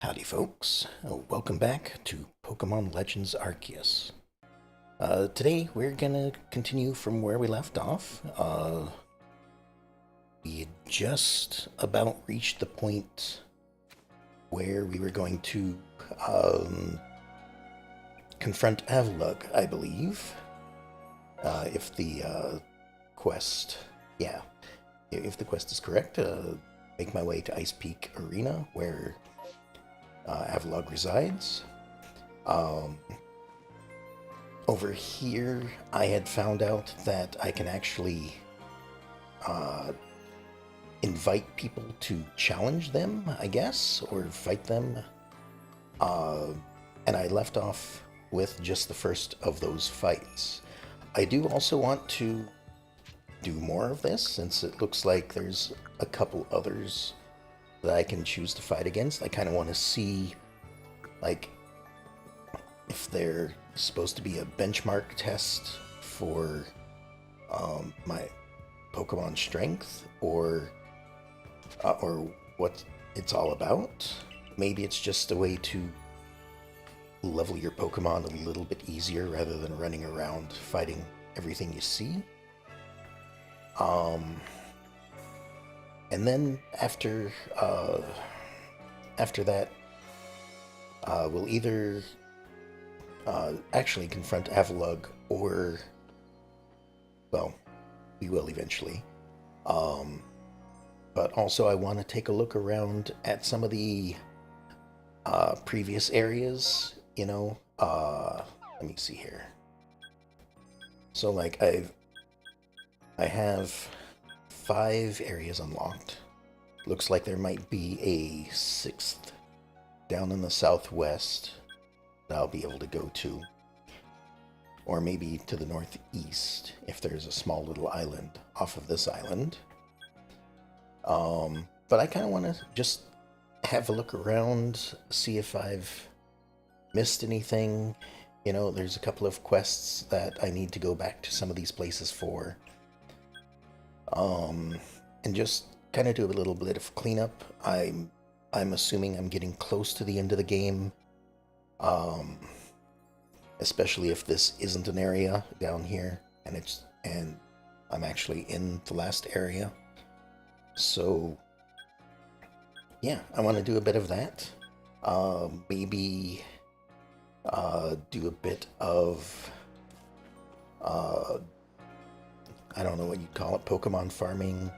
Howdy, folks. Welcome back to Pokemon Legends Arceus. Today, we're gonna continue from where we left off. We had just about reached the point where we were going to confront Avlug, I believe. If the quest, yeah, if the quest is correct, make my way to Ice Peak Arena, where Avlog resides. Um, Over here, I had found out that I can actually invite people to challenge them, I guess, or fight them. And I left off with just the first of those fights. I do also want to do more of this, since it looks like there's a couple others that I can choose to fight against. I kind of want to see, like, if they're supposed to be a benchmark test for my Pokemon strength, or what it's all about. Maybe it's just a way to level your Pokemon a little bit easier rather than running around fighting everything you see. And then after that, we'll either actually confront Avalugg, or, well, we will eventually. But also I want to take a look around at some of the previous areas, you know. Let me see here. So, like, I have 5 areas unlocked. Looks like there might be a 6th down in the southwest that I'll be able to go to. Or maybe to the northeast, if there's a small little island off of this island. But I kind of want to just have a look around, see if I've missed anything. You know, there's a couple of quests that I need to go back to some of these places for. And just kind of do a little bit of cleanup. I'm assuming I'm getting close to the end of the game. Especially if this isn't an area down here, and I'm actually in the last area. So yeah, I want to do a bit of that. Maybe do a bit of I don't know what you'd call it, Pokemon farming,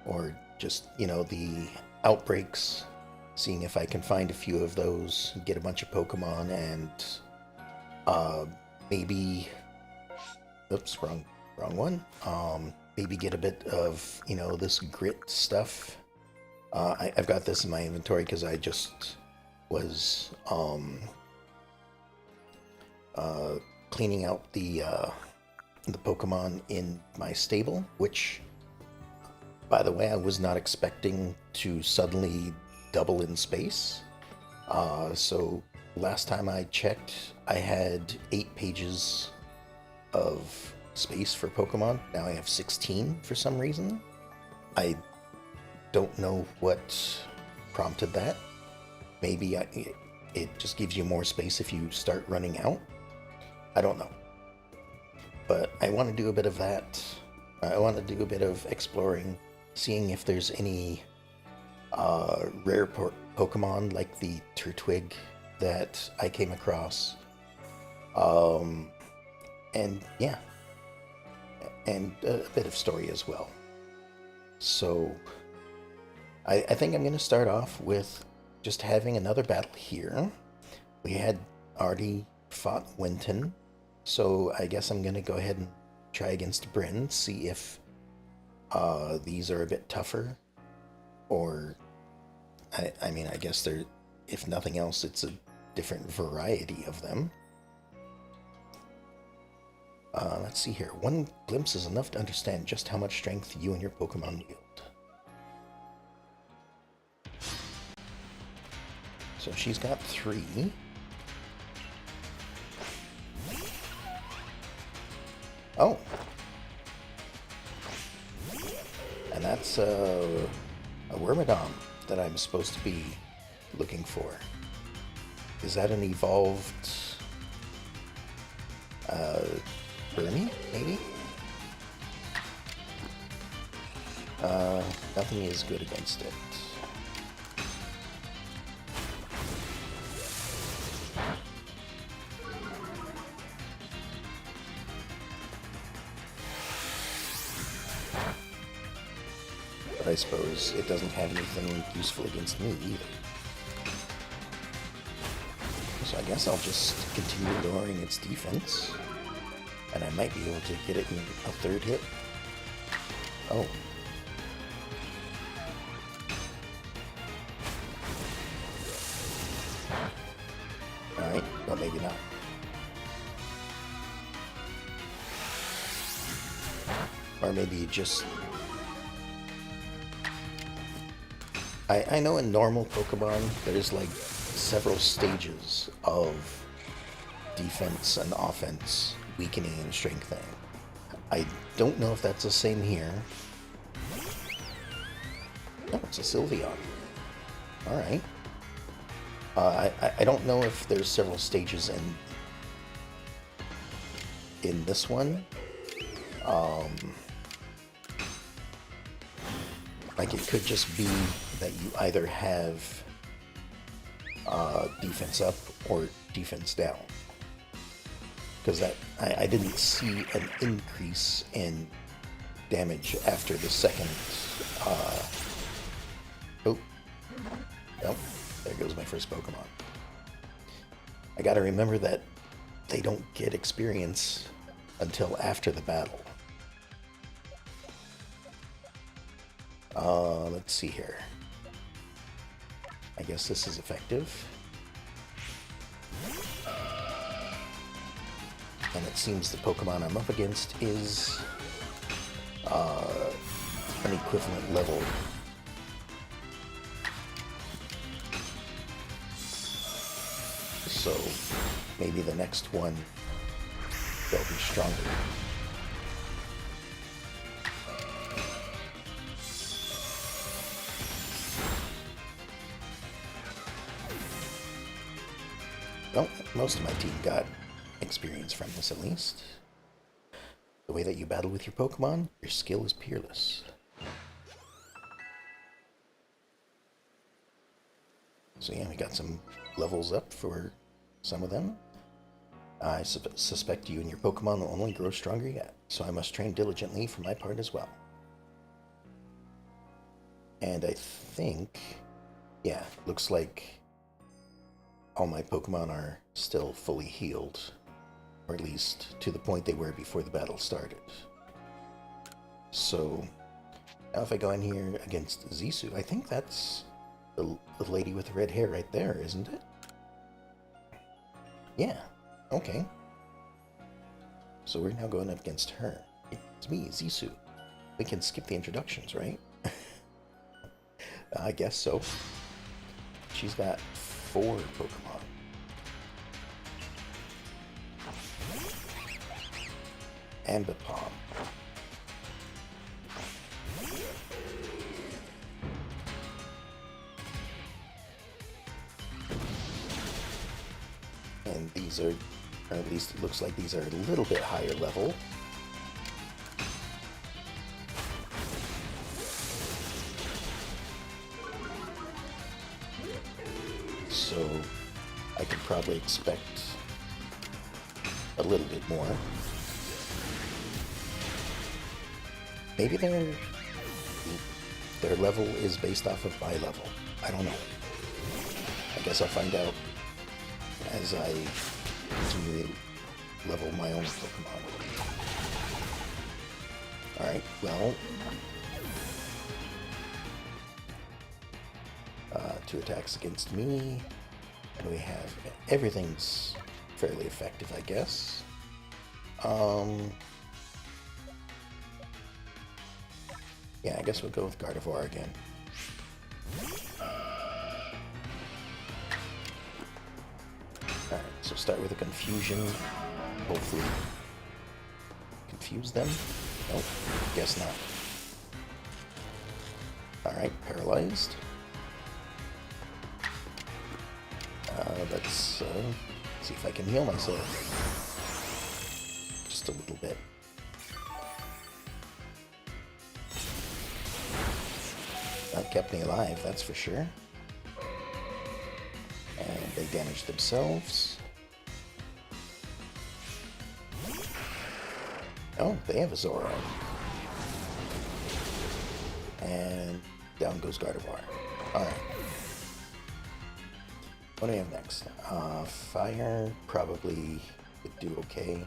or just, you know, the outbreaks, seeing if I can find a few of those, get a bunch of Pokemon, and maybe, oops, wrong one. Maybe get a bit of, you know, this grit stuff. I've got this in my inventory because I just was cleaning out the Pokemon in my stable, which, by the way, I was not expecting to suddenly double in space. So last time I checked, I had 8 pages of space for Pokemon. Now I have 16 for some reason. I don't know what prompted that. Maybe it just gives you more space if you start running out. I don't know. But I want to do a bit of that. I want to do a bit of exploring, seeing if there's any rare Pokemon like the Turtwig that I came across. And yeah, and a bit of story as well. So I think I'm going to start off with just having another battle here. We had already fought Winton, so I guess I'm going to go ahead and try against Bryn, see if these are a bit tougher, or I mean, I guess they're, if nothing else, it's a different variety of them. Let's see here. One glimpse is enough to understand just how much strength you and your Pokemon wield. So she's got 3. Oh. And that's a Wormadam that I'm supposed to be looking for. Is that an evolved Burmy, maybe? Nothing is good against it. But I suppose it doesn't have anything useful against me either. So I guess I'll just continue lowering its defense. And I might be able to get it in a third hit. Oh. Alright, well maybe not. Or maybe just... I know in normal Pokemon there's like several stages of defense and offense, weakening and strengthening. I don't know if that's the same here. No, it's a Sylveon. Alright. I don't know if there's several stages in this one. Like it could just be that you either have defense up or defense down. Because that I didn't see an increase in damage after the second. Oh, nope. There goes my first Pokemon. I gotta remember that they don't get experience until after the battle. Let's see here. I guess this is effective. And it seems the Pokemon I'm up against is an equivalent level. So maybe the next one they'll be stronger. Well, most of my team got experience from this at least. The way that you battle with your Pokemon, your skill is peerless. So yeah, we got some levels up for some of them. I suspect you and your Pokemon will only grow stronger yet, so I must train diligently for my part as well. And I think, yeah, looks like all my Pokemon are still fully healed, or at least to the point they were before the battle started. So now if I go in here against Zisu, I think that's the lady with the red hair right there, isn't it? Yeah, okay. So we're now going up against her. It's me, Zisu. We can skip the introductions, right? I guess so. She's got 4 Pokemon. Ambipom. And these are, or at least it looks like these are a little bit higher level. So I could probably expect a little bit more. Maybe their level is based off of my level. I don't know. I guess I'll find out as I continue to level my own Pokemon. Alright, well... 2 attacks against me. And we have... everything's fairly effective, I guess. Yeah, I guess we'll go with Gardevoir again. Alright, so start with a confusion. Hopefully confuse them. Nope, guess not. Alright, paralyzed. Let's see if I can heal myself. Just a little bit. That kept me alive, that's for sure. And they damaged themselves. Oh, they have a Zora. And down goes Gardevoir. Alright. What do we have next? Fire probably would do okay.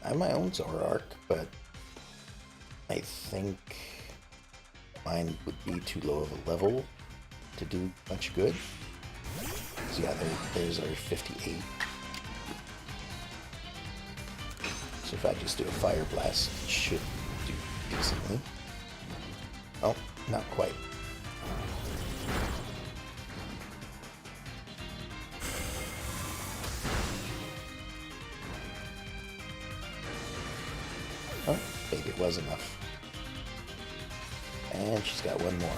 I have my own Zoroark, but I think mine would be too low of a level to do much good. So yeah, there's our 58. So if I just do a Fire Blast, it should do decently. Oh, not quite. Oh, maybe it was enough. And she's got one more.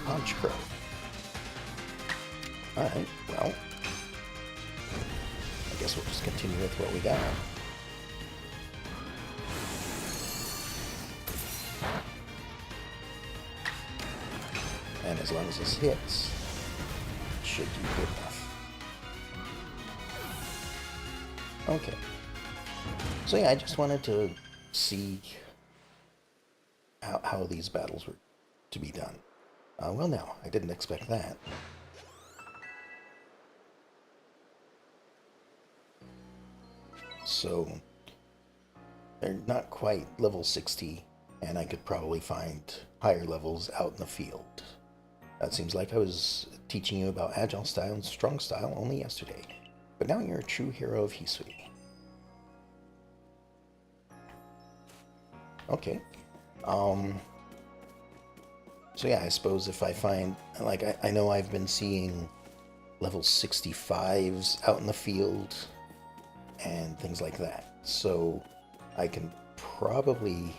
Punch Crow. Alright, well. I guess we'll just continue with what we got. And as long as this hits, it should do good enough. Okay. So yeah, I just wanted to see how these battles were to be done. Well, no, I didn't expect that. So, they're not quite level 60, and I could probably find higher levels out in the field. It seems like I was teaching you about Agile Style and Strong Style only yesterday, but now you're a true hero of Hisui. Okay. So yeah, I suppose if I find, like, I know I've been seeing level 65s out in the field and things like that. So I can probably,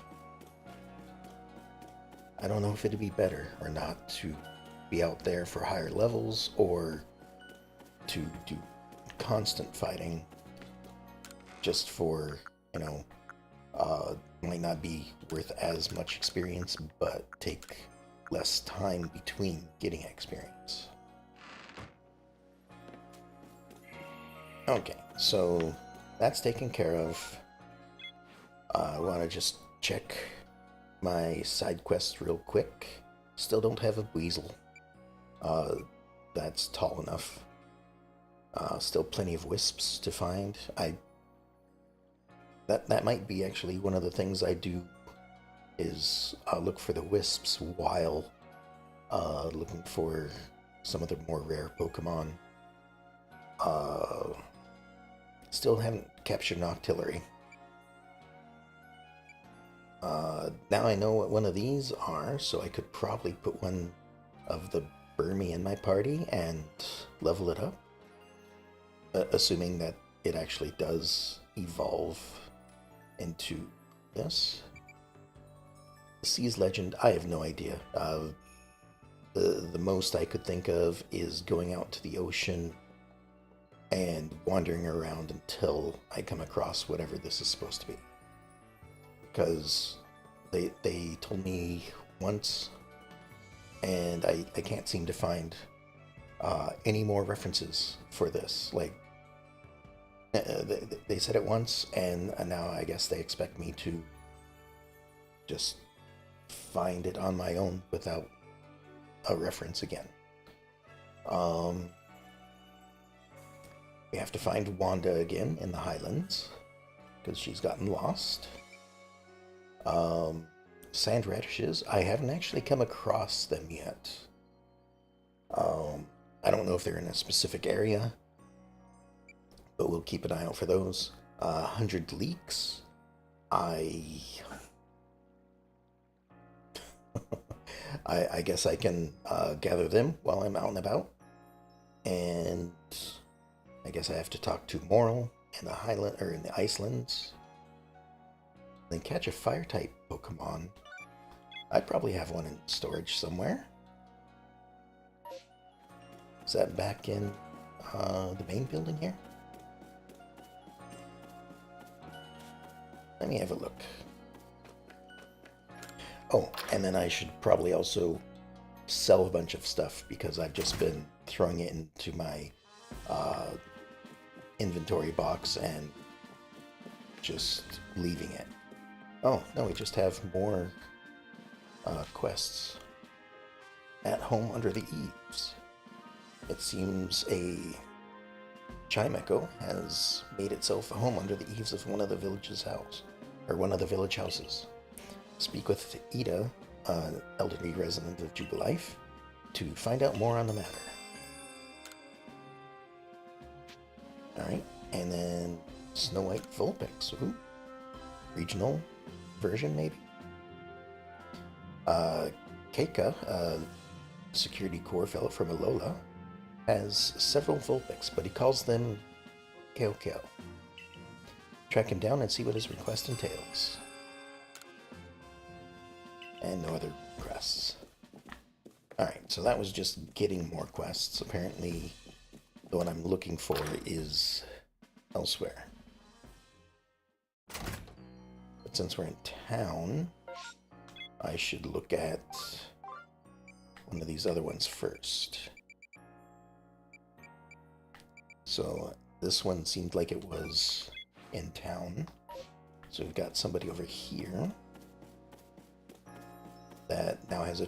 I don't know if it'd be better or not to be out there for higher levels or to do constant fighting just for, you know, might not be worth as much experience, but take less time between getting experience. Okay, so that's taken care of. I want to just check my side quests real quick. Still don't have a Weasel. That's tall enough. Still plenty of Wisps to find. That might be actually one of the things I do is look for the Wisps while looking for some of the more rare Pokemon. Still haven't captured Noctillery. Now I know what one of these are, so I could probably put one of the Burmy in my party and level it up. Assuming that it actually does evolve into this. The Sea's Legend, I have no idea. The most I could think of is going out to the ocean and wandering around until I come across whatever this is supposed to be. Because they told me once, and I can't seem to find any more references for this. Like, they said it once, and now I guess they expect me to just find it on my own without a reference again. We have to find Wanda again in the Highlands, because she's gotten lost. Sand radishes, I haven't actually come across them yet. I don't know if they're in a specific area, but we'll keep an eye out for those. 100 leeks, I guess I can gather them while I'm out and about. And I guess I have to talk to Moral in the Highland or in the Icelands. Then catch a fire type Pokemon. I'd probably have one in storage somewhere. Is that back in the main building here? Let me have a look. Oh, and then I should probably also sell a bunch of stuff because I've just been throwing it into my inventory box and just leaving it. Oh, no, we just have more quests. At home under the eaves. It seems a Chimecho has made itself a home under the eaves of one of the village's house, or one of the village houses. Speak with Ida, an elderly resident of Jubilife, to find out more on the matter. Alright, and then Snow White Vulpix. Ooh. Regional version, maybe? Keika, a security corps fellow from Alola, has several Vulpix, but he calls them Keo Keo. Track him down and see what his request entails. And no other quests. Alright, so that was just getting more quests. Apparently, the one I'm looking for is elsewhere. But since we're in town, I should look at one of these other ones first. So this one seemed like it was in town. So we've got somebody over here that now has a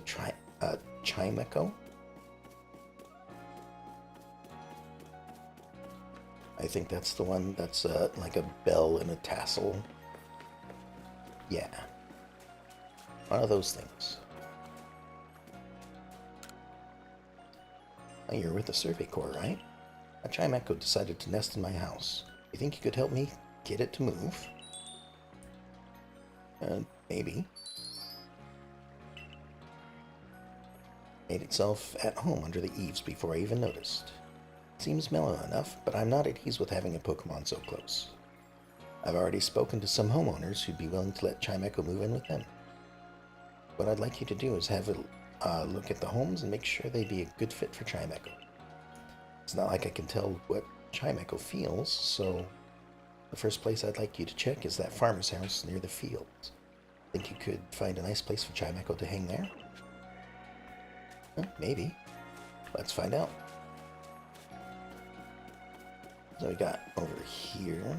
Chimecho. I think that's the one that's like a bell and a tassel. Yeah. One of those things. Oh, you're with the Survey Corps, right? A Chimecho decided to nest in my house. You think you could help me get it to move? Maybe. Made itself at home under the eaves before I even noticed. Seems mellow enough, but I'm not at ease with having a Pokemon so close. I've already spoken to some homeowners who'd be willing to let Chimecho move in with them. What I'd like you to do is have a look at the homes and make sure they'd be a good fit for Chimecho. It's not like I can tell what Chimecho feels, so the first place I'd like you to check is that farmer's house near the fields. Think you could find a nice place for Chimecho to hang there? Maybe. Let's find out. So we got over here.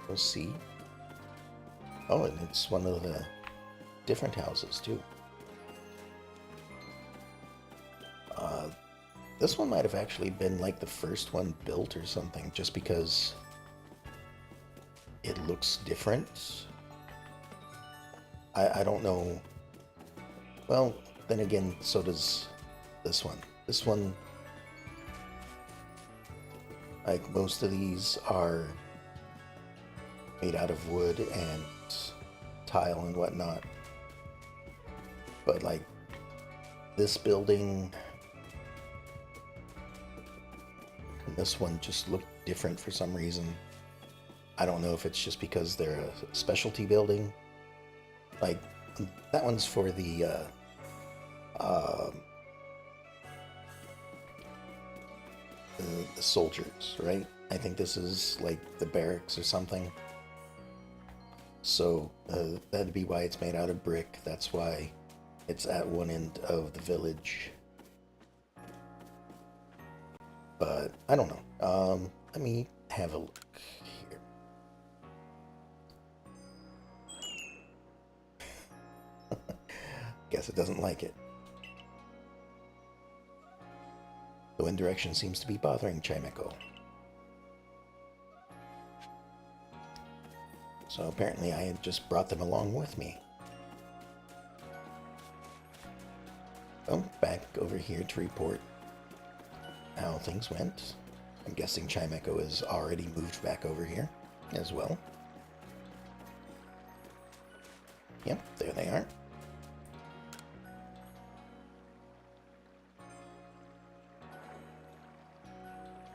We'll see. Oh, and it's one of the different houses too. This one might have actually been like the first one built or something, just because it looks different. I don't know. Well, then again, so does this one. This one, like most of these, are made out of wood and tile and whatnot. But like this building and this one just look different for some reason. I don't know if it's just because they're a specialty building. Like that one's for the soldiers, right? I think this is like the barracks or something. So that'd be why it's made out of brick. That's why it's at one end of the village. But I don't know. Let me have a look here. Guess it doesn't like it. The wind direction seems to be bothering Chimecho. So apparently I had just brought them along with me. Well, back over here to report how things went. I'm guessing Chimecho has already moved back over here as well. Yep, there they are.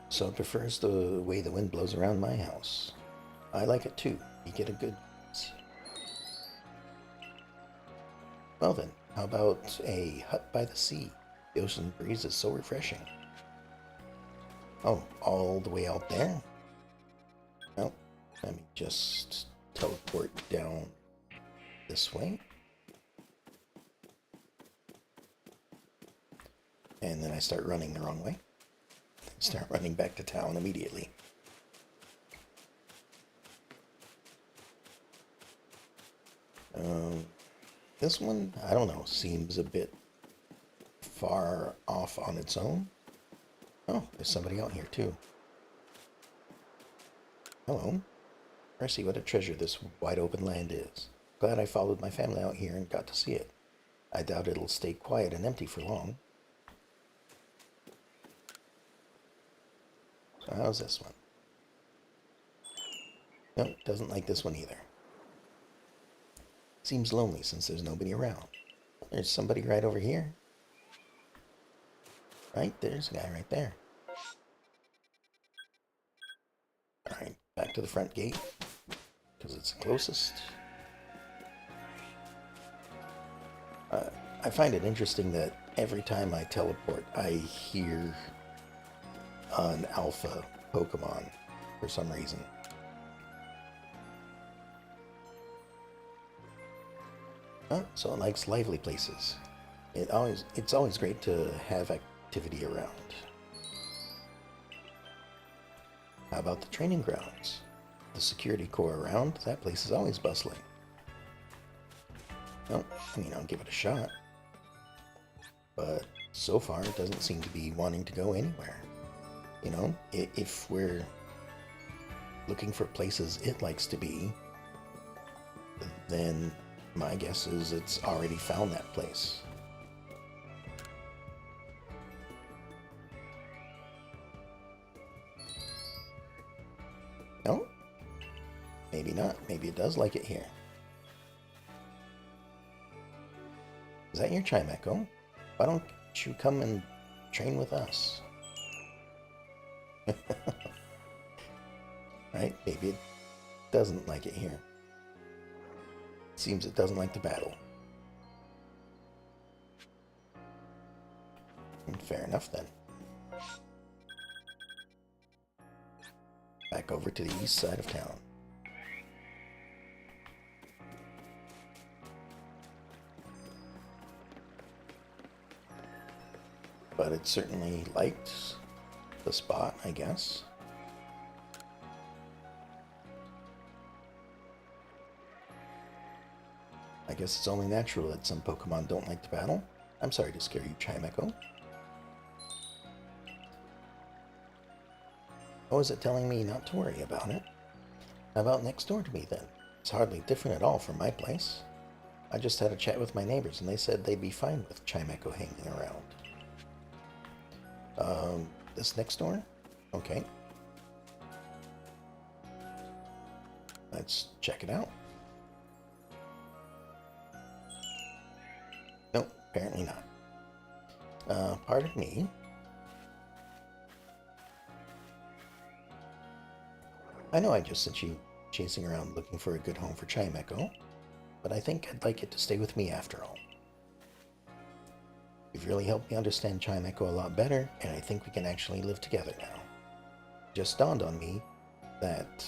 So it prefers the way the wind blows around my house. I like it too. You get a good Well then, how about a hut by the sea? The ocean breeze is so refreshing. Oh, all the way out there? Well, let me just teleport down this way. And then I start running the wrong way. Start running back to town immediately. This one, I don't know, seems a bit far off on its own. Oh, there's somebody out here too. Hello. I see what a treasure this wide open land is. Glad I followed my family out here and got to see it. I doubt it'll stay quiet and empty for long. So how's this one? Nope, doesn't like this one either. Seems lonely since there's nobody around. There's somebody right over here. Right, there's a guy right there. Alright, back to the front gate, because it's the closest. I find it interesting that every time I teleport, I hear an alpha Pokemon for some reason. Oh, so it likes lively places. It's always great to have activity around. How about the training grounds? The security corps around, that place is always bustling. Well, I mean, I'll give it a shot. But so far, it doesn't seem to be wanting to go anywhere. You know, if we're looking for places it likes to be, then my guess is it's already found that place. No? Maybe not. Maybe it does like it here. Is that your Chimecho? Why don't you come and train with us? Right? Maybe it doesn't like it here. Seems it doesn't like the battle. Fair enough then. Back over to the east side of town. But it certainly liked the spot, I guess. I guess it's only natural that some Pokemon don't like to battle. I'm sorry to scare you, Chimecho. Oh, is it telling me not to worry about it? How about next door to me, then? It's hardly different at all from my place. I just had a chat with my neighbors, and they said they'd be fine with Chimecho hanging around. This next door? Okay. Let's check it out. Nope, apparently not. Pardon me. I know I just sent you chasing around looking for a good home for Chimecho, but I think I'd like it to stay with me after all. You've really helped me understand Chimecho a lot better, and I think we can actually live together now. It just dawned on me that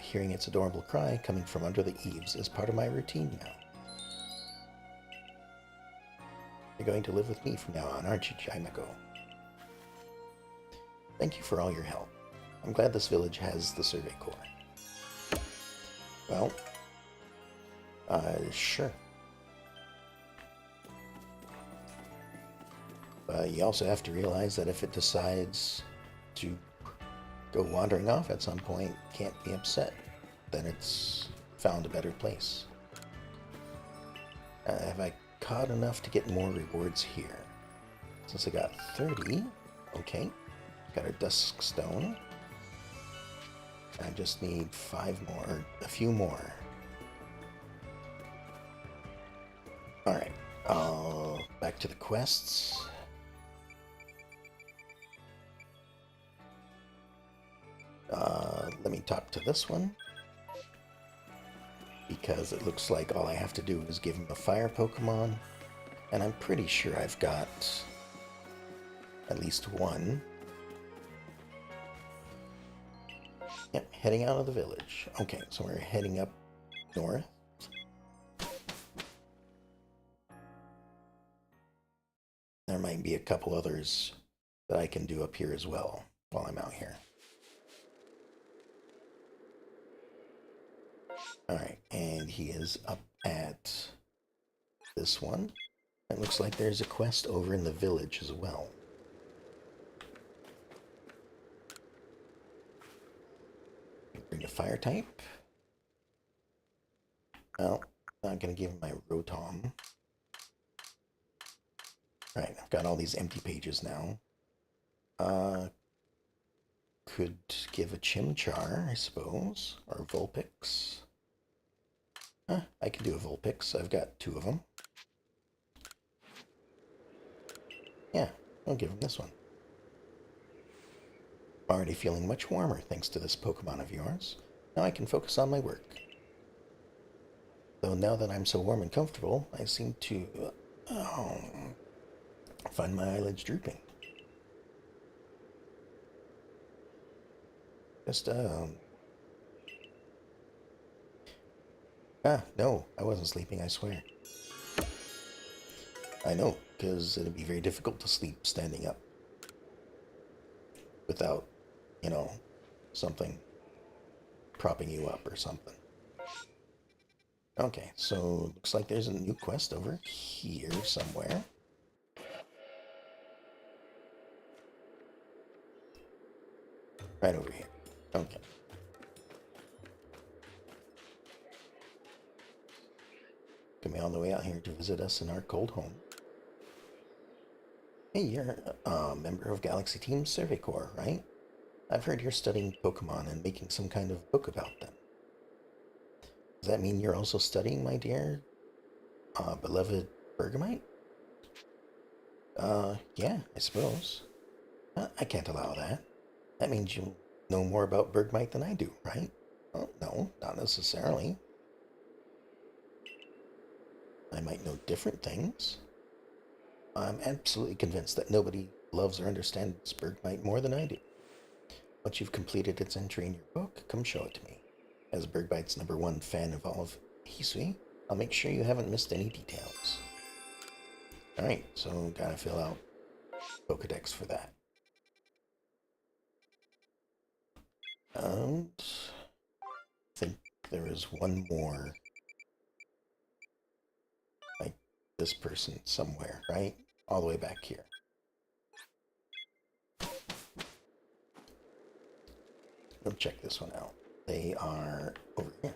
hearing its adorable cry coming from under the eaves is part of my routine now. You're going to live with me from now on, aren't you, Chimecho? Thank you for all your help. I'm glad this village has the Survey Corps. Well, sure. You also have to realize that if it decides to go wandering off at some point, can't be upset. Then it's found a better place. Have I caught enough to get more rewards here? Since I got 30, okay. Got a Dusk Stone. I just need 5 more, a few more. Alright, back to the quests. Let me talk to this one. because it looks like all I have to do is give him a fire Pokemon, and I'm pretty sure I've got at least one. Yep, heading out of the village. Okay, so we're heading up north. There might be a couple others that I can do up here as well while I'm out here. Alright, and he is up at this one. It looks like there's a quest over in the village as well. Bring a fire type. Well, not gonna give him my Rotom. Right, I've got all these empty pages now. Could give a Chimchar, I suppose, or Vulpix. I can do a Vulpix. I've got 2 of them. Yeah, I'll give him this one. I'm already feeling much warmer thanks to this Pokemon of yours. Now I can focus on my work. Though now that I'm so warm and comfortable, I seem to find my eyelids drooping. No, I wasn't sleeping, I swear. I know, because it'd be very difficult to sleep standing up. Without, you know, something propping you up or something. Okay, so looks like there's a new quest over here somewhere. Right over here. Okay. Coming all the way out here to visit us in our cold home. Hey, you're a member of Galaxy Team Survey Corps, right? I've heard you're studying Pokemon and making some kind of book about them. Does that mean you're also studying, my dear, beloved Bergamite? Yeah, I suppose. I can't allow that. That means you know more about Bergmite than I do, right? Oh, no, not necessarily. I might know different things. I'm absolutely convinced that nobody loves or understands Bergmite more than I do. Once you've completed its entry in your book, come show it to me. As Bergmite's #1 fan of all of Hisui, I'll make sure you haven't missed any details. Alright, so gotta fill out Pokedex for that. And I think there is one more like this person somewhere, right? All the way back here. Go check this one out. They are over here.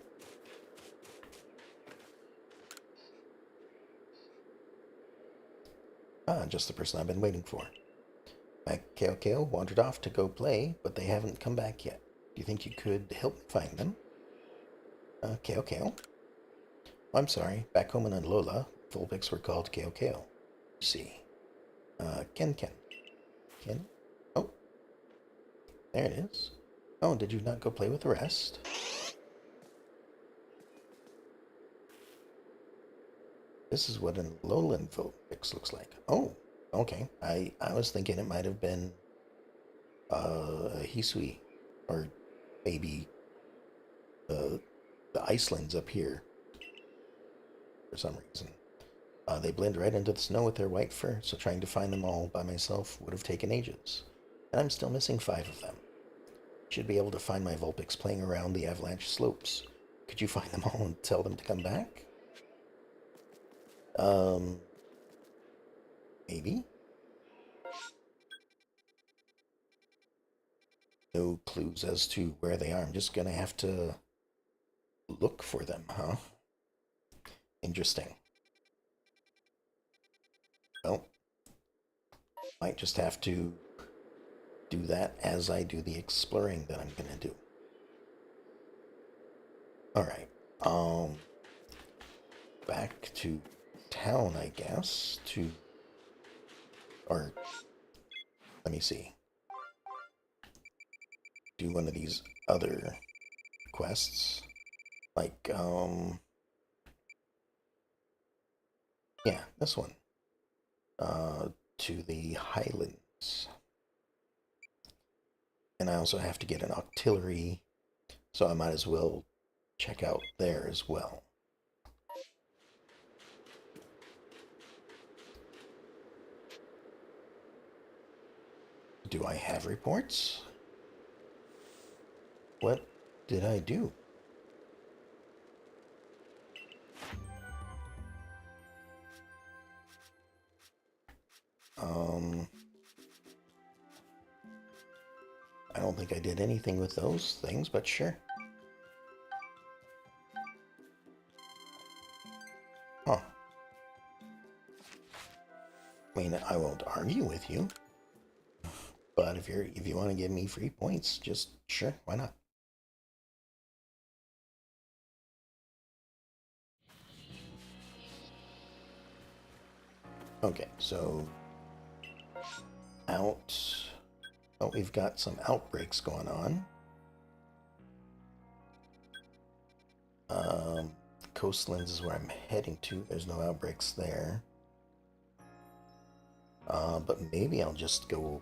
Just the person I've been waiting for. My Keo wandered off to go play, but they haven't come back yet. Do you think you could help me find them? Keo. Oh, I'm sorry. Back home in Alola, Vulpix were called Keo. Let's see. Ken. Ken? Oh. There it is. Oh, did you not go play with the rest? This is what an Alolan Vulpix looks like. Oh, okay. I was thinking it might have been a Hisui, or maybe the Icelands up here for some reason. They blend right into the snow with their white fur, so trying to find them all by myself would have taken ages. And I'm still missing 5 of them. Should be able to find my Vulpix playing around the avalanche slopes. Could you find them all and tell them to come back? Maybe? No clues as to where they are. I'm just gonna have to look for them, huh? Interesting. Well, might just have to do that as I do the exploring that I'm gonna do. Alright, back to town, I guess, or, let me see, do one of these other quests, like, Yeah, this one. To the Highlands. And I also have to get an artillery, so I might as well check out there as well. Do I have reports? What did I do? I don't think I did anything with those things, but sure. Huh. I mean, I won't argue with you, but if you want to give me free points, just sure, why not? Okay, so out. Oh, we've got some outbreaks going on. Coastlands is where I'm heading to. There's no outbreaks there. But maybe I'll just go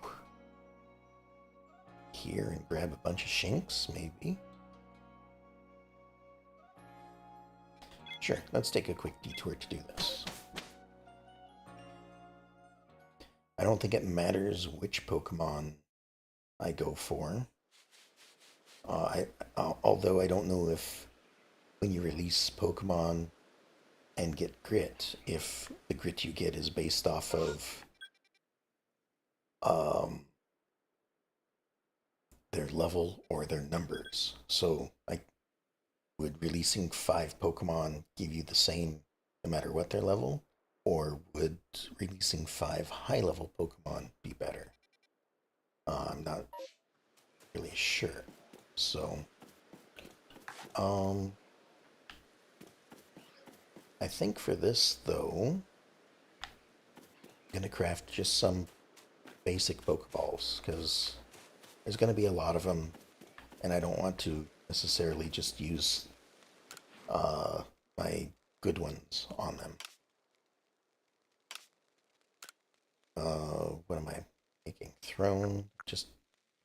here and grab a bunch of shinks, maybe. Sure, let's take a quick detour to do this. I don't think it matters which Pokemon I go for. Although I don't know if when you release Pokemon and get grit, if the grit you get is based off of their level or their numbers. So, like, would releasing 5 Pokemon give you the same no matter what their level? Or would releasing 5 high-level Pokemon be better? I'm not really sure. So, I think for this, though, I'm going to craft just some basic Pokeballs, because there's going to be a lot of them, and I don't want to necessarily just use my good ones on them. What am I making? Throne, just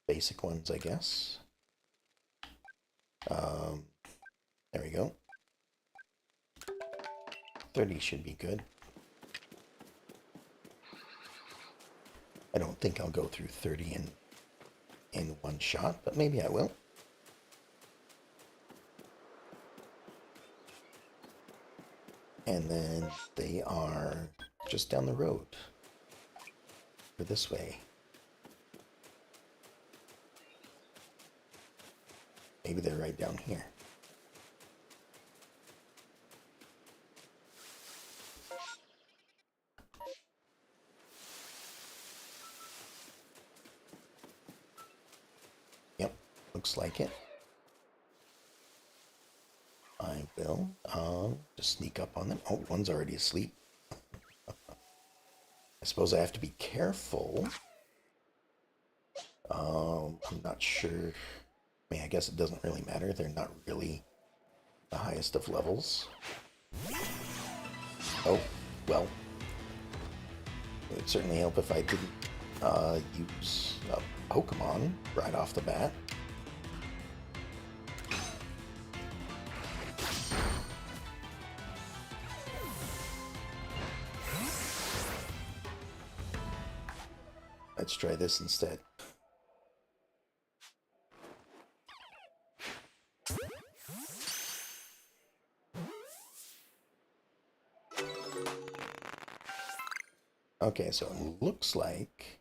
basic ones, I guess. There we go. 30 should be good. I don't think I'll go through 30 in one shot, but maybe I will. And then they are just down the road. Or this way. Maybe they're right down here. Yep, looks like it. I will just sneak up on them. Oh, one's already asleep. I suppose I have to be careful. I'm not sure. I mean, I guess it doesn't really matter. They're not really the highest of levels. Oh, well. It would certainly help if I didn't use a Pokemon right off the bat. Let's try this instead. Okay, so it looks like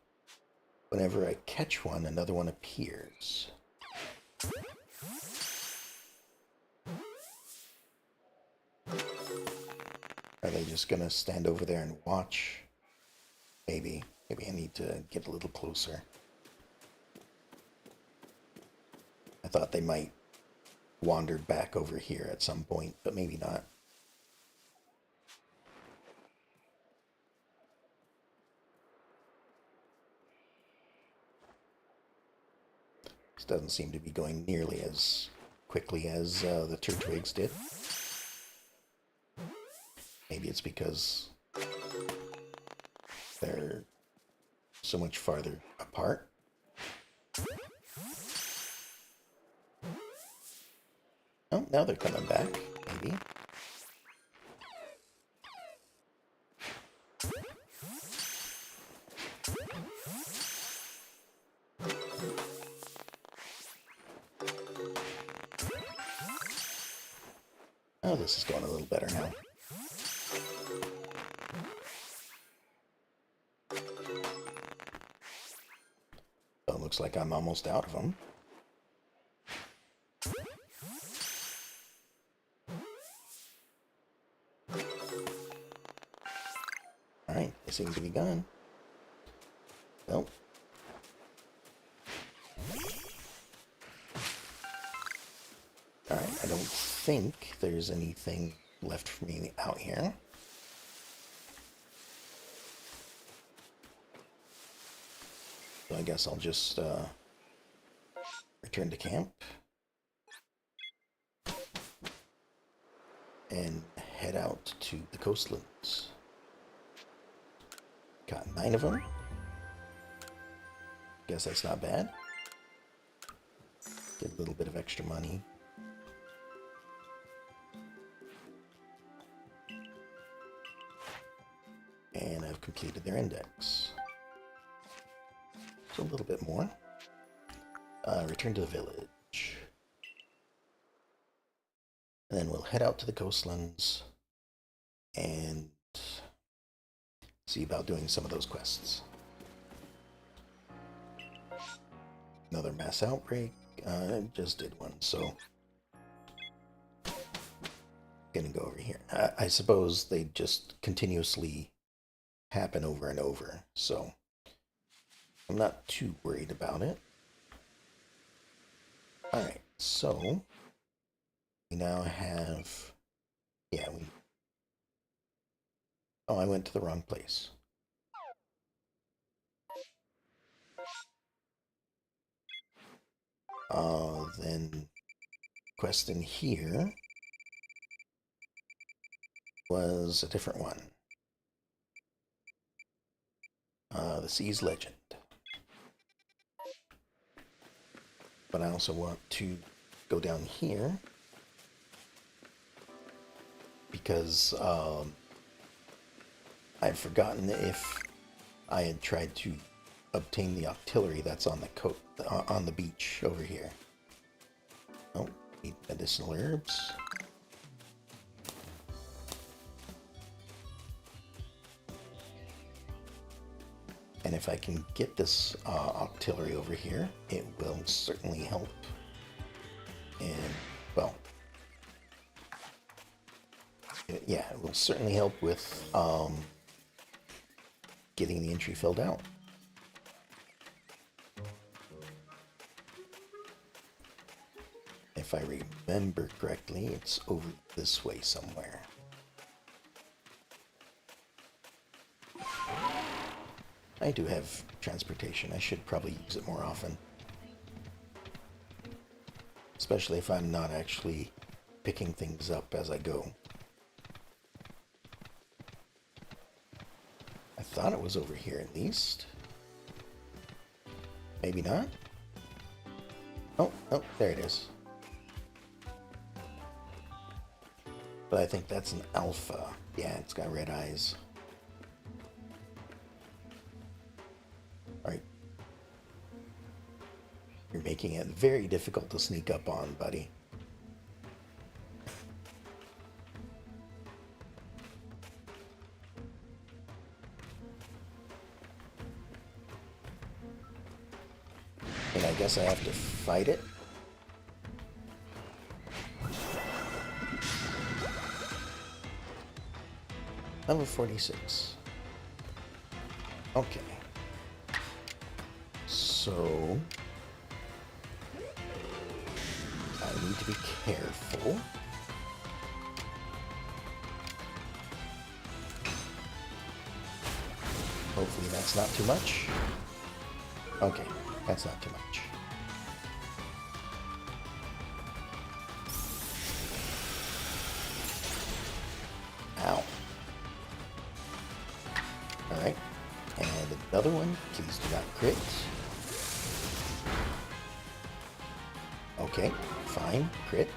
whenever I catch one, another one appears. Are they just gonna stand over there and watch? Maybe. Maybe I need to get a little closer. I thought they might wander back over here at some point, but maybe not. This doesn't seem to be going nearly as quickly as the Turtwigs did. Maybe it's because They're so much farther apart. Oh, now they're coming back, maybe. Oh, this is going a little better now. So it looks like I'm almost out of them. Alright, they seem to be gone. Nope. Alright, I don't think there's anything left for me out here. So I guess I'll just return to camp and head out to the coastlands. Got 9 of them. Guess that's not bad. Get a little bit of extra money. And I've completed their index. So a little bit more. Return to the village. And then we'll head out to the coastlands and see about doing some of those quests. Another mass outbreak. I just did one, so gonna go over here. I suppose they just continuously happen over and over, so I'm not too worried about it. Alright, so we now have... Yeah, we... Oh, I went to the wrong place. Then quest in here was a different one. The Sea's Legend. But I also want to go down here because I'd forgotten if I had tried to obtain the artillery that's on the beach over here. Oh, need medicinal herbs. And if I can get this artillery over here, it will certainly help. And, well, yeah, it will certainly help with getting the entry filled out. If I remember correctly, it's over this way somewhere. I do have transportation. I should probably use it more often. Especially if I'm not actually picking things up as I go. I thought it was over here at least. Maybe not? Oh, there it is. But I think that's an alpha. Yeah, it's got red eyes. Alright. You're making it very difficult to sneak up on, buddy. And I guess I have to fight it. Level 46. Okay. So I need to be careful. Hopefully that's not too much. Okay, that's not too much. Ow. Alright. Another one. Please do not crit. Okay, fine. Crit.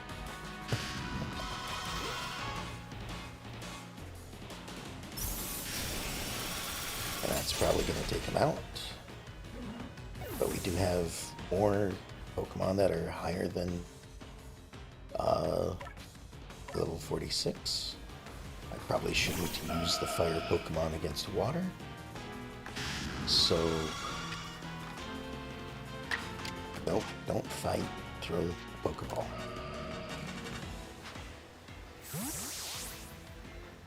And that's probably going to take him out. But we do have more Pokemon that are higher than level 46. I probably shouldn't use the fire Pokemon against water. So, nope, don't fight. Throw the Pokeball.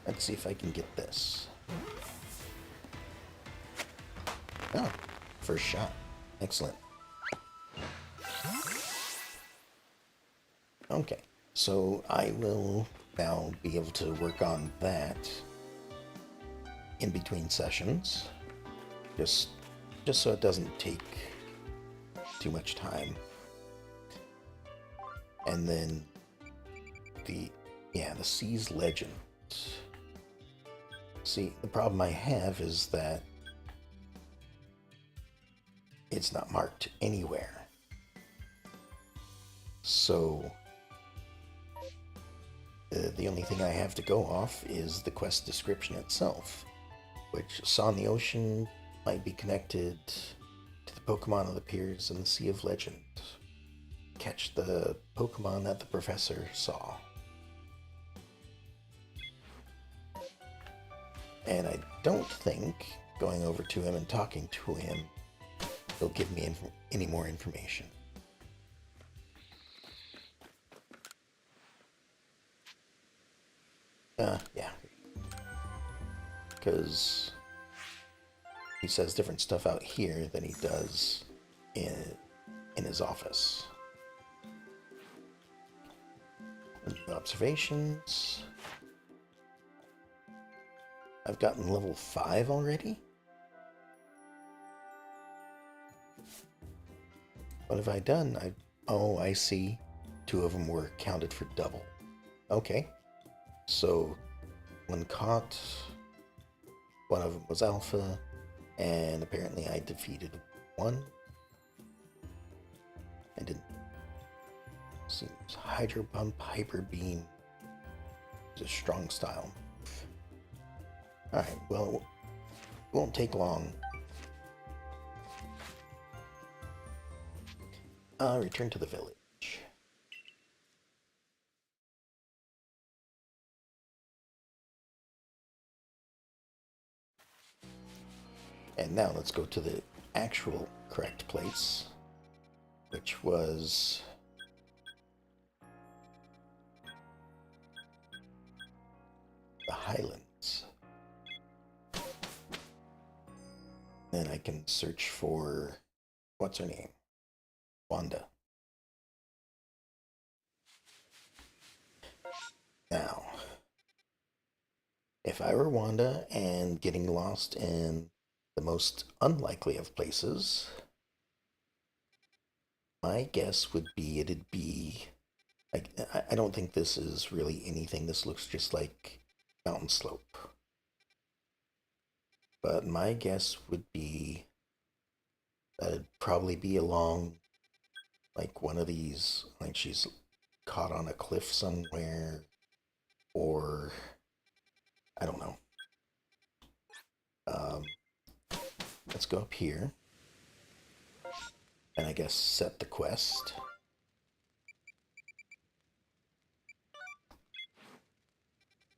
Let's see if I can get this. Oh, first shot. Excellent. Okay, so I will now be able to work on that in between sessions, just so it doesn't take too much time. And then the Seas Legend. See, the problem I have is that it's not marked anywhere. So the only thing I have to go off is the quest description itself, which saw in the ocean might be connected to the Pokemon that appears in the Sea of Legend. Catch the Pokemon that the professor saw. And I don't think going over to him and talking to him will give me any more information. Yeah. Because he says different stuff out here than he does in his office. Observations. I've gotten level 5 already? What have I done? Oh, I see. 2 of them were counted for double. Okay. So, one caught, one of them was alpha, and apparently I defeated one. I didn't. Seems Hydro Pump, Hyper Beam. It's a strong style. Alright, well, it won't take long. Return to the village. And now let's go to the actual correct place, which was the Highlands. Then I can search for, what's her name? Wanda. Now, if I were Wanda and getting lost in the most unlikely of places, my guess would be it'd be... I don't think this is really anything. This looks just like mountain slope. But my guess would be that it'd probably be along like one of these, like she's caught on a cliff somewhere, or I don't know. Let's go up here and I guess set the quest.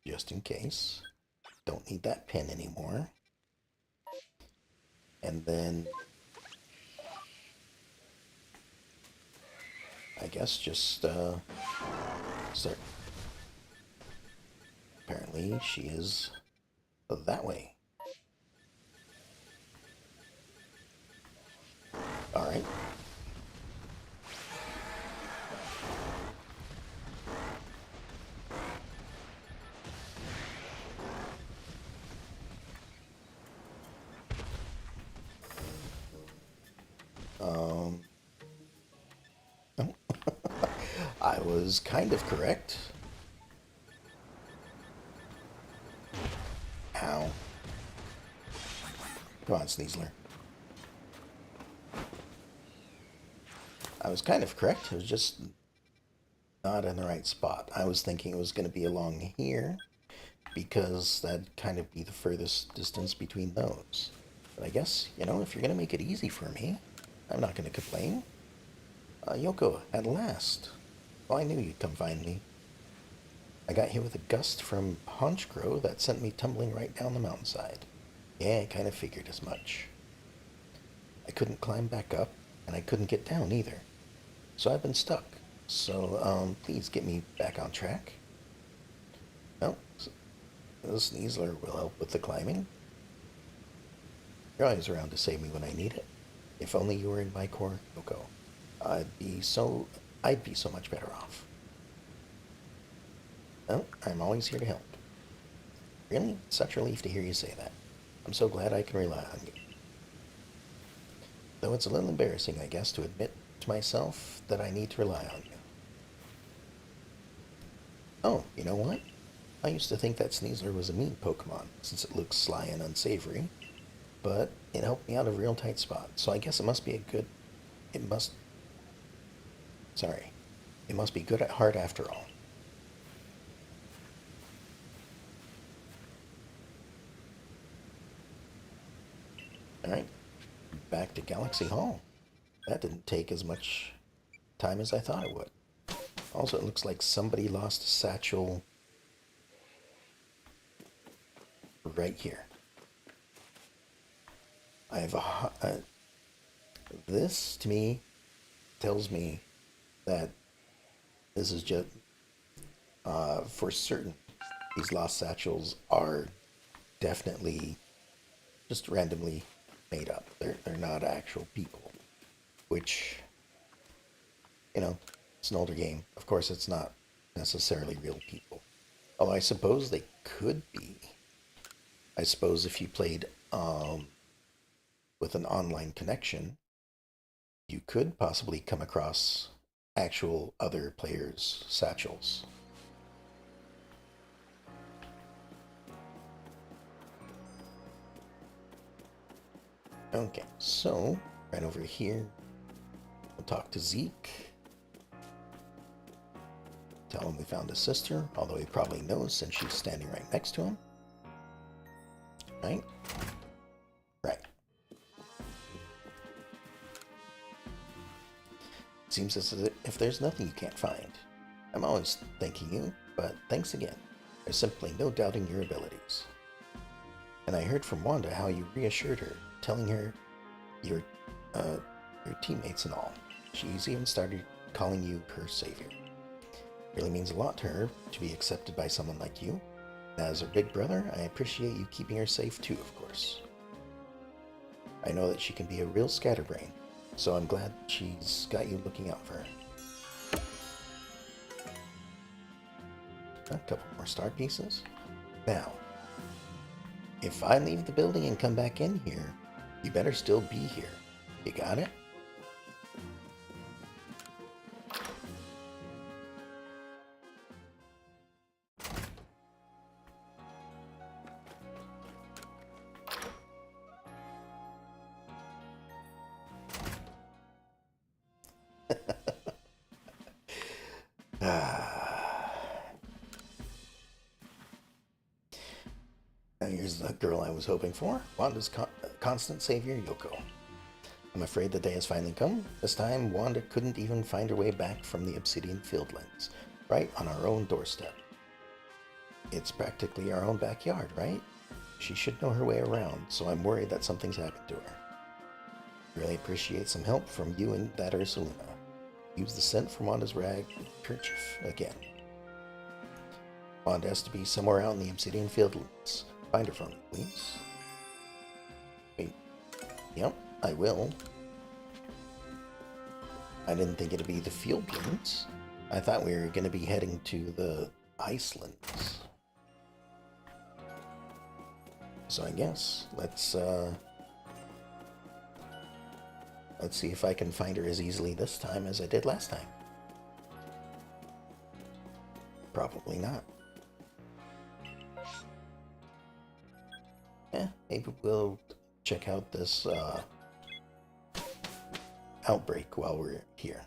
Just in case. Don't need that pin anymore. And then I guess just start. Apparently she is that way. All right. I was kind of correct. Ow. Come on, Sneasler. I was kind of correct. It was just not in the right spot. I was thinking it was going to be along here because that'd kind of be the furthest distance between those. But I guess, if you're going to make it easy for me, I'm not going to complain. Yoko, at last. Well, I knew you'd come find me. I got hit with a gust from Honchkrow that sent me tumbling right down the mountainside. Yeah, I kind of figured as much. I couldn't climb back up, and I couldn't get down either. So I've been stuck. So, please get me back on track. Well, this Sneasler will help with the climbing. You're always around to save me when I need it. If only you were in my corps, Yoko. I'd be so much better off. Well, I'm always here to help. Really? It's such a relief to hear you say that. I'm so glad I can rely on you. Though it's a little embarrassing, I guess, to admit to myself that I need to rely on you. Oh, you know what? I used to think that Sneasler was a mean Pokemon, since it looks sly and unsavory. But it helped me out of a real tight spot, so I guess it must be it must be good at heart after all. Alright, back to Galaxy Hall. That didn't take as much time as I thought it would. Also, it looks like somebody lost a satchel right here. I have this, to me, tells me that this is just, for certain, these lost satchels are definitely just randomly made up. They're not actual people, which, it's an older game. Of course, it's not necessarily real people. Although I suppose they could be. I suppose if you played with an online connection, you could possibly come across actual other players' satchels. Okay, so right over here, we'll talk to Zeke. Tell him we found his sister, although he probably knows since she's standing right next to him. Right? Right. Seems as if there's nothing you can't find. I'm always thanking you, but thanks again. There's simply no doubting your abilities. And I heard from Wanda how you reassured her, telling her your teammates and all. She's even started calling you her savior. It really means a lot to her to be accepted by someone like you. As her big brother, I appreciate you keeping her safe too, of course. I know that she can be a real scatterbrain, so I'm glad she's got you looking out for her. A couple more star pieces. Now, if I leave the building and come back in here, you better still be here. You got it? Now here's the girl I was hoping for, Wanda's constant savior, Yoko. I'm afraid the day has finally come. This time, Wanda couldn't even find her way back from the Obsidian Fieldlands, right on our own doorstep. It's practically our own backyard, right? She should know her way around, so I'm worried that something's happened to her. Really appreciate some help from you and that Ursulina. Use the scent from Wanda's rag kerchief again. Wanda has to be somewhere out in the Obsidian Fieldlands. Find her for me, please. Wait. Yep, I will. I didn't think it'd be the Fieldlands. I thought we were going to be heading to the Icelands. So I guess let's see if I can find her as easily this time as I did last time. Probably not. Maybe we'll check out this outbreak while we're here.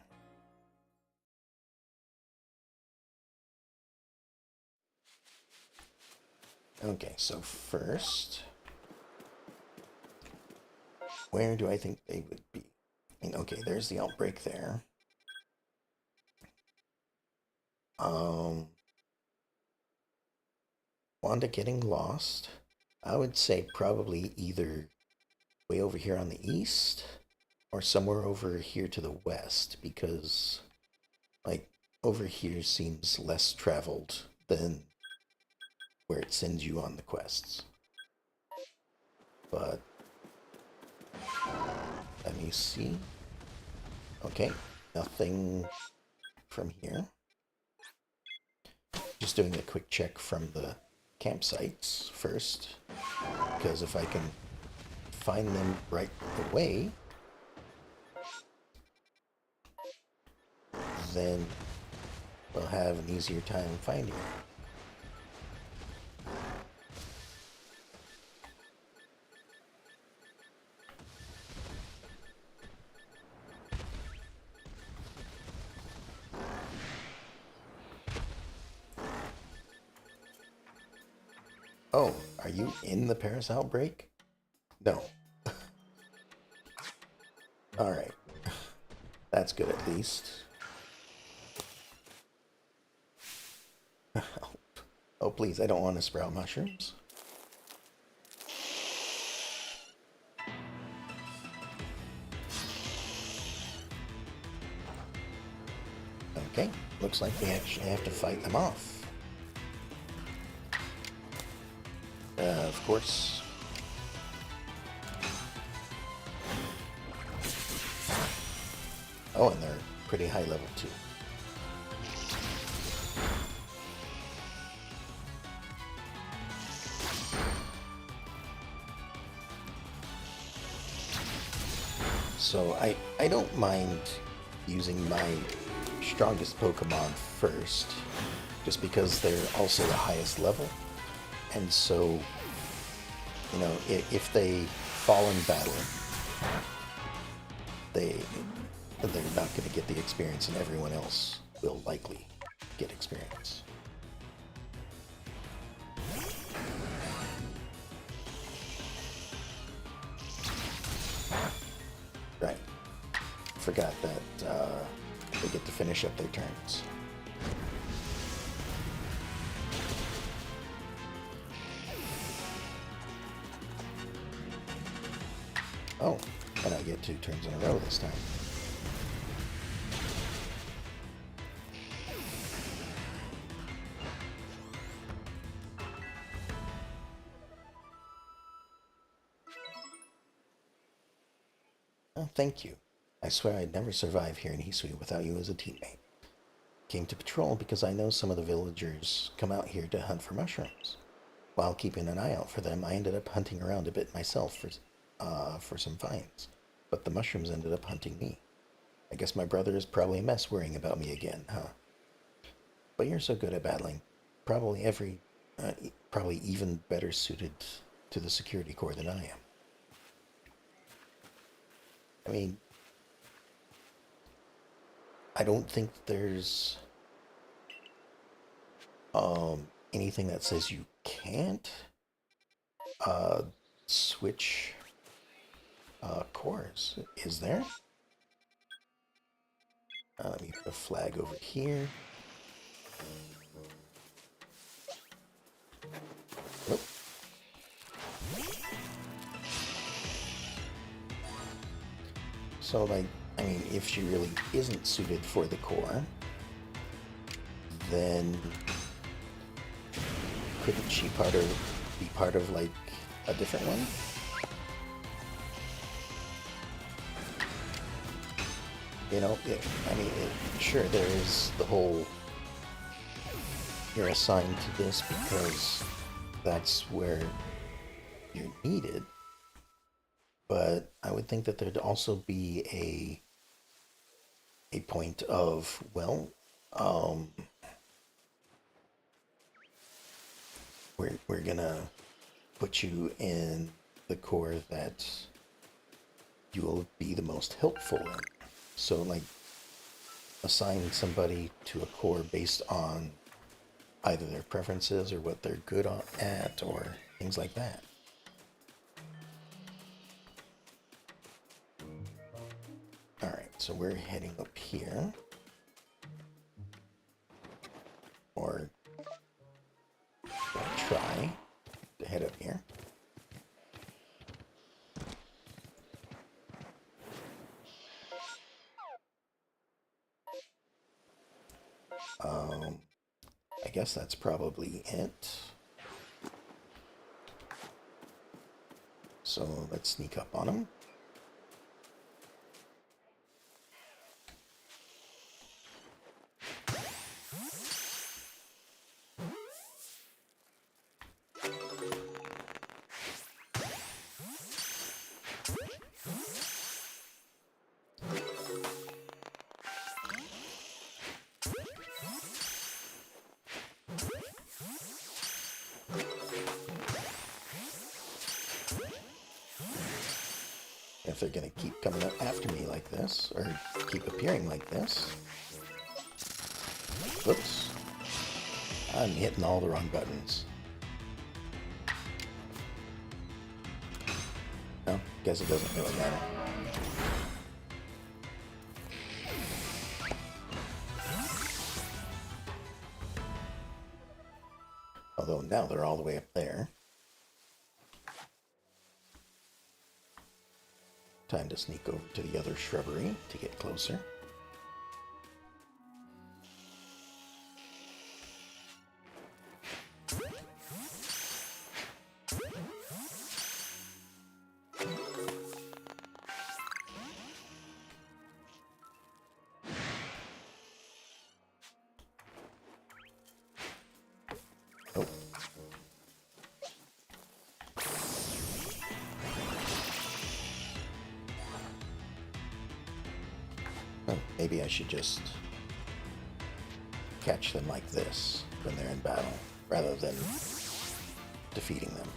Okay, so first, where do I think they would be? Okay, there's the outbreak there. Wanda getting lost. I would say probably either way over here on the east or somewhere over here to the west, because like over here seems less traveled than where it sends you on the quests. But let me see. Okay, nothing from here. Just doing a quick check from the campsites first, because if I can find them right away, then we'll have an easier time finding them. Oh, are you in the Paris outbreak? No. Alright. That's good at least. Oh, please, I don't want to sprout mushrooms. Okay, looks like we actually have to fight them off. Of course. Oh, and they're pretty high level too. So I don't mind using my strongest Pokemon first, just because they're also the highest level. And so, you know, if they fall in battle, they're not going to get the experience, and everyone else will likely get experience. Right. Forgot that they get to finish up their turns. Oh, and I get 2 turns in a row this time. Oh, thank you. I swear I'd never survive here in Hisui without you as a teammate. Came to patrol because I know some of the villagers come out here to hunt for mushrooms. While keeping an eye out for them, I ended up hunting around a bit myself for some finds. But the mushrooms ended up hunting me. I guess my brother is probably a mess worrying about me again, huh? But you're so good at battling. Probably even better suited to the security corps than I am. I mean, I don't think there's anything that says you can't switch cores. Is there? Let me put a flag over here. Nope. So, like, I mean, if she really isn't suited for the core, then couldn't she be part of, like, a different one? You know, sure, there is the whole, you're assigned to this because that's where you're needed. But I would think that there'd also be a point of, well, we're gonna put you in the core that you will be the most helpful in. So, like, assign somebody to a core based on either their preferences or what they're good at or things like that. Alright, so we're heading up here. Or try to head up here. I guess that's probably it. So let's sneak up on him. If they're gonna keep coming up after me like this, or keep appearing like this. Whoops. I'm hitting all the wrong buttons. No, guess it doesn't really matter. Although now they're all the way up there. Time to sneak over to the other shrubbery to get closer. Oh. Oh, maybe I should just catch them like this when they're in battle, rather than defeating them.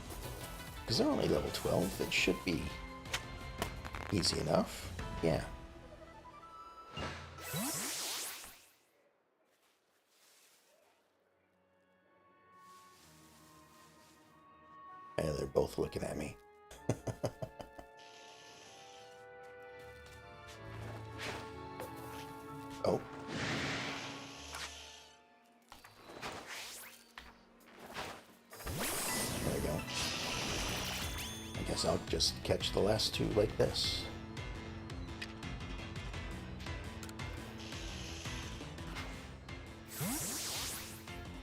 Because they're only level 12, it should be easy enough. Yeah. And they're both looking at me. Oh. There we go. I guess I'll just catch the last two like this.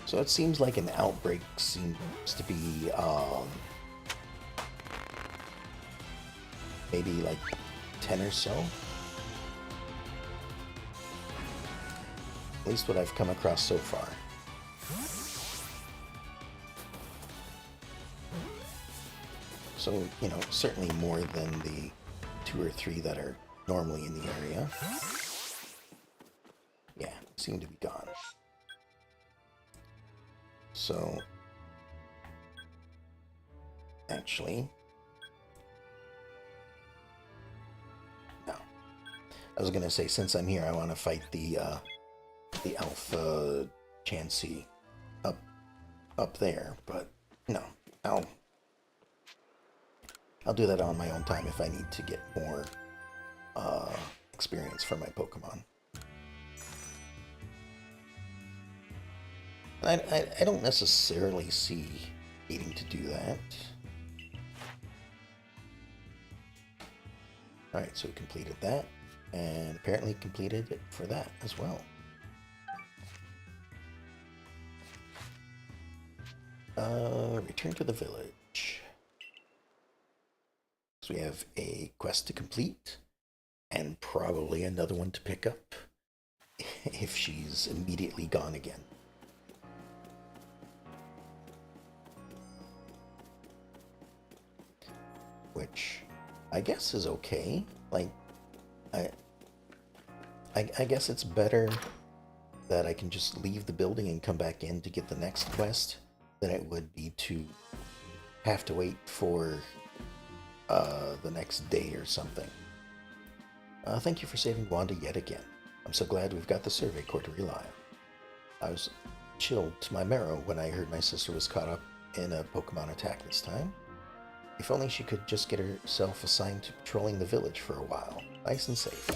So it seems like an outbreak seems to be maybe like 10 or so. At least what I've come across so far. So, you know, certainly more than the 2 or 3 that are normally in the area. Yeah, seem to be gone. So, actually, no. I was gonna say, since I'm here, I want to fight the alpha Chansey up there, but no, I'll do that on my own time if I need to get more experience for my Pokemon. I don't necessarily see needing to do that. Alright, so we completed that, and apparently completed it for that as well. Return to the village. So we have a quest to complete, and probably another one to pick up if she's immediately gone again. Which I guess is okay. Like, I guess it's better that I can just leave the building and come back in to get the next quest than it would be to have to wait for the next day or something. Thank you for saving Wanda yet again. I'm so glad we've got the survey corps to rely on. I was chilled to my marrow when I heard my sister was caught up in a Pokemon attack this time. If only she could just get herself assigned to patrolling the village for a while. Nice and safe.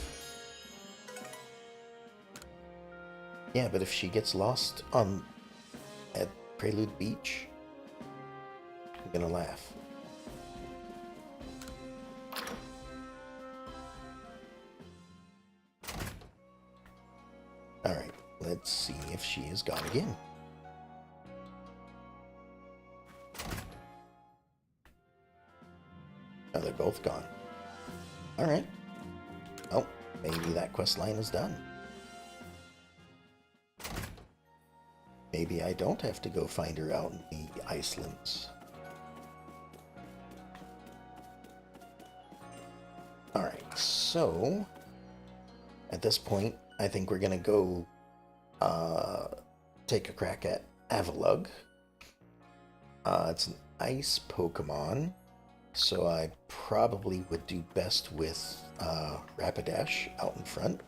Yeah, but if she gets lost at Prelude Beach, I'm gonna laugh. Alright, let's see if she is gone again. Oh, they're both gone. Alright. Oh, maybe that quest line is done. Maybe I don't have to go find her out in the Icelands. Alright, so at this point, I think we're gonna go take a crack at Avalugg. It's an ice Pokemon, so I probably would do best with Rapidash out in front.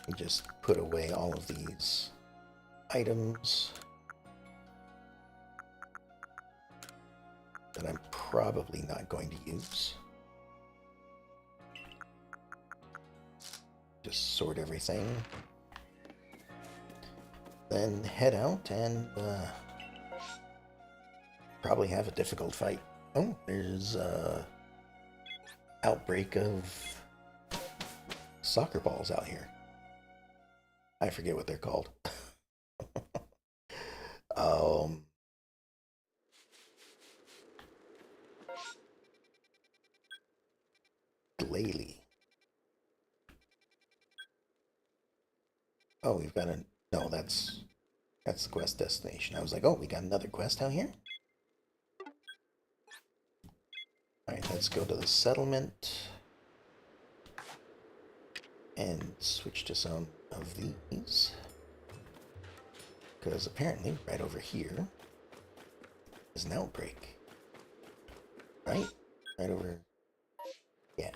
And just put away all of these items that I'm probably not going to use. Just sort everything. Then head out and probably have a difficult fight. Oh, there's a outbreak of soccer balls out here. I forget what they're called. Glalie. Oh, we've got a... No, that's the quest destination. I was like, oh, we got another quest out here? Alright, let's go to the settlement. And switch to some of these. Because apparently, right over here is an outbreak. Right? Right over... Yeah.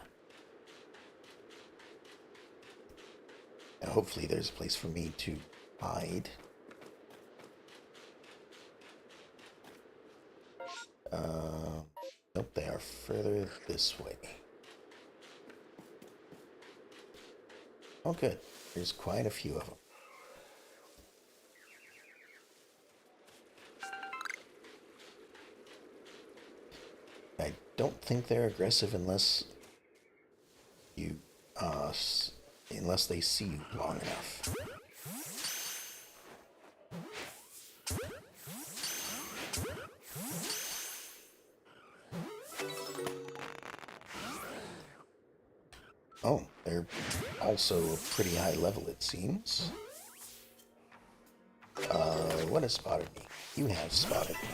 Now, hopefully there's a place for me to hide. Nope, they are further this way. Oh, good. There's quite a few of them. I don't think they're aggressive unless you, unless they see you long enough. Oh, they're also pretty high level, it seems. What has spotted me? You have spotted me.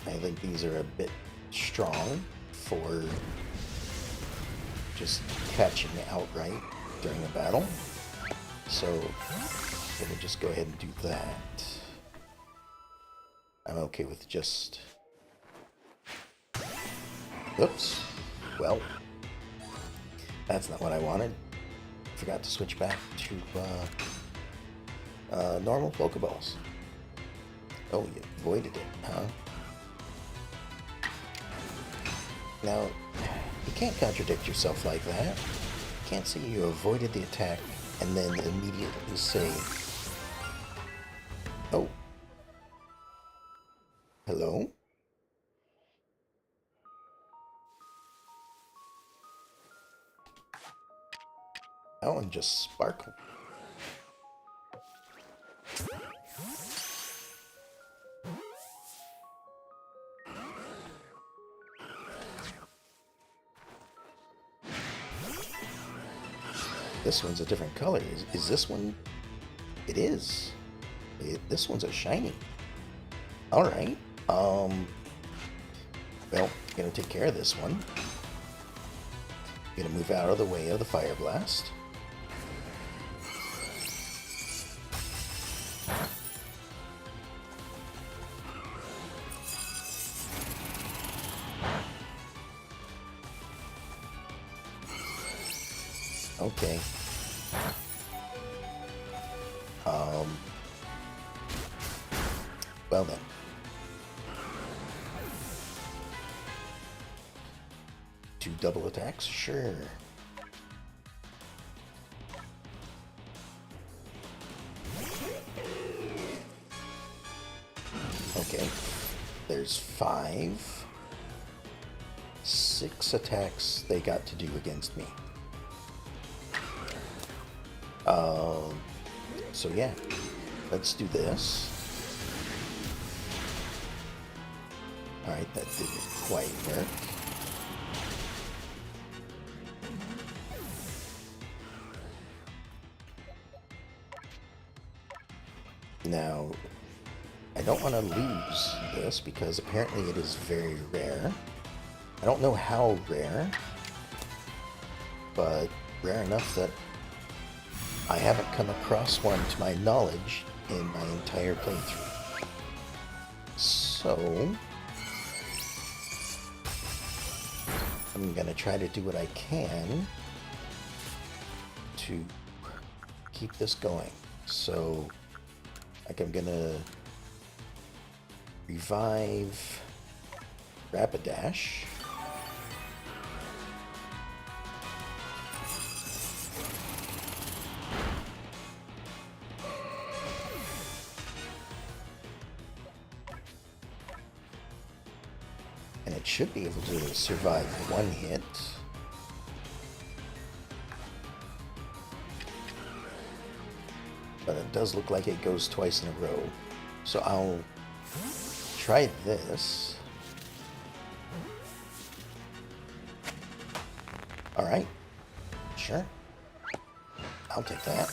I think these are a bit strong for just catching outright during a battle. So, I'm gonna just go ahead and do that. I'm okay with just... Oops. Well, that's not what I wanted. Forgot to switch back to normal Pokeballs. Oh, you avoided it, huh? Now, you can't contradict yourself like that. You can't say you avoided the attack and then immediately say, oh, hello? That one just sparkled. This one's a different color. Is this one? It is. This one's a shiny. Alright. Well, gonna take care of this one. Gonna move out of the way of the Fire Blast. Okay. Well then. Two double attacks? Sure. Okay. There's 5. 6 attacks they got to do against me. So yeah, let's do this. Alright, that didn't quite work. Now, I don't want to lose this because apparently it is very rare. I don't know how rare, but rare enough that I haven't come across one to my knowledge in my entire playthrough. So, I'm gonna try to do what I can to keep this going. So, like I'm gonna revive Rapidash. And it should be able to survive one hit. But it does look like it goes twice in a row. So I'll try this. Alright. Sure. I'll take that.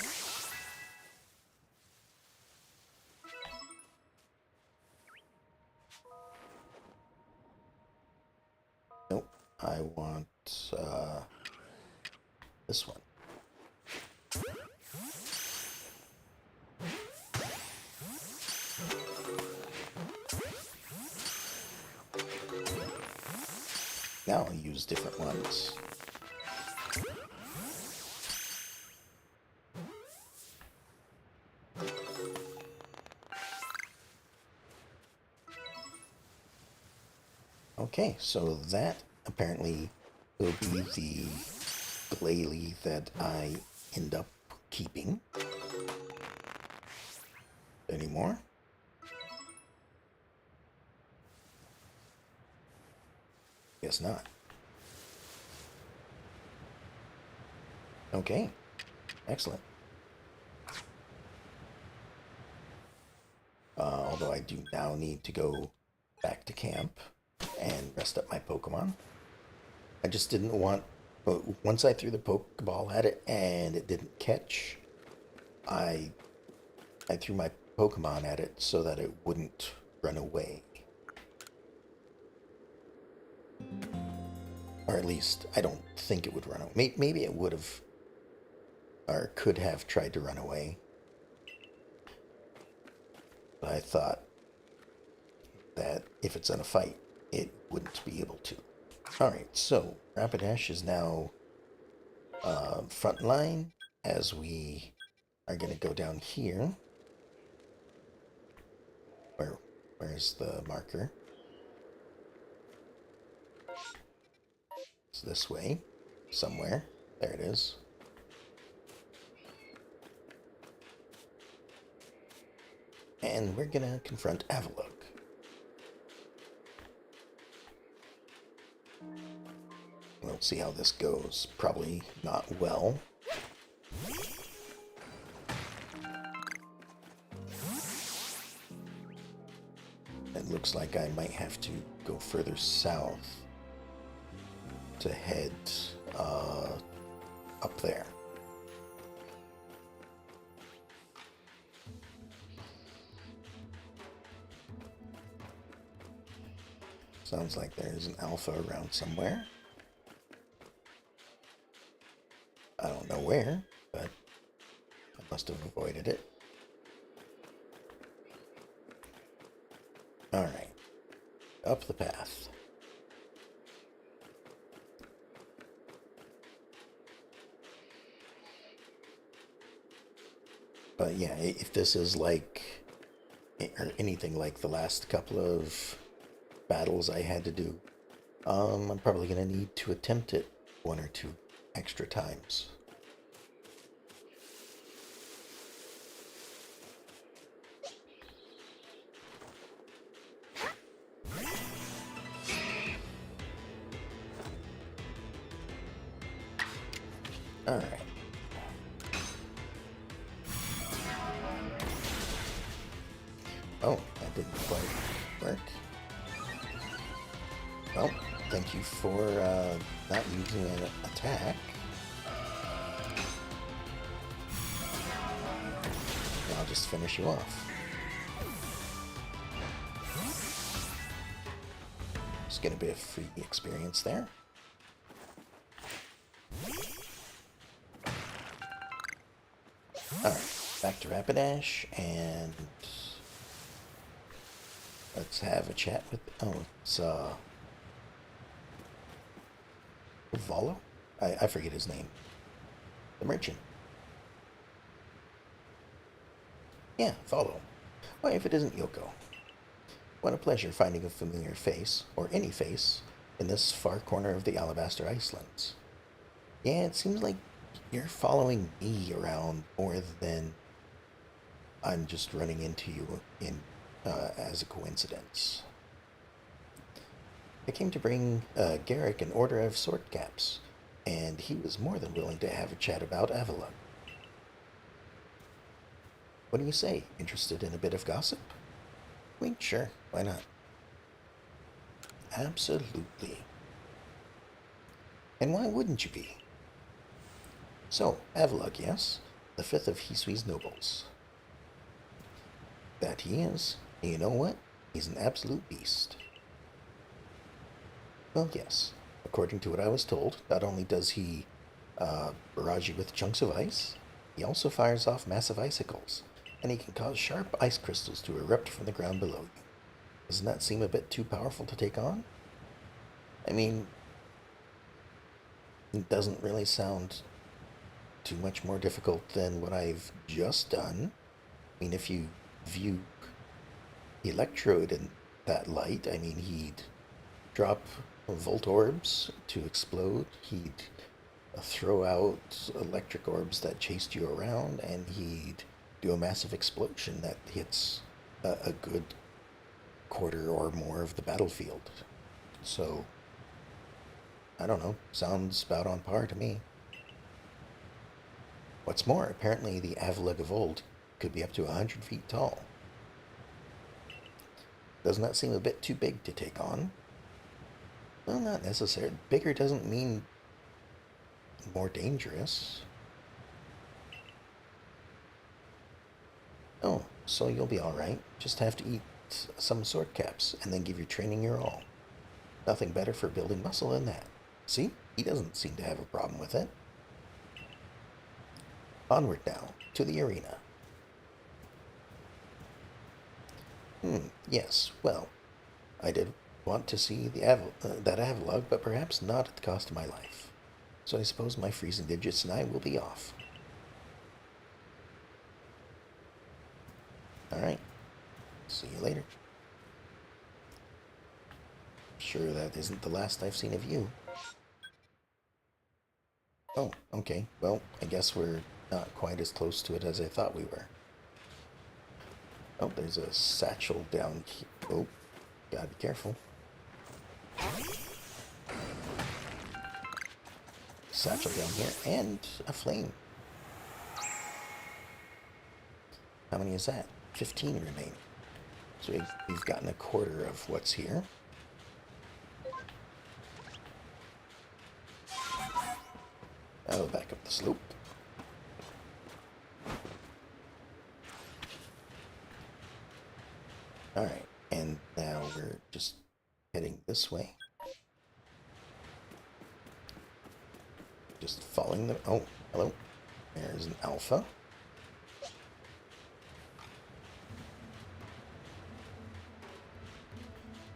Nope. I want this one. Now I'll use different ones. Okay, so that apparently will be the Glalie that I end up keeping. Any more? Guess not. Okay, excellent. Although I do now need to go back to camp and rest up my Pokemon. I just didn't want... Once I threw the Pokeball at it and it didn't catch, I threw my Pokemon at it so that it wouldn't run away. Or at least, I don't think it would run away. Maybe it would have, or could have tried to run away. But I thought that if it's in a fight, it wouldn't be able to. Alright, so Rapidash is now front line as we are going to go down here. Where's the marker? It's this way, somewhere. There it is. And we're gonna confront Avalok. We'll see how this goes. Probably not well. It looks like I might have to go further south to head up there. Sounds like there's an alpha around somewhere. I don't know where, but I must have avoided it. Alright, up the path. But yeah, if this is like, or anything like the last couple of battles I had to do, I'm probably going to need to attempt it one or two extra times. Alright. Oh, that didn't quite work. Well, thank you for not using an attack. I'll just finish you off. Just get a bit of free experience there. Alright, back to Rapidash, and let's have a chat with, it's, Volo? I forget his name. The merchant. Yeah, Volo. Why, if it isn't Yoko. What a pleasure finding a familiar face, or any face, in this far corner of the Alabaster Icelands. Yeah, it seems like you're following me around more than I'm just running into you in as a coincidence. I came to bring Garrick an order of sword caps, and he was more than willing to have a chat about Avila. What do you say? Interested in a bit of gossip? Wait, sure, why not? Absolutely. And why wouldn't you be? So, Avalug, yes? The fifth of Hisui's nobles. That he is. And you know what? He's an absolute beast. Well, yes. According to what I was told, not only does he barrage you with chunks of ice, he also fires off massive icicles, and he can cause sharp ice crystals to erupt from the ground below you. Doesn't that seem a bit too powerful to take on? I mean, it doesn't really sound too much more difficult than what I've just done. I mean, if you view Electrode in that light, I mean, he'd drop volt orbs to explode, he'd throw out electric orbs that chased you around, and he'd do a massive explosion that hits a good quarter or more of the battlefield. So, I don't know, sounds about on par to me. What's more, apparently the Avalug of old could be up to 100 feet tall. Doesn't that seem a bit too big to take on? Well, not necessarily. Bigger doesn't mean more dangerous. Oh, so you'll be alright. Just have to eat some sword caps and then give your training your all. Nothing better for building muscle than that. See? He doesn't seem to have a problem with it. Onward now, to the arena. Yes, well, I did want to see that Avalug, but perhaps not at the cost of my life. So I suppose my freezing digits and I will be off. Alright, see you later. Sure that isn't the last I've seen of you. Oh, okay, well, I guess we're not quite as close to it as I thought we were. Oh, there's a satchel down here. Oh, gotta be careful. Satchel down here, and a flame. How many is that? 15 remain. So we've gotten a quarter of what's here. Oh, back up the slope. Alright, and now we're just heading this way. Just following the... Oh, hello. There's an alpha.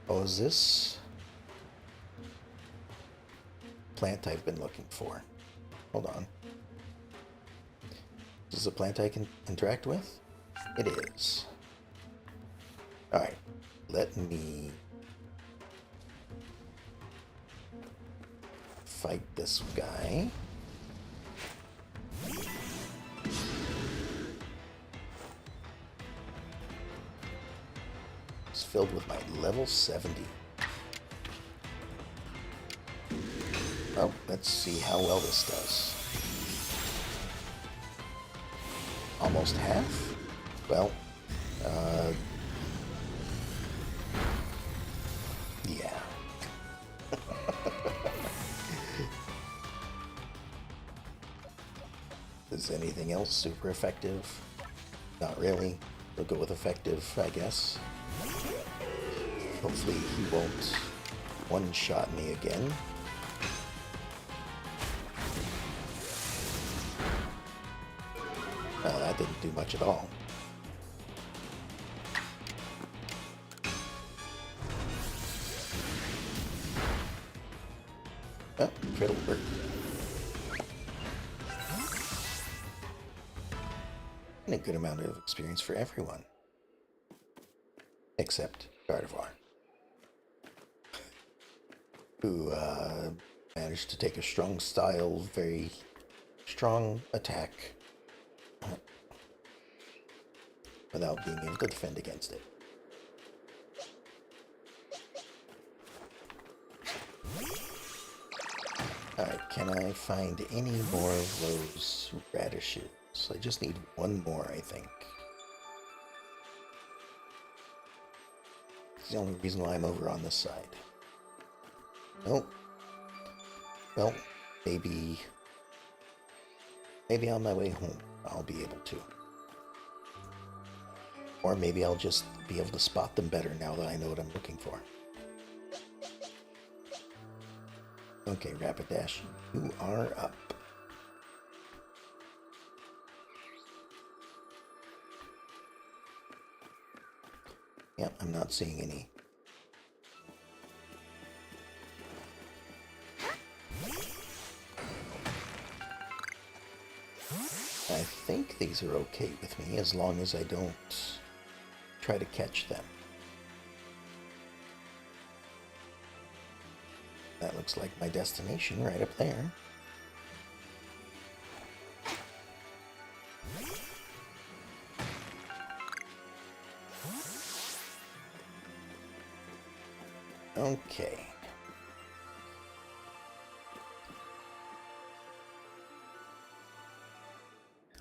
Oh, is this plant I've been looking for? Hold on. Is this a plant I can interact with? It is. Alright, let me fight this guy. It's filled with my level 70. Oh, let's see how well this does. Almost half? Well, yeah. Is anything else super effective? Not really. We'll go with effective, I guess. Hopefully he won't one-shot me again. That didn't do much at all. Oh, it'll work. And a good amount of experience for everyone. Except Gardevoir, who managed to take a strong style, very strong attack without being able to defend against it. Alright, can I find any more of those radishes? I just need one more, I think. It's the only reason why I'm over on this side. Nope. Well, maybe on my way home I'll be able to. Or maybe I'll just be able to spot them better now that I know what I'm looking for. Okay, Rapidash, you are up. Yep, I'm not seeing any. I think these are okay with me as long as I don't try to catch them. That looks like my destination right up there. Okay.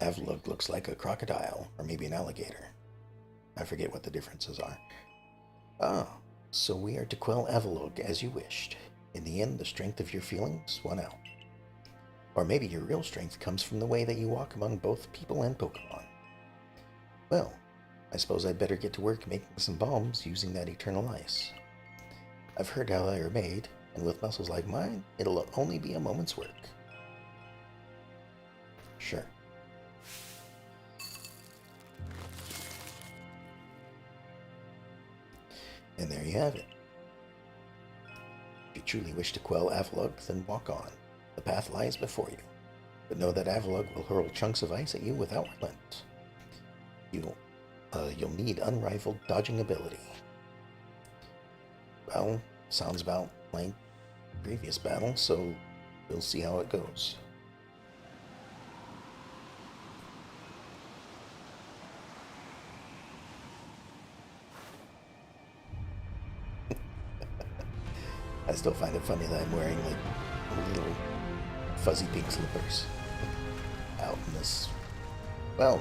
Avalugg looks like a crocodile, or maybe an alligator. I forget what the differences are. Ah, so we are to quell Avalugg as you wished. In the end, the strength of your feelings won out. Or maybe your real strength comes from the way that you walk among both people and Pokemon. Well, I suppose I'd better get to work making some bombs using that eternal ice. I've heard how they are made, and with muscles like mine, it'll only be a moment's work. Sure. And there you have it. If you truly wish to quell Avalugg, then walk on. The path lies before you. But know that Avalugg will hurl chunks of ice at you without relent. You'll need unrivaled dodging ability. Well, sounds about like previous battle, so we'll see how it goes. I still find it funny that I'm wearing like little fuzzy pink slippers out in this. Well,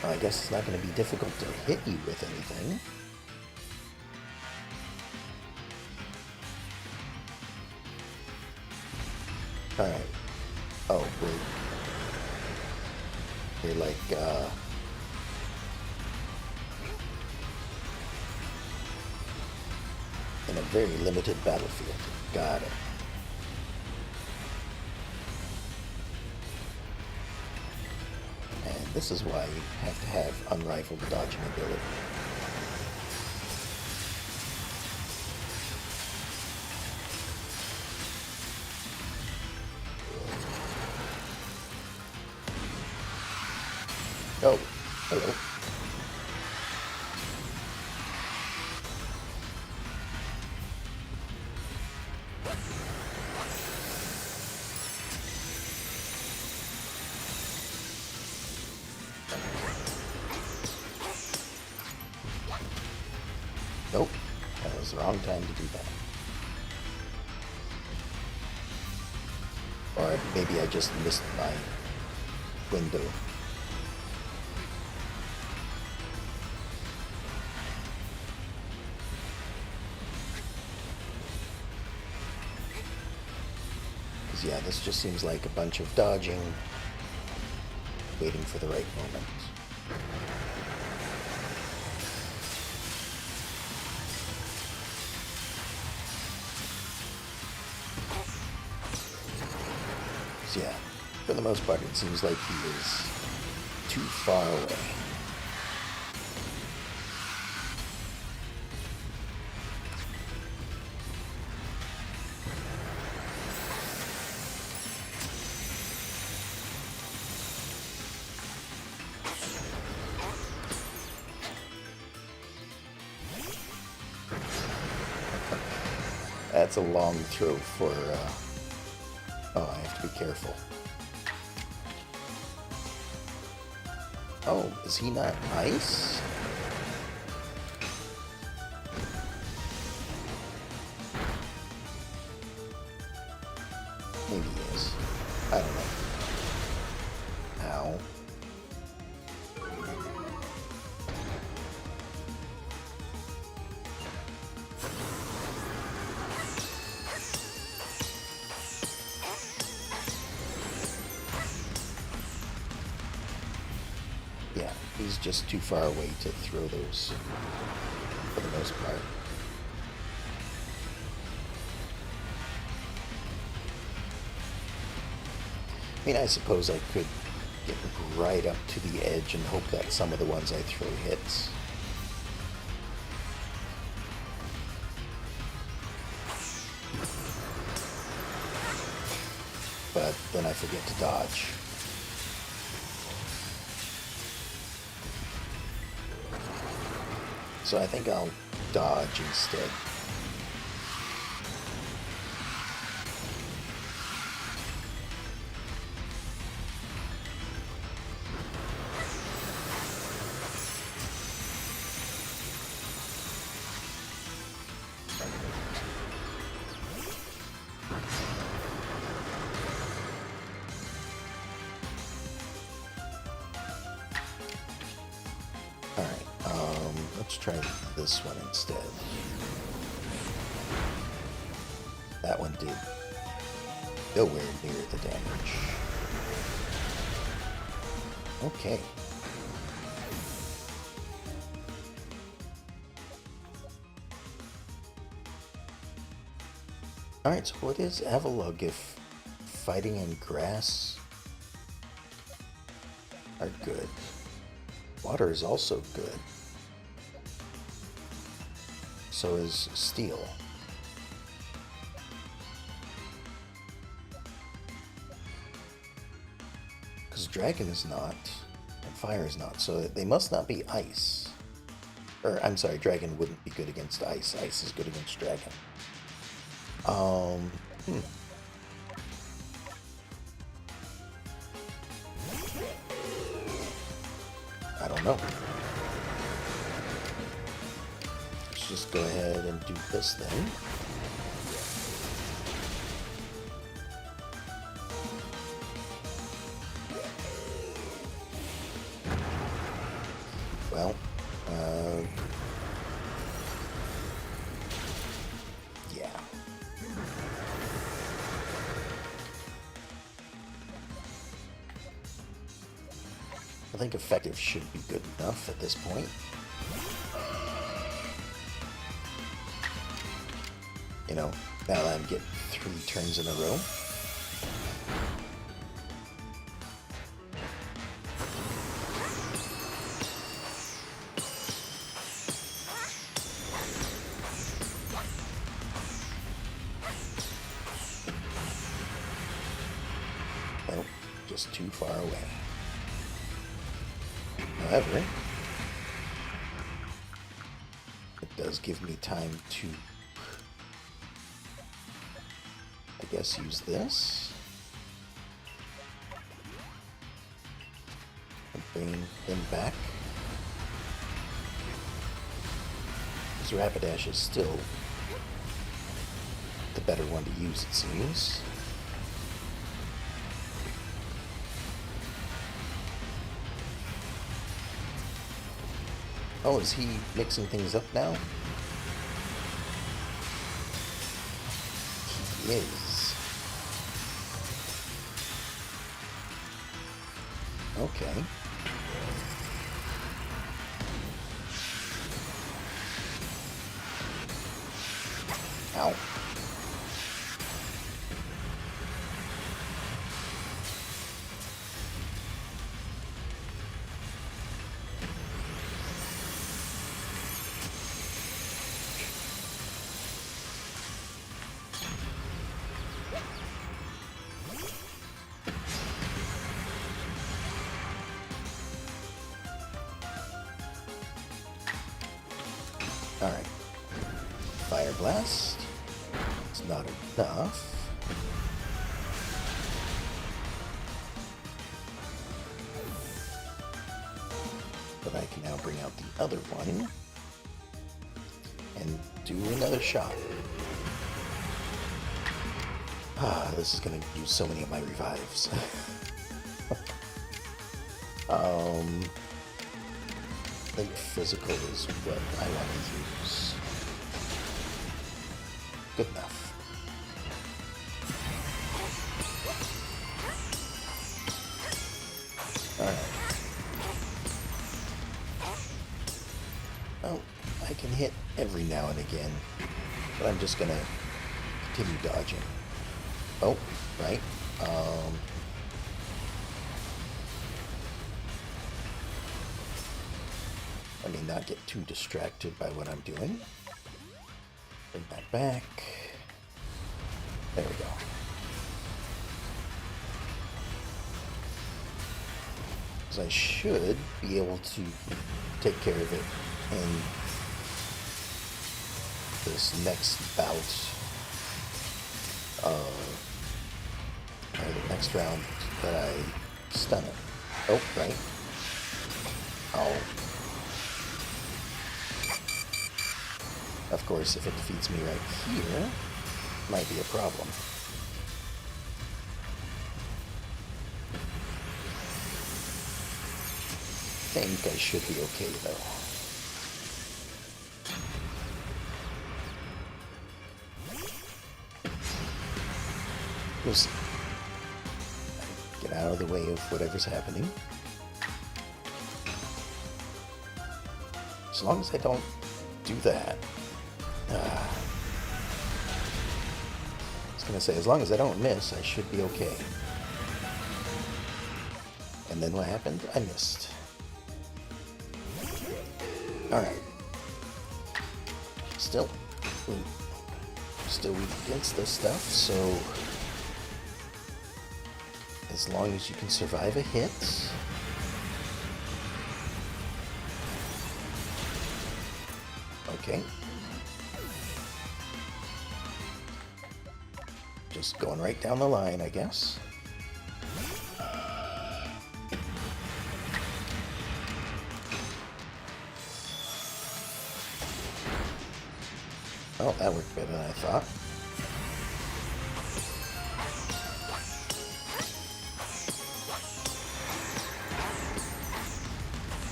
I guess it's not going to be difficult to hit you with anything. Alright. Oh, we're like, in a very limited battlefield. Got it. And this is why you have to have unrivaled dodging ability. Hello. Nope. That was the wrong time to do that. Or maybe I just missed my window. Because yeah, this just seems like a bunch of dodging, waiting for the right moment. So yeah, for the most part, it seems like he is too far away. That's a long throw for, oh, I have to be careful. Oh, is he not ice? Maybe he is. I don't know. Ow. Yeah, he's just too far away to throw those for the most part. I mean, I suppose I could get right up to the edge and hope that some of the ones I throw hits. But then I forget to dodge. So I think I'll dodge instead. Let's try this one instead. That one did nowhere near the damage. Okay. Alright, so what is Avalug if fighting in grass are good? Water is also good. So is steel. Because dragon is not, and fire is not, so they must not be ice. Or, I'm sorry, dragon wouldn't be good against ice. Ice is good against dragon. I don't know. Let's just go ahead and do this then. Well, yeah. I think effective should be good enough at this point. You know, now that I'm getting 3 turns in a row. Nope, just too far away. However, it does give me time to, I guess, use this. And bring them back. This Rapidash is still the better one to use, it seems. Oh, is he mixing things up now? He is. Okay. Ow. Alright. Fire Blast. It's not enough. But I can now bring out the other one and do another shot. Ah, this is going to use so many of my revives. I think physical is what I want to use. Good enough. Alright. Oh, I can hit every now and again, but I'm just gonna continue dodging. Oh, right. I may not get too distracted by what I'm doing. Bring that back. There we go. Because I should be able to take care of it in this next bout. Or the next round that I stun it. Oh, right. Oh. Of course, if it defeats me right here, might be a problem. I think I should be okay, though. We'll see. Get out of the way of whatever's happening. As long as I don't do that. I was gonna say, as long as I don't miss, I should be okay. And then what happened? I missed. Alright. Still weak against this stuff, so as long as you can survive a hit. Okay. Just going right down the line, I guess. Oh, that worked better than I thought.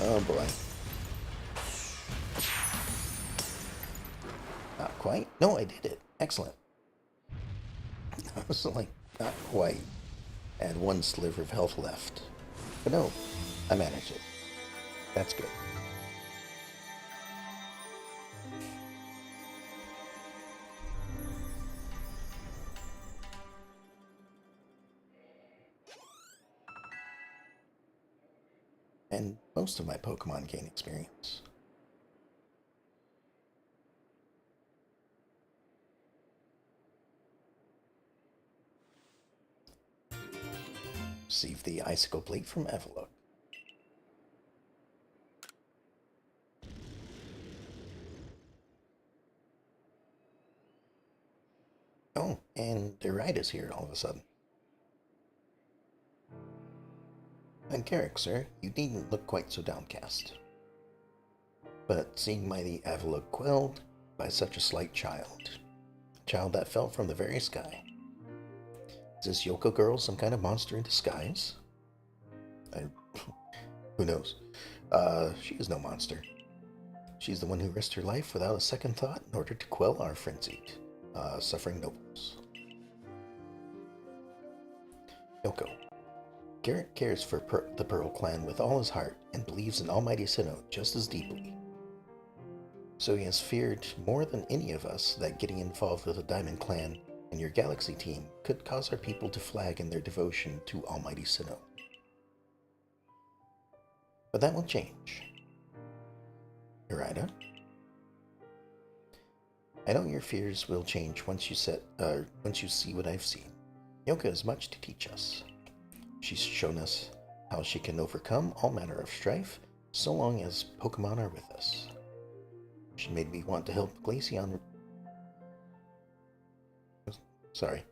Oh boy. Not quite. No, I did it. Excellent. I was like, not quite. I had one sliver of health left. But no, I managed it. That's good. And most of my Pokemon gain experience. Receive the Icicle Plate from Evelyn. Oh, and Irida's here all of a sudden. And Carrick, sir, you needn't look quite so downcast. But seeing mighty Avila quelled by such a slight child, a child that fell from the very sky. Is this Yoko girl some kind of monster in disguise? I, who knows? She is no monster. She's the one who risked her life without a second thought in order to quell our frenzied, suffering nobles. Yoko. Garrett cares for the Pearl clan with all his heart and believes in Almighty Sinnoh just as deeply. So he has feared more than any of us that getting involved with the Diamond Clan and your Galaxy team could cause our people to flag in their devotion to Almighty Sinnoh. But that will change. Irida? I know your fears will change once you see what I've seen. Yoka has much to teach us. She's shown us how she can overcome all manner of strife so long as Pokemon are with us. She made me want to help Glaceon. Sorry,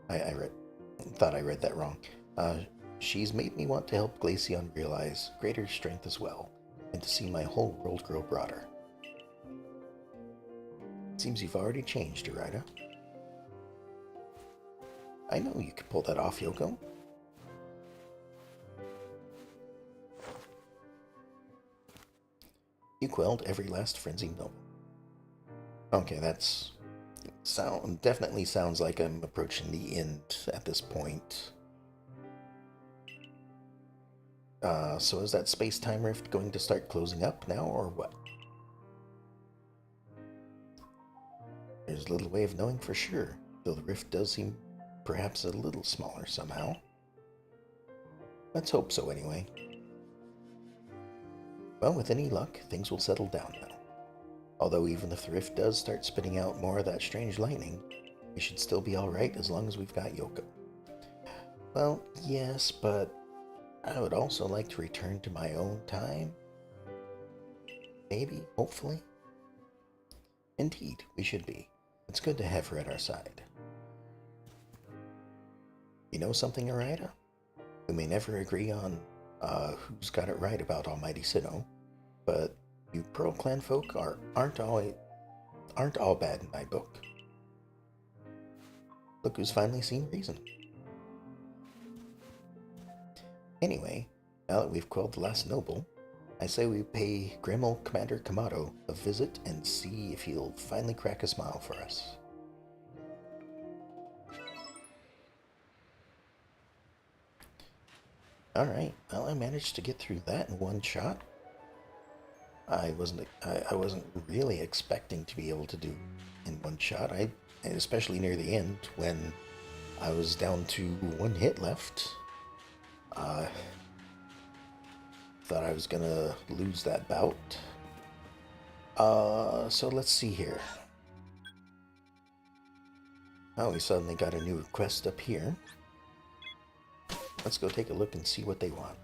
I thought I read that wrong. She's made me want to help Glaceon realize greater strength as well, and to see my whole world grow broader. It seems you've already changed, Irida. I know you could pull that off, Yoko. You quelled every last frenzied noble. Okay, definitely sounds like I'm approaching the end at this point. So is that space-time rift going to start closing up now, or what? There's little way of knowing for sure, though the rift does seem perhaps a little smaller somehow. Let's hope so anyway. Well, with any luck, things will settle down now. Although even if the rift does start spitting out more of that strange lightning, we should still be alright as long as we've got Yoko. Well, yes, but I would also like to return to my own time. Maybe, hopefully. Indeed, we should be. It's good to have her at our side. You know something, Irida? We may never agree on who's got it right about Almighty Sinnoh, but you Pearl Clan folk aren't all bad in my book. Look who's finally seen reason. Anyway, now that we've quelled the last noble, I say we pay grim old Commander Kamado a visit and see if he'll finally crack a smile for us. Alright, well, I managed to get through that in one shot. I wasn't really expecting to be able to do in one shot. Especially near the end when I was down to one hit left. Thought I was gonna lose that bout. So let's see here. Oh, we suddenly got a new request up here. Let's go take a look and see what they want.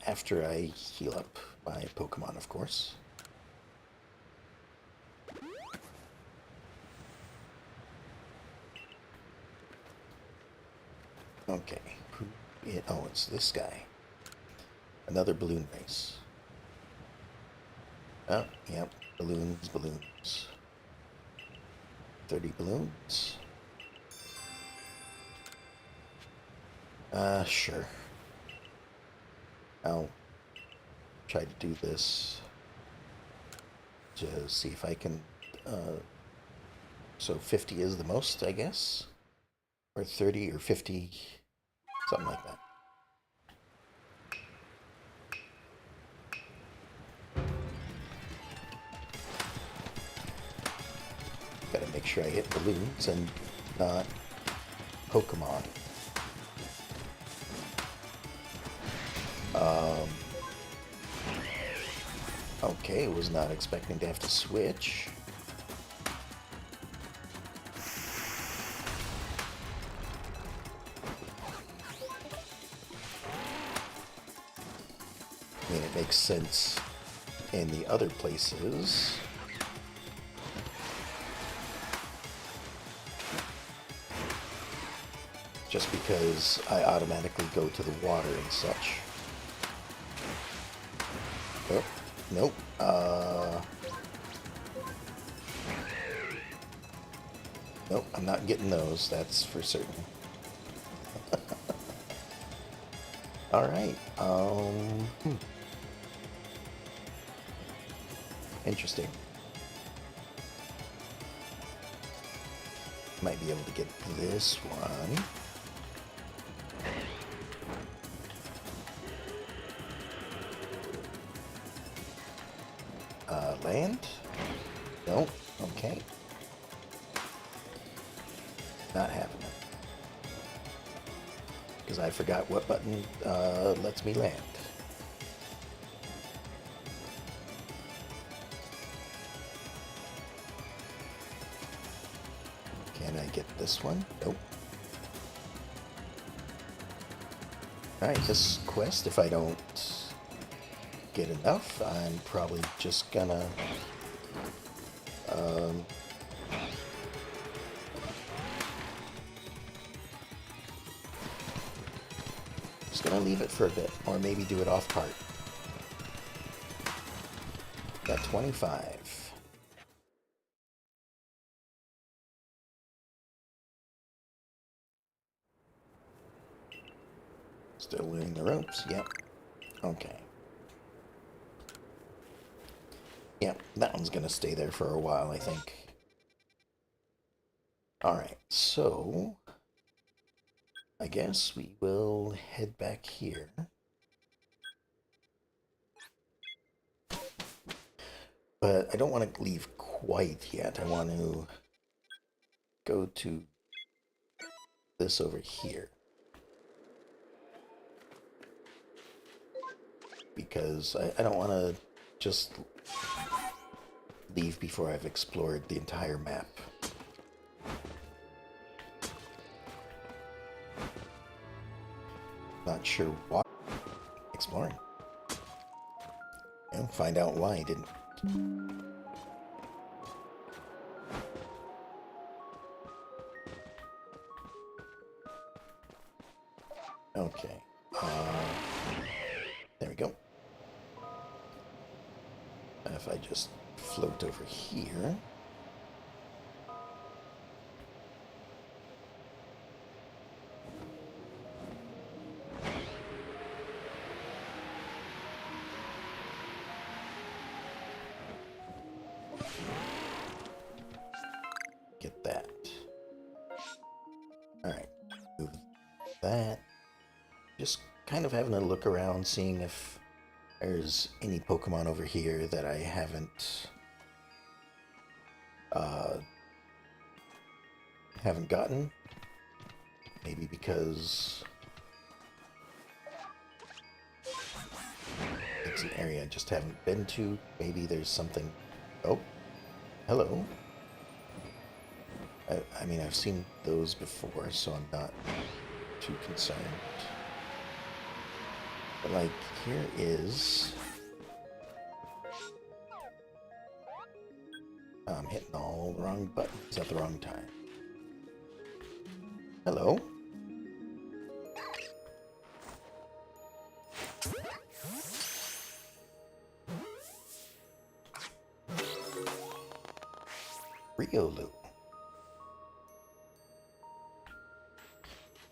After I heal up my Pokemon, of course. Okay. Oh, it's this guy. Another balloon race. Oh, yep. Balloons. 30 balloons. Sure. I'll try to do this to see if I can, so 50 is the most, I guess? Or 30 or 50, something like that. Gotta make sure I hit balloons and not Pokemon. Okay, was not expecting to have to switch. I mean, it makes sense in the other places. just because I automatically go to the water and such. Oh, nope. Nope, I'm not getting those, that's for certain. Alright, interesting. Might be able to get this one. Land? Nope. Okay. Not happening. Because I forgot what button lets me land. Can I get this one? Nope. Alright, this quest, if I don't get enough, I'm probably just gonna leave it for a bit, or maybe do it off part. Got 25. Still learning the ropes, yep. Okay. Yep, that one's gonna stay there for a while, I think. Alright, so I guess we will head back here. But I don't want to leave quite yet. I want to go to this over here. Because I don't want to just leave before I've explored the entire map. Not sure why. Exploring. And find out why I didn't. Okay. There we go. And if I just float over here. Get that. Alright. Move that. Just kind of having a look around, seeing if there's any Pokemon over here that I haven't gotten. Maybe because it's an area I just haven't been to. Maybe there's something. Oh, hello. I mean, I've seen those before, so I'm not too concerned. But, like, here is... I'm hitting all the wrong buttons at the wrong time. Hello. Riolu.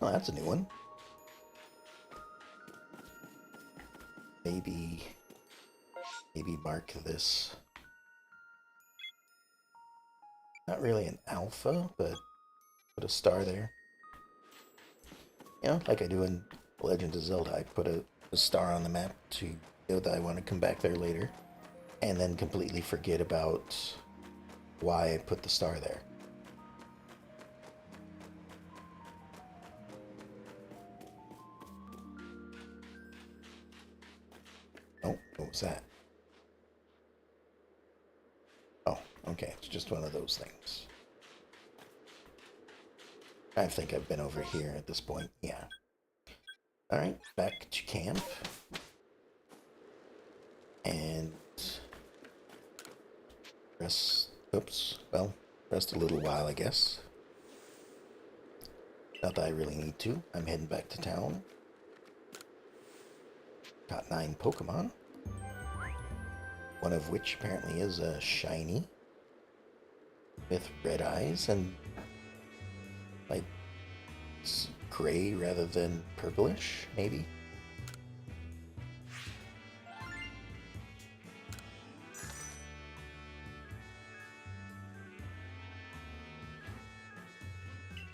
Oh, that's a new one. Maybe mark this. Not really an alpha, but put a star there. You know, like I do in Legend of Zelda, I put a star on the map to know that I want to come back there later, and then completely forget about why I put the star there. Oh, what was that? Oh, okay, it's just one of those things. I think I've been over here at this point, yeah. Alright, back to camp. And... rest... oops, well, rest a little while, I guess. Not that I really need to. I'm heading back to town. Got 9 Pokemon. One of which apparently is a shiny with red eyes and like gray rather than purplish, maybe.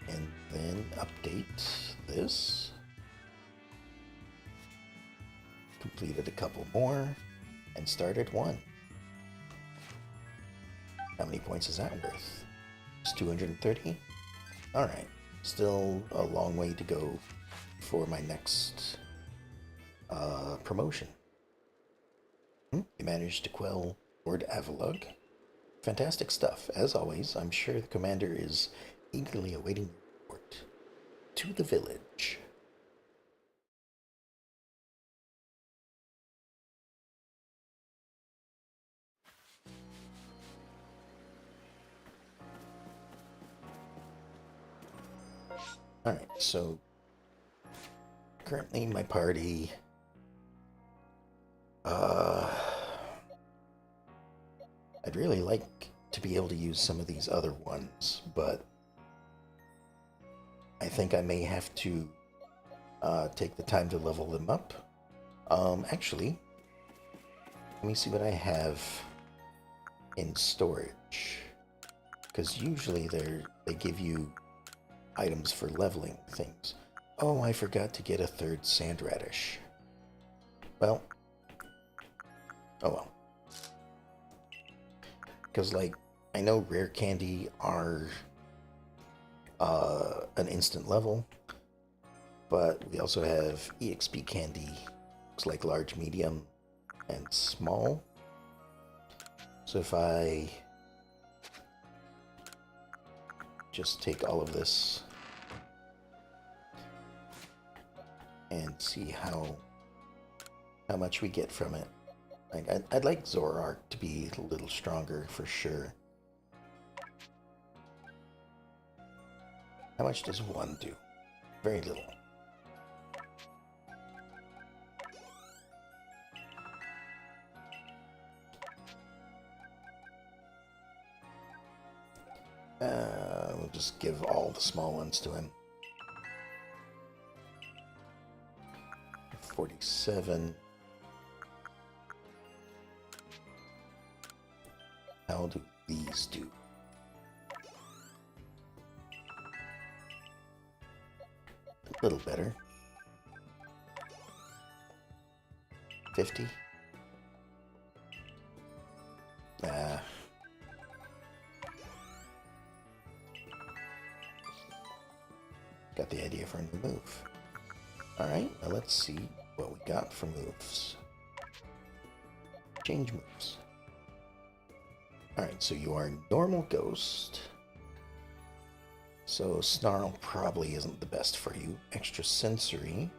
And then update this. Completed a couple more and started one. How many points is that worth? It's 230? Alright. Still a long way to go for my next promotion. You managed to quell Lord Avalug. Fantastic stuff. As always, I'm sure the commander is eagerly awaiting your report. To the village. Alright, so currently my party I'd really like to be able to use some of these other ones, but I think I may have to take the time to level them up. Actually, let me see what I have in storage, because usually they give you items for leveling things. Oh, I forgot to get a 3rd sand radish. Well, oh well. Because, like, I know rare candy are an instant level, but we also have EXP candy. Looks like large, medium, and small. So if I just take all of this and see how much we get from it. Like, I'd like Zoroark to be a little stronger for sure. How much does 1 do? Very little. We'll just give all the small ones to him. 47. How do these do? A little better. 50. Got the idea for a new move. Alright, now let's see what we got for moves. Change moves. Alright, so you are normal ghost. So Snarl probably isn't the best for you. Extra sensory.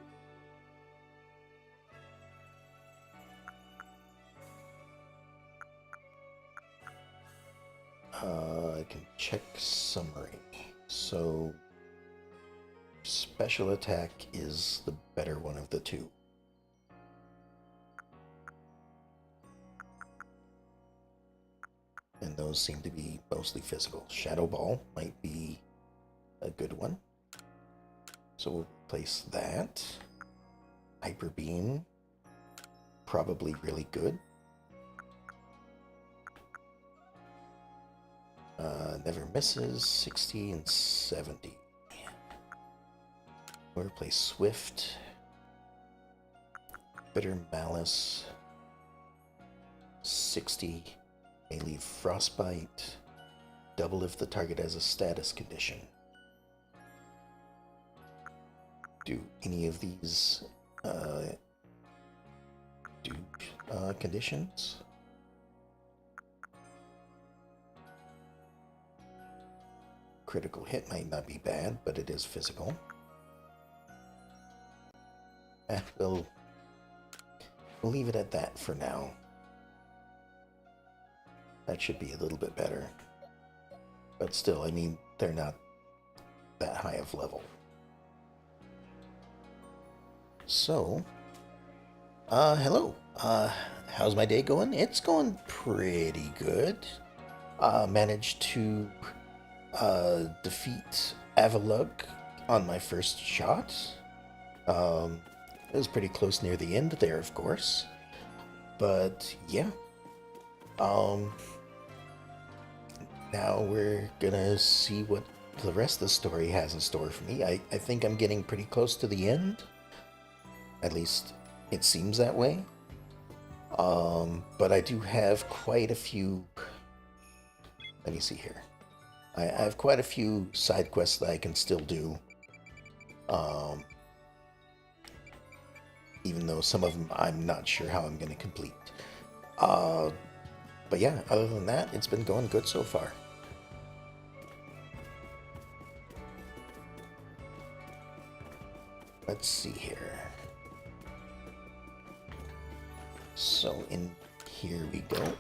I can check summary. So special attack is the better one of the two. And those seem to be mostly physical. Shadow Ball might be a good one. So we'll replace that. Hyper Beam, probably really good. Never misses, 60 and 70. We'll replace Swift. Bitter Malice, 60. May leave Frostbite. Double if the target has a status condition. Do any of these do conditions? Critical hit might not be bad, but it is physical. We'll leave it at that for now. That should be a little bit better. But still, I mean, they're not that high of level. So, hello. How's my day going? It's going pretty good. Managed to, defeat Avalug on my first shot. It was pretty close near the end there, of course. But, yeah. Um, Now we're gonna see what the rest of the story has in store for me. I think I'm getting pretty close to the end. At least it seems that way. But I do have quite a few. Let me see here. I have quite a few side quests that I can still do. Um, Even though some of them I'm not sure how I'm going to complete. Uh, but yeah, other than that, it's been going good so far. Let's see here. So in here we go.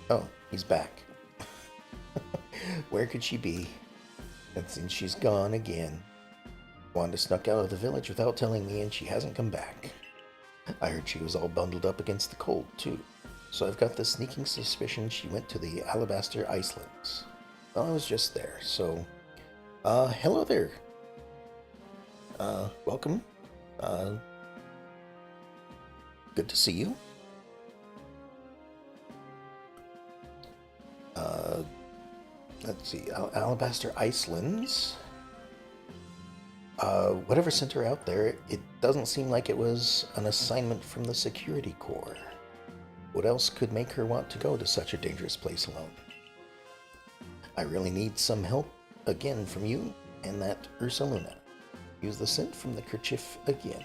Oh, he's back. Where could she be? And since she's gone again. Wanda snuck out of the village without telling me, and she hasn't come back. I heard she was all bundled up against the cold, too. So I've got the sneaking suspicion she went to the Alabaster Icelands. Well, I was just there, so... hello there. Welcome. Good to see you. Let's see, Alabaster Icelands. Whatever sent her out there, it doesn't seem like it was an assignment from the Security Corps. What else could make her want to go to such a dangerous place alone? I really need some help again from you and that Ursaluna. Use the scent from the kerchief again.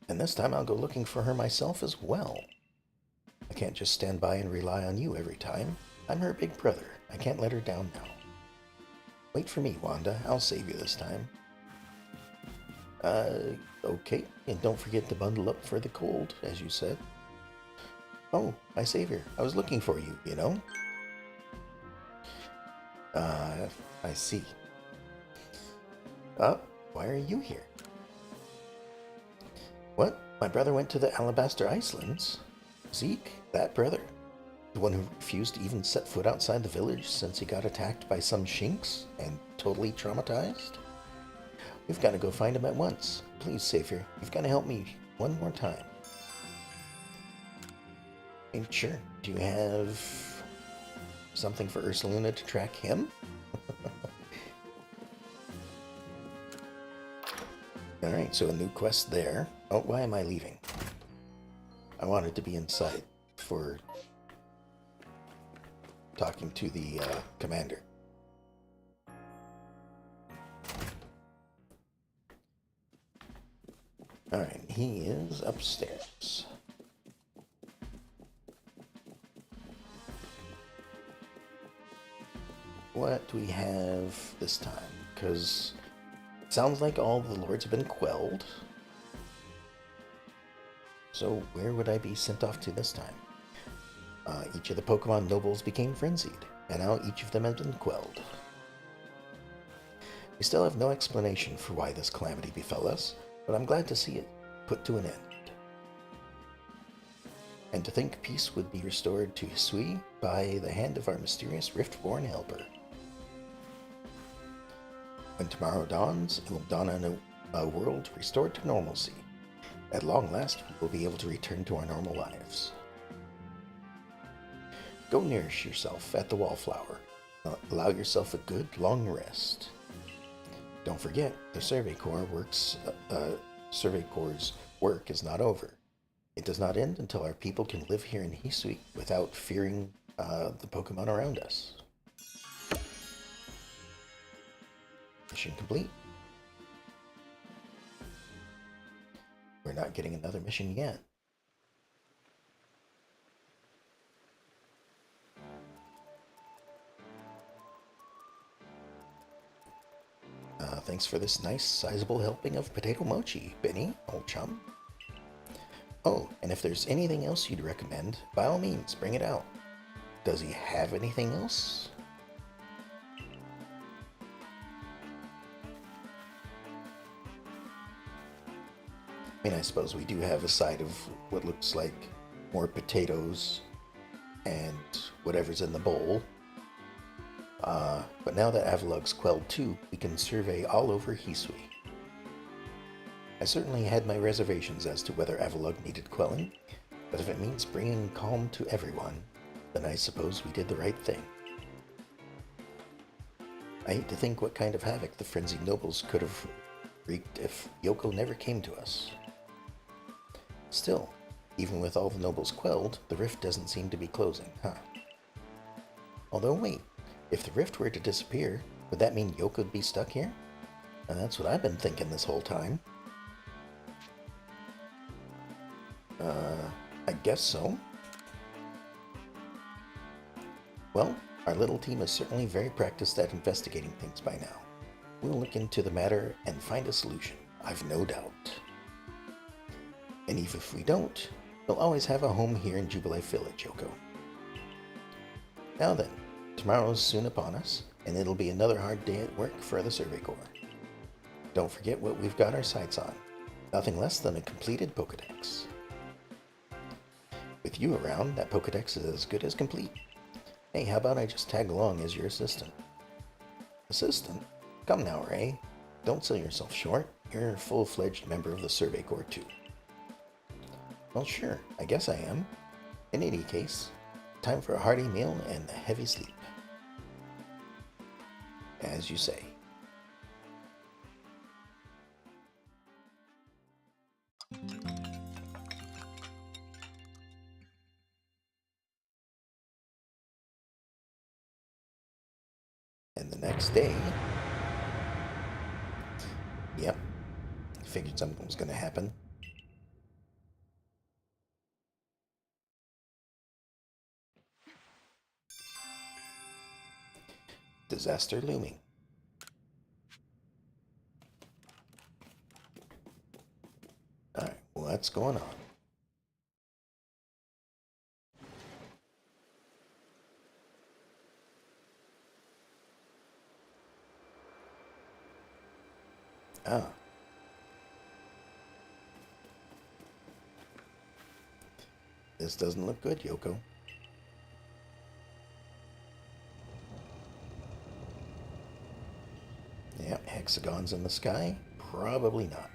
And this time I'll go looking for her myself as well. I can't just stand by and rely on you every time. I'm her big brother. I can't let her down now. Wait for me, Wanda. I'll save you this time. Okay. And don't forget to bundle up for the cold, as you said. Oh, my savior. I was looking for you, you know? I see. Why are you here? What? My brother went to the Alabaster Icelands? Zeke, that brother? The one who refused to even set foot outside the village since he got attacked by some shinks and totally traumatized? We've got to go find him at once. Please, Savior, you've got to help me one more time. And sure, do you have something for Ursaluna to track him? Alright, so a new quest there. Oh, why am I leaving? I wanted to be inside for talking to the commander. Alright, he is upstairs. What do we have this time? Because it sounds like all the lords have been quelled. So where would I be sent off to this time? Each of the Pokemon nobles became frenzied, and now each of them has been quelled. We still have no explanation for why this calamity befell us, but I'm glad to see it put to an end. And to think peace would be restored to Hisui by the hand of our mysterious Riftborn helper. When tomorrow dawns, it will dawn on a world restored to normalcy. At long last, we will be able to return to our normal lives. Go nourish yourself at the Wallflower. Allow yourself a good, long rest. Don't forget, the Survey Corps' work is not over. It does not end until our people can live here in Hisui without fearing the Pokemon around us. Mission complete. We're not getting another mission yet. Thanks for this nice, sizable helping of potato mochi, Benny, old chum. Oh, and if there's anything else you'd recommend, by all means, bring it out. Does he have anything else? I mean, I suppose we do have a side of what looks like more potatoes and whatever's in the bowl. But now that Avalug's quelled too, we can survey all over Hisui. I certainly had my reservations as to whether Avalug needed quelling, but if it means bringing calm to everyone, then I suppose we did the right thing. I hate to think what kind of havoc the frenzied nobles could have wreaked if Yoko never came to us. Still, even with all the nobles quelled, the rift doesn't seem to be closing, huh? Although wait, if the rift were to disappear, would that mean Yoko'd be stuck here? And that's what I've been thinking this whole time. I guess so. Well, our little team is certainly very practiced at investigating things by now. We'll look into the matter and find a solution, I've no doubt. And even if we don't, we'll always have a home here in Jubilee Village, Yoko. Now then, tomorrow's soon upon us, and it'll be another hard day at work for the Survey Corps. Don't forget what we've got our sights on. Nothing less than a completed Pokedex. With you around, that Pokedex is as good as complete. Hey, how about I just tag along as your assistant? Assistant? Come now, Ray. Don't sell yourself short. You're a full-fledged member of the Survey Corps, too. Well, sure. I guess I am. In any case, time for a hearty meal and a heavy sleep. As you say. And the next day, yep, figured something was going to happen. Disaster looming. Alright, what's going on? Ah. This doesn't look good, Yoko. Yep, hexagons in the sky? Probably not.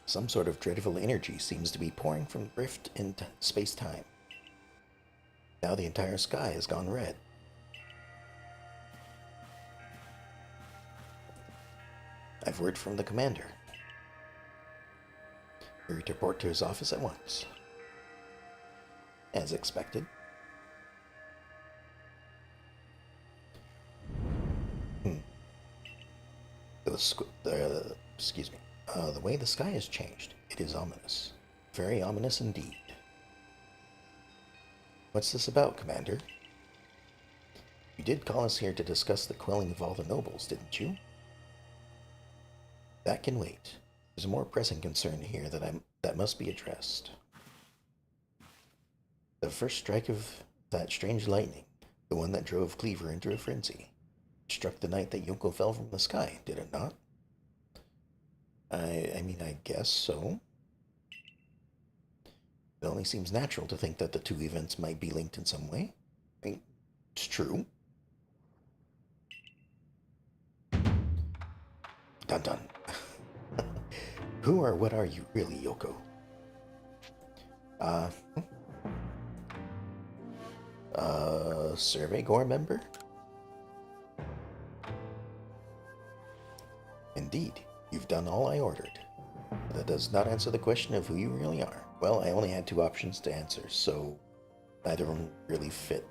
Some sort of dreadful energy seems to be pouring from the rift in space-time. Now the entire sky has gone red. I've word from the commander. Hurry to report to his office at once. As expected. The way the sky has changed, it is ominous. Very ominous indeed. What's this about, Commander? You did call us here to discuss the quelling of all the nobles, didn't you? That can wait. There's a more pressing concern here that must be addressed. The first strike of that strange lightning, the one that drove Cleaver into a frenzy, struck the night that Yoko fell from the sky, did it not? I mean, I guess so. It only seems natural to think that the two events might be linked in some way. I mean, it's true. Dun dun. Who or what are you really, Yoko? Survey Corps member? Indeed, you've done all I ordered. That does not answer the question of who you really are. Well, I only had two options to answer, so neither of them really fit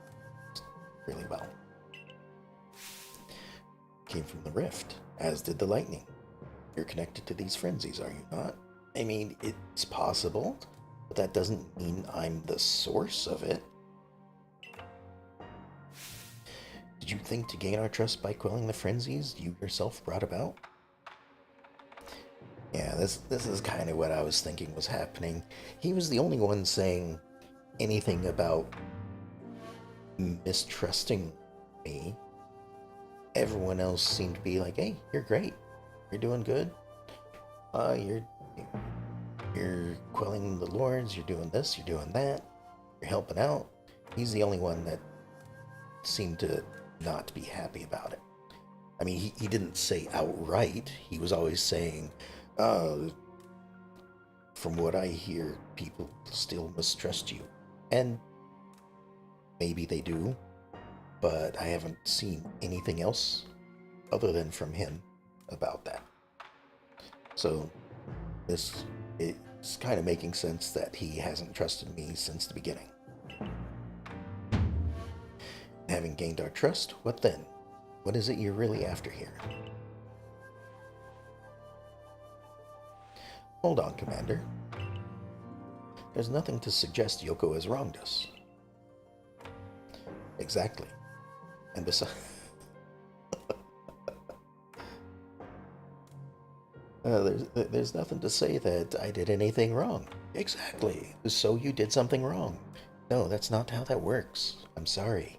really well. Came from the rift, as did the lightning. You're connected to these frenzies, are you not? I mean, it's possible, but that doesn't mean I'm the source of it. Did you think to gain our trust by quelling the frenzies you yourself brought about? Yeah, this is kind of what I was thinking was happening. He was the only one saying anything about mistrusting me. Everyone else seemed to be like, "Hey, you're great. You're doing good. You're quelling the lords. You're doing this. You're doing that. You're helping out." He's the only one that seemed to not be happy about it. I mean, he didn't say outright. He was always saying, uh, from what I hear, people still mistrust you. And maybe they do, but I haven't seen anything else other than from him about that. So this it's kind of making sense that he hasn't trusted me since the beginning. Having gained our trust, what then? What is it you're really after here? Hold on, Commander. There's nothing to suggest Yoko has wronged us. Exactly. And besides... there's nothing to say that I did anything wrong. Exactly. So you did something wrong. No, that's not how that works. I'm sorry.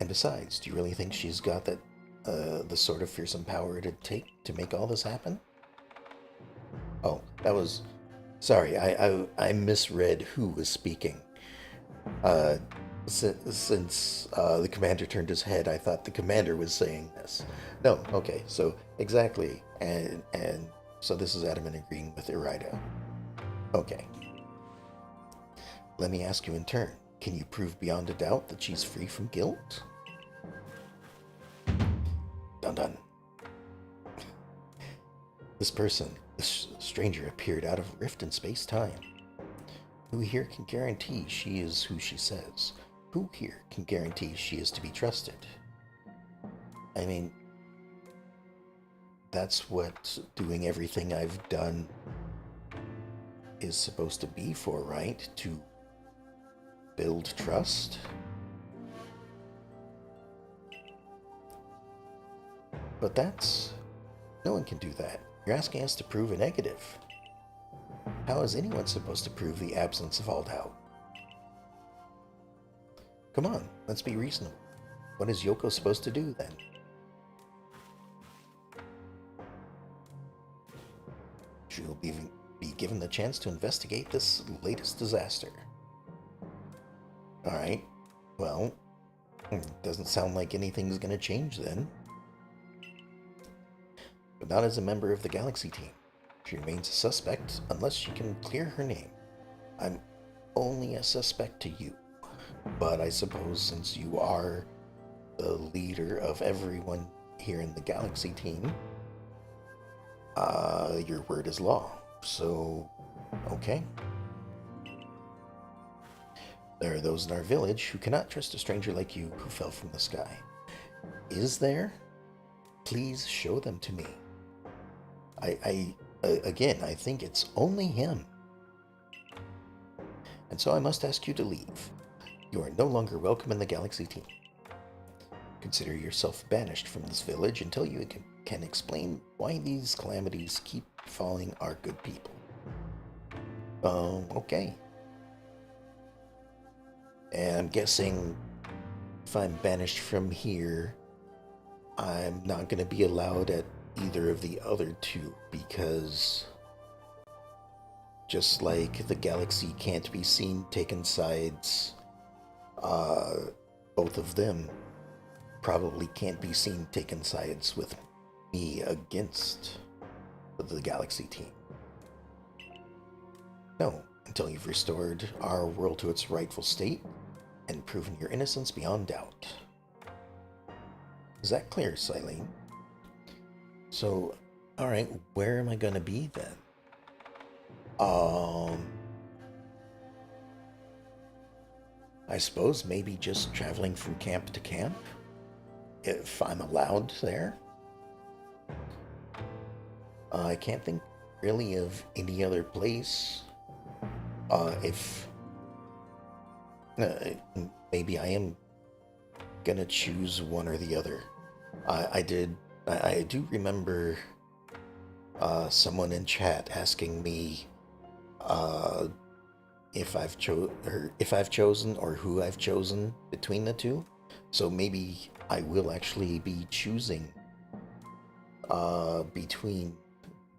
And besides, do you really think she's got that, the sort of fearsome power it'd take to make all this happen? Oh, that was... Sorry, I misread who was speaking. Since the commander turned his head, I thought the commander was saying this. No, okay, so exactly, and so this is Adamant agreeing with Irida. Okay. Let me ask you in turn. Can you prove beyond a doubt that she's free from guilt? Dun dun. This stranger appeared out of a rift in space-time. Who here can guarantee she is who she says? Who here can guarantee she is to be trusted? I mean, that's what doing everything I've done is supposed to be for, right? To build trust? But that's... No one can do that. You're asking us to prove a negative. How is anyone supposed to prove the absence of all doubt? Come on, let's be reasonable. What is Yoko supposed to do, then? She'll be given the chance to investigate this latest disaster. Alright, well, doesn't sound like anything's gonna change then. But not as a member of the Galaxy team. She remains a suspect unless she can clear her name. I'm only a suspect to you, but I suppose since you are the leader of everyone here in the Galaxy team, your word is law. So, okay. There are those in our village who cannot trust a stranger like you who fell from the sky. Is there? Please show them to me. Again, I think it's only him. And so I must ask you to leave. You are no longer welcome in the Galaxy team. Consider yourself banished from this village until you can explain why these calamities keep befalling our good people. Okay. And I'm guessing if I'm banished from here, I'm not going to be allowed at either of the other two, because just like the Galaxy can't be seen taking sides, both of them probably can't be seen taking sides with me against the Galaxy team. No, until you've restored our world to its rightful state and proven your innocence beyond doubt. Is that clear, Silene? So, alright, where am I gonna be then? I suppose maybe just traveling from camp to camp, if I'm allowed there. I can't think really of any other place. If maybe I am gonna choose one or the other. I do remember someone in chat asking me uh, if I've chosen or who I've chosen between the two. So maybe I will actually be choosing between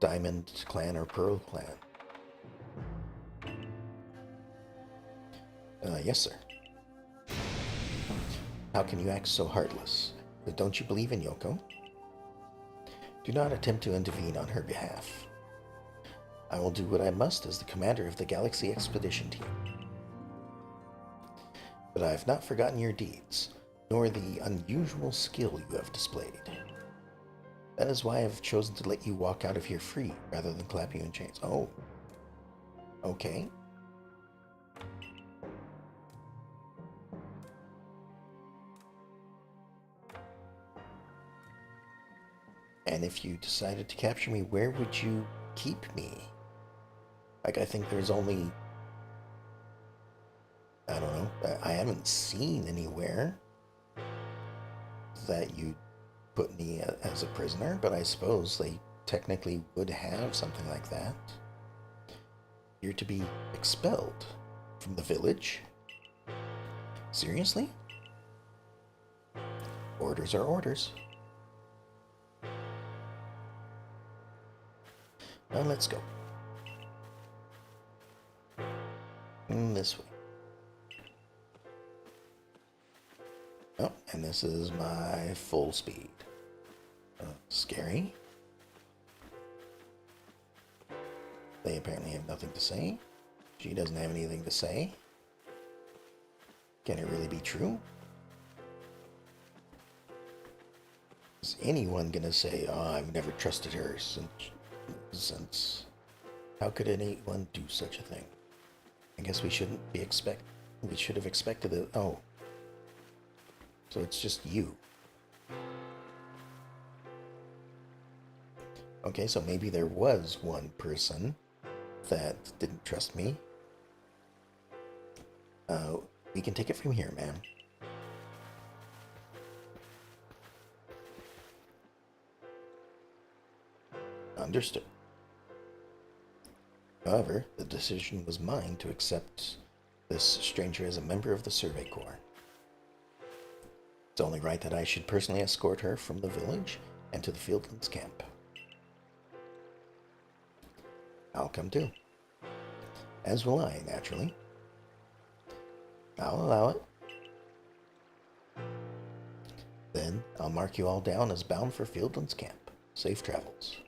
Diamond Clan or Pearl Clan. Yes, sir. How can you act so heartless? Don't you believe in Yoko? Do not attempt to intervene on her behalf. I will do what I must as the commander of the Galaxy Expedition Team. But I have not forgotten your deeds, nor the unusual skill you have displayed. That is why I have chosen to let you walk out of here free, rather than clap you in chains. Oh. Okay. And if you decided to capture me, where would you keep me? Like, I think there's only... I don't know. I haven't seen anywhere that you put me as a prisoner, but I suppose they technically would have something like that. You're to be expelled from the village? Seriously? Orders are orders. Now let's go. This way. Oh, and this is my full speed. Scary. They apparently have nothing to say. She doesn't have anything to say. Can it really be true? Is anyone gonna say, "Oh, I've never trusted her since"? How could anyone do such a thing? I guess we shouldn't be we should have expected it. Oh. So it's just you. Okay, so maybe there was one person that didn't trust me. We can take it from here, ma'am. Understood. However, the decision was mine to accept this stranger as a member of the Survey Corps. It's only right that I should personally escort her from the village and to the Fieldlands camp. I'll come too. As will I, naturally. I'll allow it. Then I'll mark you all down as bound for Fieldlands camp. Safe travels.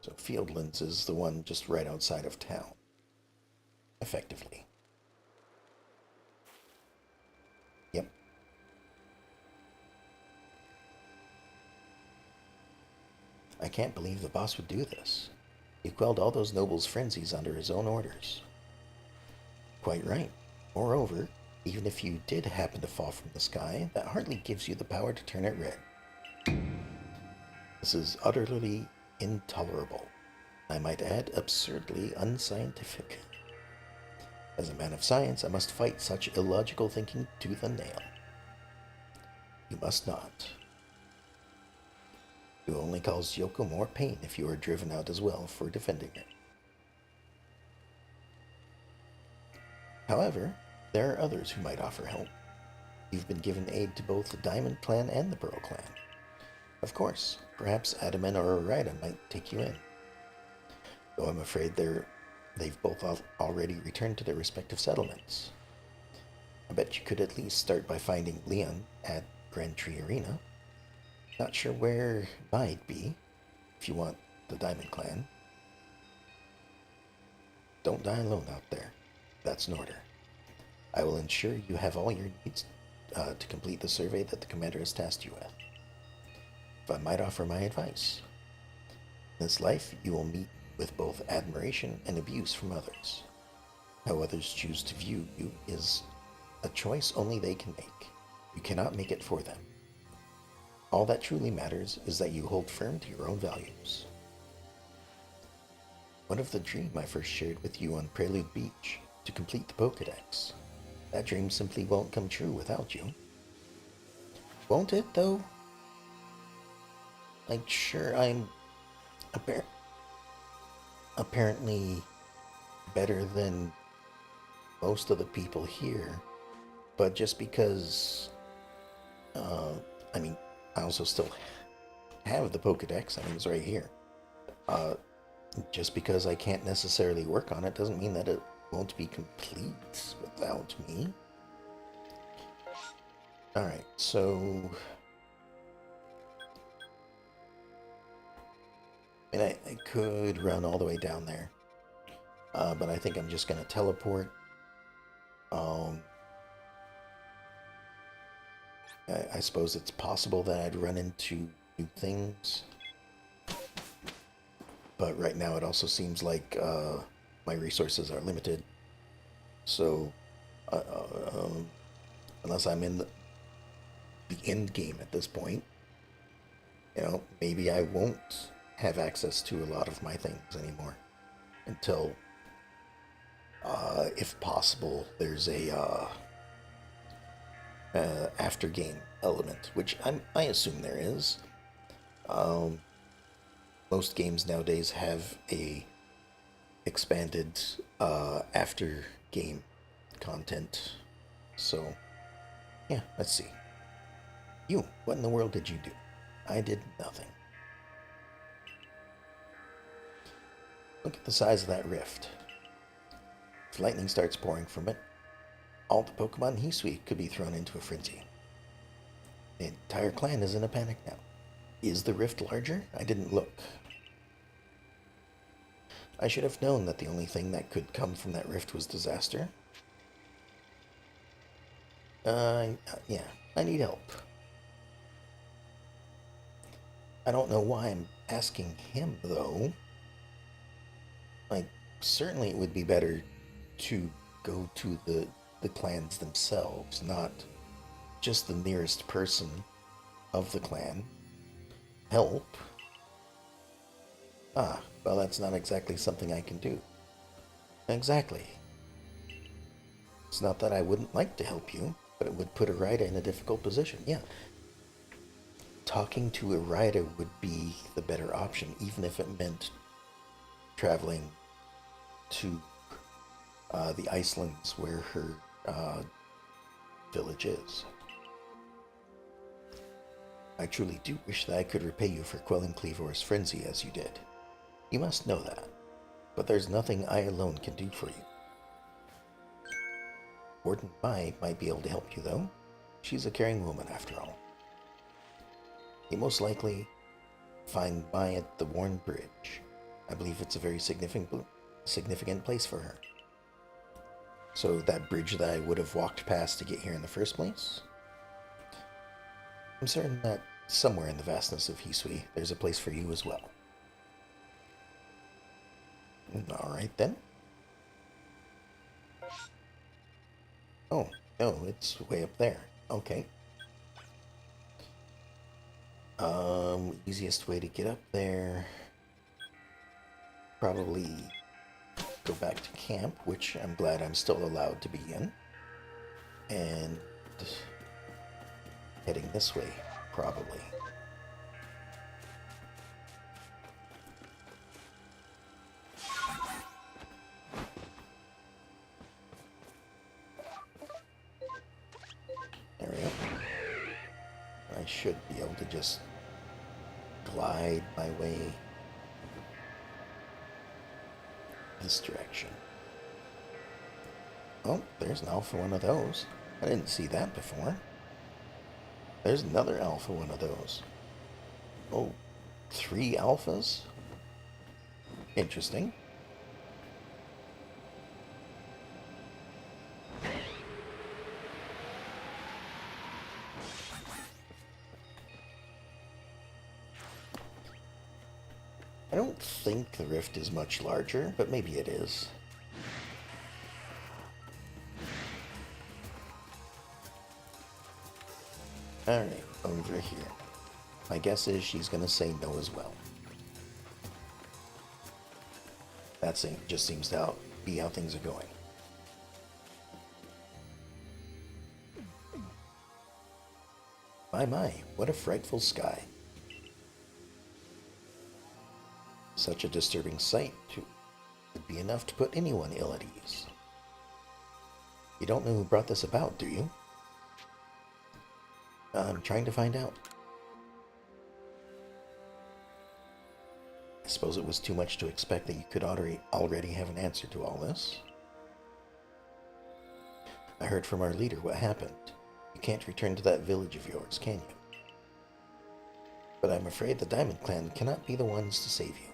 So Fieldlands is the one just right outside of town. Effectively. Yep. I can't believe the boss would do this. He quelled all those nobles' frenzies under his own orders. Quite right. Moreover, even if you did happen to fall from the sky, that hardly gives you the power to turn it red. This is utterly intolerable. I might add, absurdly unscientific. As a man of science, I must fight such illogical thinking tooth and nail. You must not. You will only cause Yoko more pain if you are driven out as well for defending her. However, there are others who might offer help. You've been given aid to both the Diamond Clan and the Pearl Clan. Of course, perhaps Adaman or Arida might take you in. Though I'm afraid they've both already returned to their respective settlements. I bet you could at least start by finding Leon at Grand Tree Arena. Not sure where I'd be, if you want the Diamond Clan. Don't die alone out there. That's an order. I will ensure you have all your needs to complete the survey that the commander has tasked you with. If I might offer my advice, in this life you will meet with both admiration and abuse from others. How others choose to view you is a choice only they can make. You cannot make it for them. All that truly matters is that you hold firm to your own values. What of the dream I first shared with you on Prelude Beach to complete the Pokedex? That dream simply won't come true without you. Won't it, though? Like, sure, I'm apparently better than most of the people here, but just because, I mean, I also still have the Pokedex, I mean, it's right here. Just because I can't necessarily work on it doesn't mean that it won't be complete without me. Alright, so... I mean, I could run all the way down there. But I think I'm just going to teleport. I suppose it's possible that I'd run into new things. But right now it also seems like my resources are limited. So, unless I'm in the end game at this point, you know, maybe I won't have access to a lot of my things anymore until, if possible, there's a after game element, which I assume there is. Most games nowadays have a expanded after game content. So, yeah, let's see. You, what in the world did you do? I did nothing. Look at the size of that rift. If lightning starts pouring from it, all the Pokemon in Hisui could be thrown into a frenzy. The entire clan is in a panic now. Is the rift larger? I didn't look. I should have known that the only thing that could come from that rift was disaster. Yeah, I need help. I don't know why I'm asking him, though. Like, certainly it would be better to go to the clans themselves, not just the nearest person of the clan. Help? Ah, well, that's not exactly something I can do. Exactly. It's not that I wouldn't like to help you, but it would put Irida in a difficult position. Yeah. Talking to Irida would be the better option, even if it meant traveling to the Icelands where her village is. I truly do wish that I could repay you for quelling Cleavor's frenzy as you did. You must know that, but there's nothing I alone can do for you. Warden Mai might be able to help you, though. She's a caring woman, after all. You most likely find Mai at the Worn Bridge. I believe it's a very significant place for her. So that bridge that I would have walked past to get here in the first place? I'm certain that somewhere in the vastness of Hisui, there's a place for you as well. Alright then. Oh, no, it's way up there. Okay. Easiest way to get up there... Probably go back to camp, which I'm glad I'm still allowed to be in. And... heading this way, probably. There we go. I should be able to just glide my way this direction. Oh, there's an alpha one of those. I didn't see that before. There's another alpha one of those. Oh, 3 alphas? Interesting. I don't think the rift is much larger, but maybe it is. Alright, over here. My guess is she's gonna say no as well. just seems to be how things are going. My, what a frightful sky. Such a disturbing sight would be enough to put anyone ill at ease. You don't know who brought this about, do you? I'm trying to find out. I suppose it was too much to expect that you could already have an answer to all this. I heard from our leader what happened. You can't return to that village of yours, can you? But I'm afraid the Diamond Clan cannot be the ones to save you.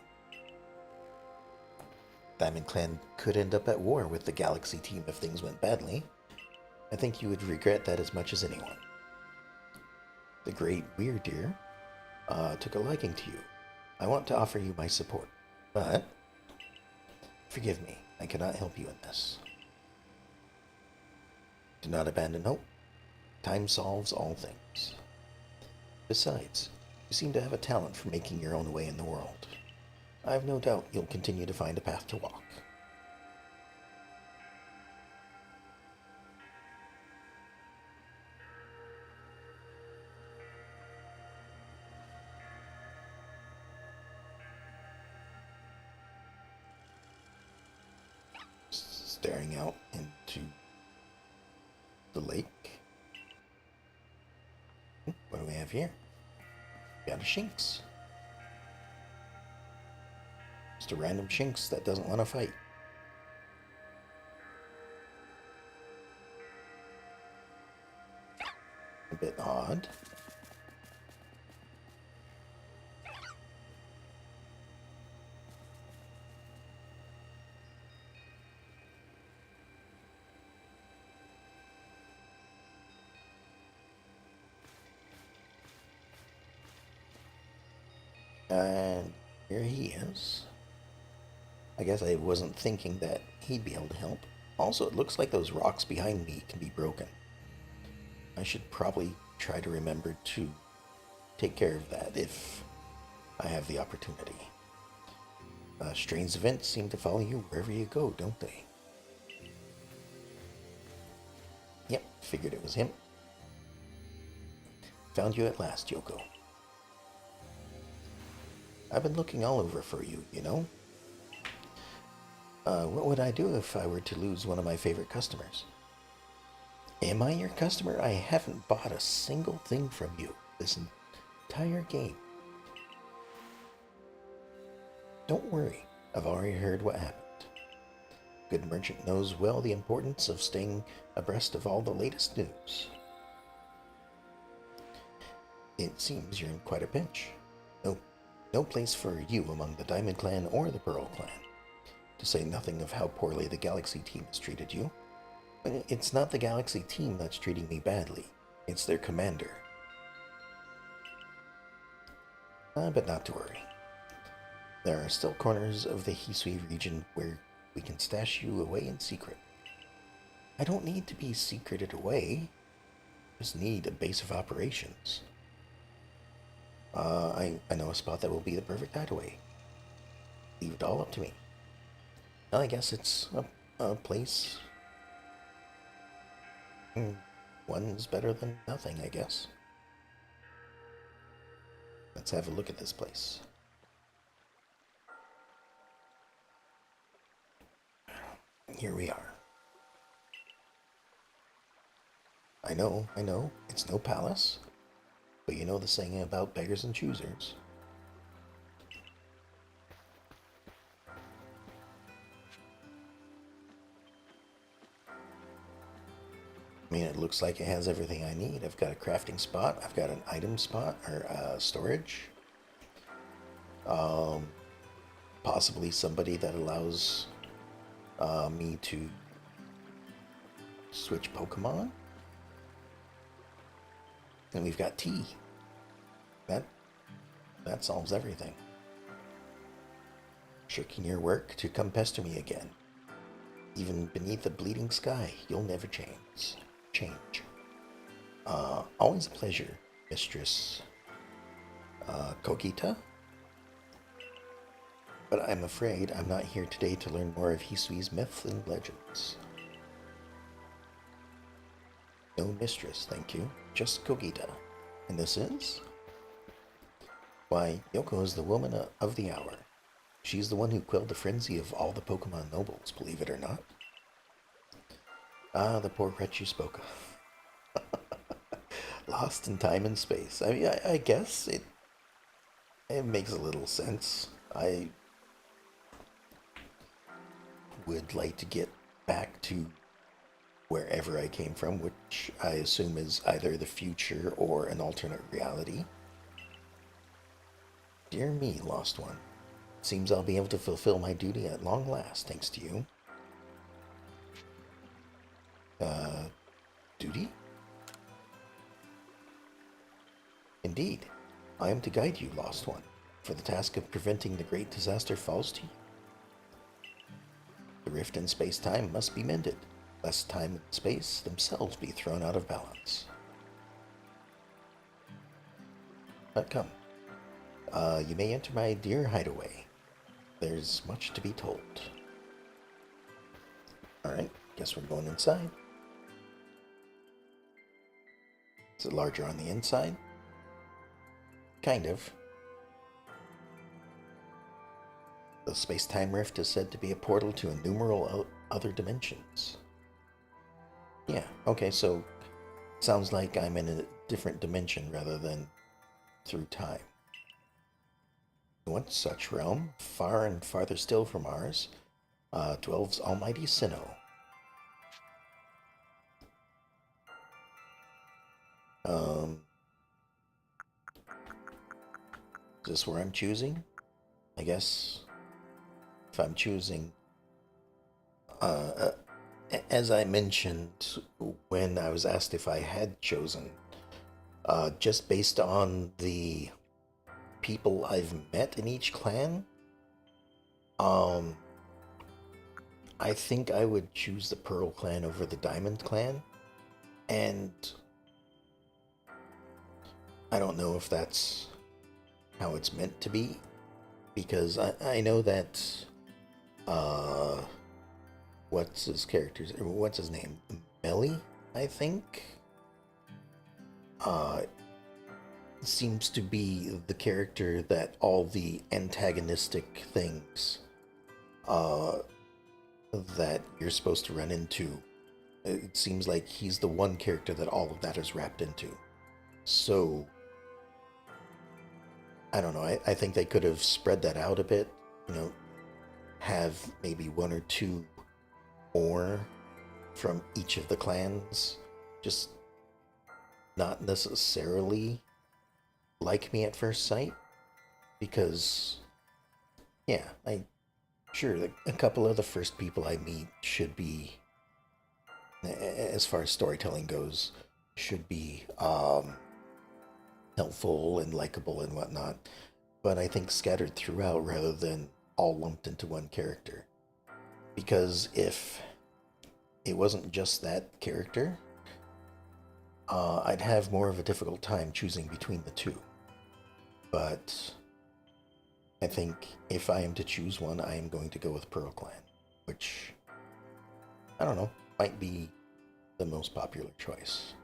Diamond Clan could end up at war with the Galaxy team if things went badly. I think you would regret that as much as anyone. The great Weirdeer took a liking to you. I want to offer you my support, but forgive me, I cannot help you in this. Do not abandon hope. Time solves all things. Besides, you seem to have a talent for making your own way in the world. I have no doubt you'll continue to find a path to walk. Staring out into the lake. What do we have here? We got a Shinx. Just a random Shinx that doesn't want to fight. A bit odd. And here he is. I guess I wasn't thinking that he'd be able to help. Also, it looks like those rocks behind me can be broken. I should probably try to remember to take care of that if I have the opportunity. Strange events seem to follow you wherever you go, don't they? Yep, figured it was him. Found you at last, Yoko. I've been looking all over for you, you know? What would I do if I were to lose one of my favorite customers? Am I your customer? I haven't bought a single thing from you this entire game. Don't worry, I've already heard what happened. Good merchant knows well the importance of staying abreast of all the latest news. It seems you're in quite a pinch. No place for you among the Diamond Clan or the Pearl Clan, to say nothing of how poorly the Galaxy team has treated you. But it's not the Galaxy team that's treating me badly, it's their commander. But not to worry. There are still corners of the Hisui region where we can stash you away in secret. I don't need to be secreted away, just need a base of operations. I know a spot that will be the perfect hideaway. Leave it all up to me. I guess it's a place. One's better than nothing, I guess. Let's have a look at this place. Here we are. I know, it's no palace. But you know the saying about beggars and choosers. I mean, it looks like it has everything I need. I've got a crafting spot. I've got an item spot, or storage. Possibly somebody that allows me to switch Pokemon. And we've got tea. That solves everything. Shirking your work to come pester me again. Even beneath the bleeding sky, you'll never change. Always a pleasure, Mistress Kogita. but I'm afraid I'm not here today to learn more of Hisui's myths and legends. No mistress, thank you. Just Kogita. And this is? Why, Yoko is the woman of the hour. She's the one who quelled the frenzy of all the Pokemon nobles, believe it or not. Ah, the poor wretch you spoke of. Lost in time and space. I mean, I guess it makes a little sense. I would like to get back to wherever I came from, which I assume is either the future or an alternate reality. Dear me, lost one. Seems I'll be able to fulfill my duty at long last, thanks to you. Duty? Indeed. I am to guide you, lost one, for the task of preventing the great disaster falls to you. The rift in space-time must be mended, lest time and space themselves be thrown out of balance. But come, you may enter my dear hideaway. There's much to be told. Alright, guess we're going inside. Is it larger on the inside? Kind of. The space-time rift is said to be a portal to innumerable other dimensions. Yeah, okay, so sounds like I'm in a different dimension rather than through time. In one such realm, far and farther still from ours, dwells almighty Sinnoh. Is this where I'm choosing? I guess if I'm choosing, as I mentioned when I was asked if I had chosen, just based on the people I've met in each clan, I think I would choose the Pearl clan over the Diamond clan, and I don't know if that's how it's meant to be, because I know that, what's his name? Melly, I think? Seems to be the character that all the antagonistic things, that you're supposed to run into. It seems like he's the one character that all of that is wrapped into. So, I don't know, I think they could have spread that out a bit, have maybe one or two more from each of the clans, just not necessarily like me at first sight, because, yeah, sure, a couple of the first people I meet should be, as far as storytelling goes, should be, helpful and likable and whatnot, but I think scattered throughout rather than all lumped into one character. Because if it wasn't just that character, I'd have more of a difficult time choosing between the two. But I think if I am to choose one, I am going to go with Pearl Clan, which, I don't know, might be the most popular choice,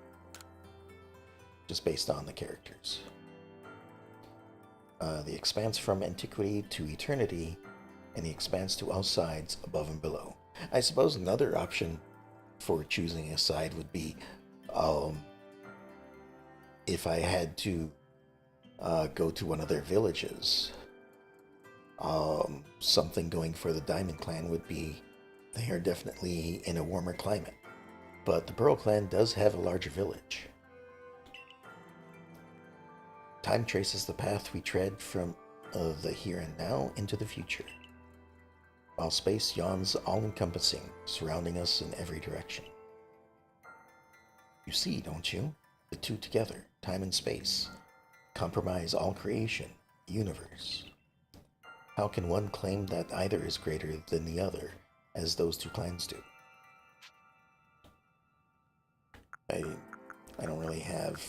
just based on the characters. The expanse from antiquity to eternity, and the expanse to all sides, above and below. I suppose another option for choosing a side would be, if I had to go to one of their villages, something going for the Diamond Clan would be, they are definitely in a warmer climate, but the Pearl Clan does have a larger village. Time traces the path we tread from the here and now into the future, while space yawns all-encompassing, surrounding us in every direction. You see, don't you? The two together, time and space, compromise all creation, the universe. How can one claim that either is greater than the other, as those two clans do? I don't really have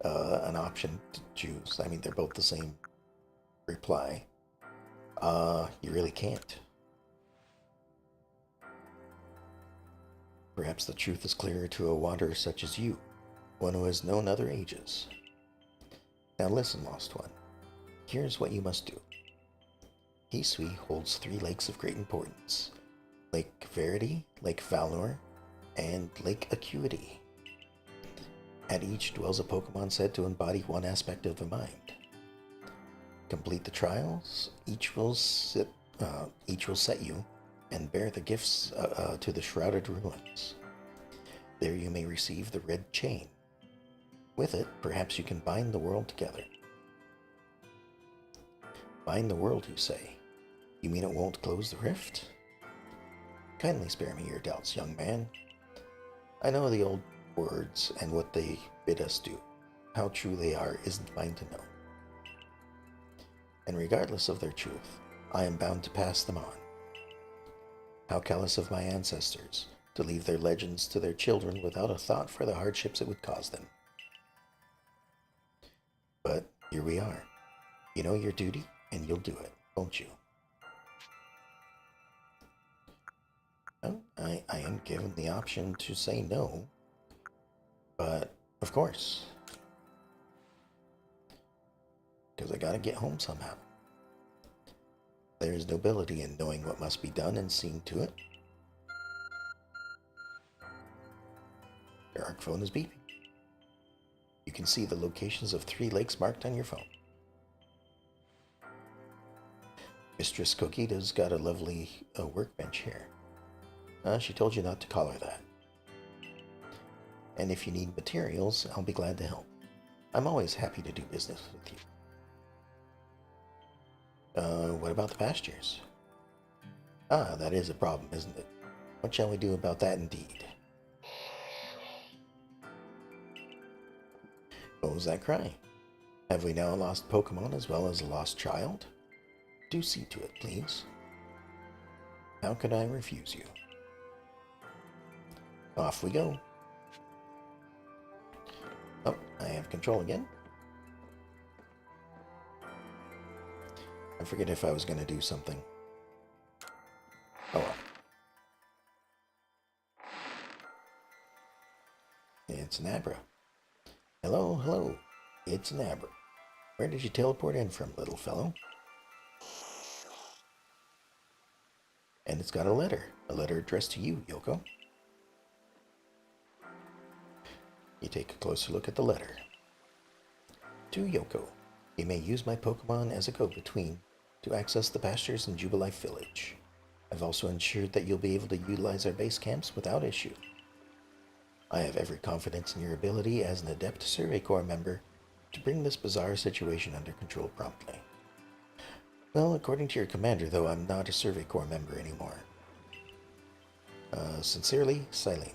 an option to choose. I mean, they're both the same reply. You really can't. Perhaps the truth is clearer to a wanderer such as you, one who has known other ages. Now listen, Lost One. Here's what you must do. Hisui holds 3 lakes of great importance. Lake Verity, Lake Valor, and Lake Acuity. At each dwells a Pokemon said to embody one aspect of the mind. Complete the trials, each will set you and bear the gifts to the Shrouded Ruins. There you may receive the Red Chain. With it, perhaps you can bind the world together. Bind the world, you say? You mean it won't close the rift? Kindly spare me your doubts, young man. I know the old words and what they bid us do. How true they are isn't mine to know. And regardless of their truth, I am bound to pass them on. How callous of my ancestors to leave their legends to their children without a thought for the hardships it would cause them. But here we are. You know your duty, and you'll do it, won't you? Well, I am given the option to say no, but of course, because I gotta get home somehow. There is nobility in knowing what must be done and seeing to it. Your ARC phone is beeping. You can see the locations of 3 lakes marked on your phone. Mistress Kokita's got a lovely workbench here. She told you not to call her that. And if you need materials, I'll be glad to help. I'm always happy to do business with you. What about the pastures? That is a problem, isn't it? What shall we do about that indeed? What was that cry? Have we now a lost Pokemon as well as a lost child? Do see to it, please. How could I refuse you? Off we go. Oh, I have control again. I forget if I was going to do something. Oh well. It's an Abra. Hello, hello. It's an Abra. Where did you teleport in from, little fellow? And it's got a letter addressed to you, Yoko. You take a closer look at the letter. To Yoko, you may use my Pokemon as a go-between to access the pastures in Jubilife Village. I've also ensured that you'll be able to utilize our base camps without issue. I have every confidence in your ability as an adept Survey Corps member to bring this bizarre situation under control promptly. Well, according to your commander, though, I'm not a Survey Corps member anymore. Sincerely, Silene.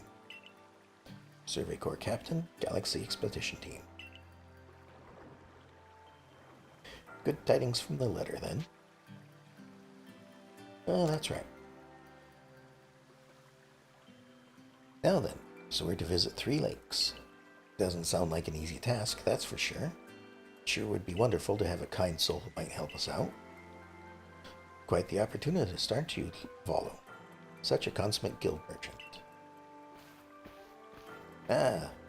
Survey Corps Captain, Galaxy Expedition Team. Good tidings from the letter, then. Oh, that's right. Now then, so we're to visit 3 lakes. Doesn't sound like an easy task, that's for sure. Sure would be wonderful to have a kind soul who might help us out. Quite the opportunist, aren't you, Volo? Such a consummate guild merchant.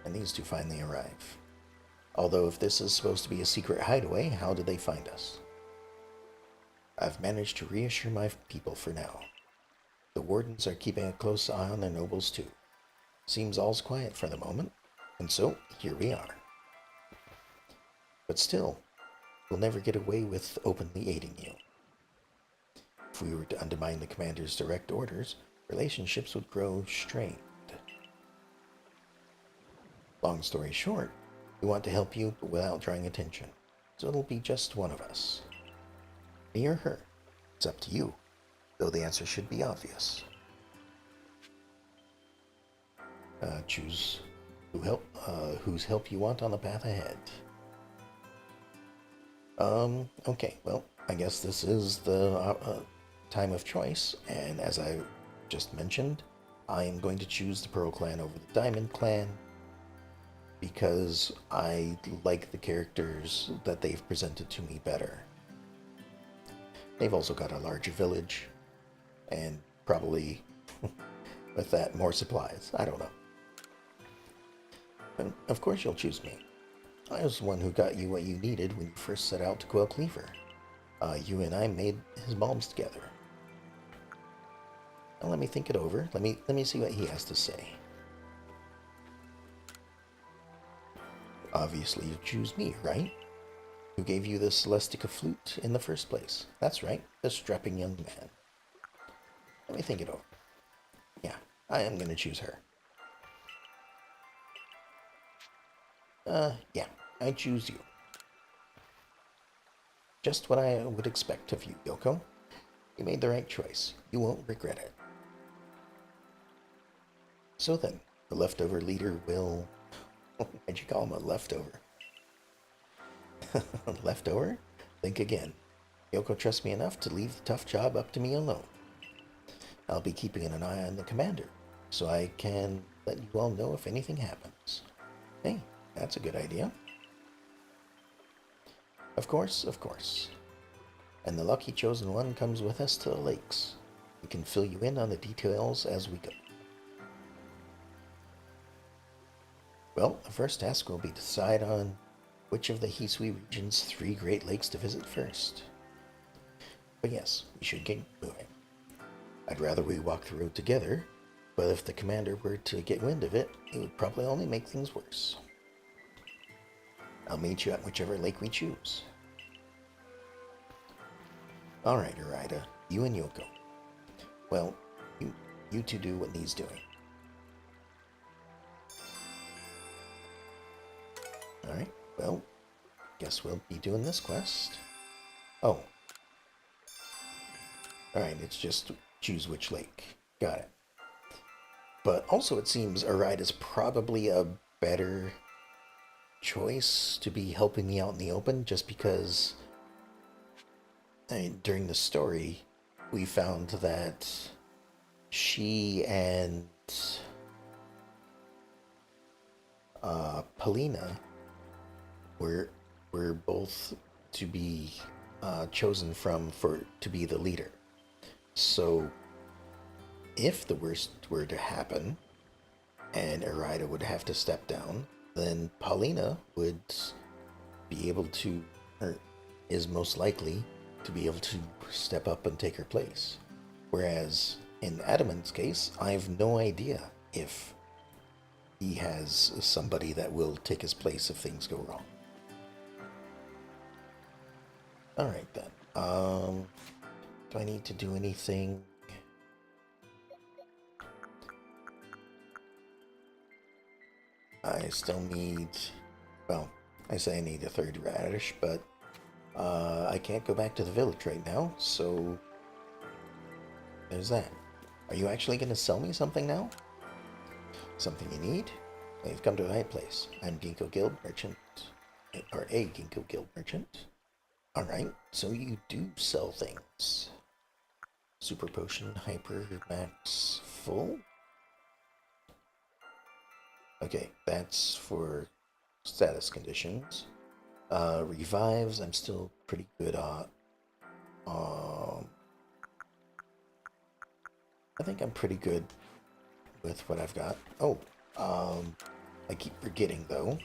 And these 2 finally arrive. Although if this is supposed to be a secret hideaway, how did they find us? I've managed to reassure my people for now. The wardens are keeping a close eye on their nobles too. Seems all's quiet for the moment, and so here we are. But still, we'll never get away with openly aiding you. If we were to undermine the commander's direct orders, relationships would grow strained. Long story short, we want to help you, but without drawing attention, so it'll be just one of us. Me or her. It's up to you, though the answer should be obvious. Choose whose help you want on the path ahead. Okay, well, I guess this is the time of choice, and as I just mentioned, I am going to choose the Pearl Clan over the Diamond Clan, because I like the characters that they've presented to me better. They've also got a larger village, and probably, with that, more supplies. I don't know. But of course you'll choose me. I was the one who got you what you needed when you first set out to quell Cleaver. You and I made his bombs together. Now let me think it over. Let me see what he has to say. Obviously you choose me, right? Who gave you the Celestica flute in the first place? That's right, the strapping young man. Let me think it over. Yeah, I am gonna choose her. Yeah, I choose you. Just what I would expect of you, Yoko. You made the right choice. You won't regret it. So then, the leftover leader will... Why'd you call him a leftover? Leftover? Think again. Yoko trusts me enough to leave the tough job up to me alone. I'll be keeping an eye on the commander, so I can let you all know if anything happens. Hey, that's a good idea. Of course, of course. And the lucky chosen one comes with us to the lakes. We can fill you in on the details as we go. Well, the first task will be to decide on which of the Hisui region's 3 Great Lakes to visit first. But yes, we should get moving. I'd rather we walk the road together, but if the commander were to get wind of it, it would probably only make things worse. I'll meet you at whichever lake we choose. Alright, Arida, you and Yoko. Well, you two do what needs doing. Alright, well, guess we'll be doing this quest. Oh. Alright, it's just choose which lake. Got it. But also it seems Arida's probably a better choice to be helping me out in the open, just because during the story we found that she and Polina were both to be chosen to be the leader. So if the worst were to happen and Arida would have to step down, then Paulina would be able to, or is most likely to be able to step up and take her place. Whereas in Adamant's case, I have no idea if he has somebody that will take his place if things go wrong. Alright then. Do I need to do anything? I still need, well, I say I need a 3rd radish, but I can't go back to the village right now, so there's that. Are you actually going to sell me something now? Something you need? Well, you've come to the right place. I'm Ginkgo Guild Merchant, or a Ginkgo Guild Merchant. Alright, so you do sell things. Super Potion, Hyper Max Full? Okay, that's for status conditions. Revives, I'm still pretty good at. I think I'm pretty good with what I've got. Oh, I keep forgetting though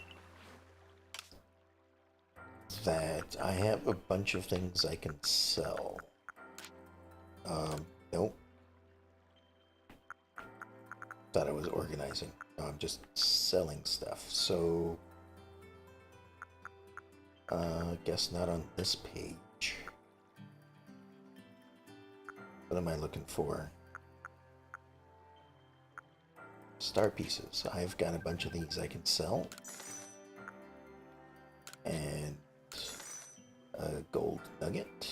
that I have a bunch of things I can sell. Nope. Thought I was organizing. No, I'm just selling stuff. So, guess not on this page. What am I looking for? Star pieces. I've got a bunch of these I can sell. And a gold nugget.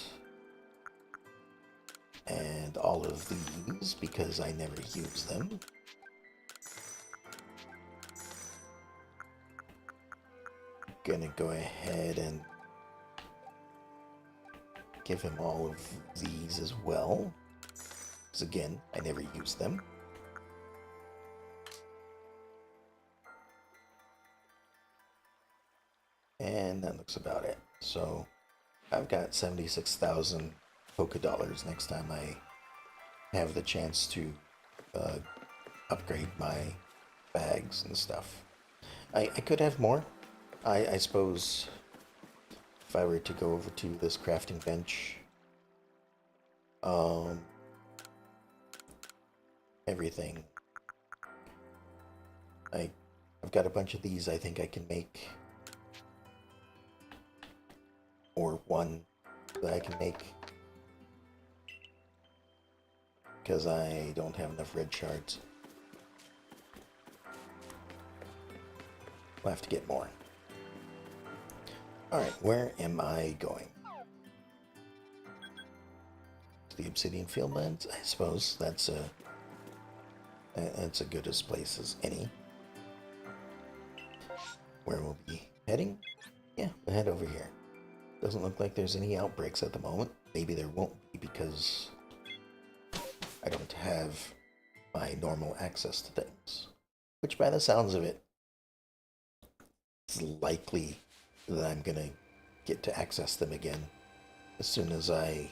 And all of these because I never use them. Gonna go ahead and give him all of these as well, because again, I never use them. And that looks about it. So I've got 76,000 Poké Dollars next time I have the chance to uh, upgrade my bags and stuff. I could have more. I suppose if I were to go over to this crafting bench, um, everything. I've got a bunch of these I think I can make, or one that I can make, because I don't have enough red shards. We'll have to get more. Alright, where am I going? To the Obsidian Fieldlands? I suppose that's a good as place as any. Where we'll be heading? Yeah, we'll head over here. Doesn't look like there's any outbreaks at the moment. Maybe there won't be because I don't have my normal access to things. Which by the sounds of it, it's likely that I'm gonna get to access them again as soon as I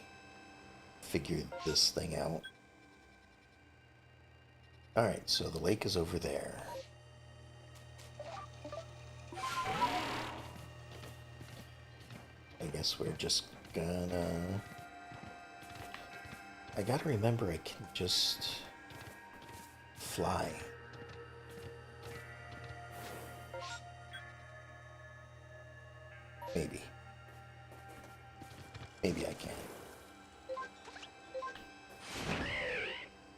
figure this thing out. Alright, so the lake is over there. I guess we're just gonna... I gotta remember I can just fly. Maybe. Maybe I can.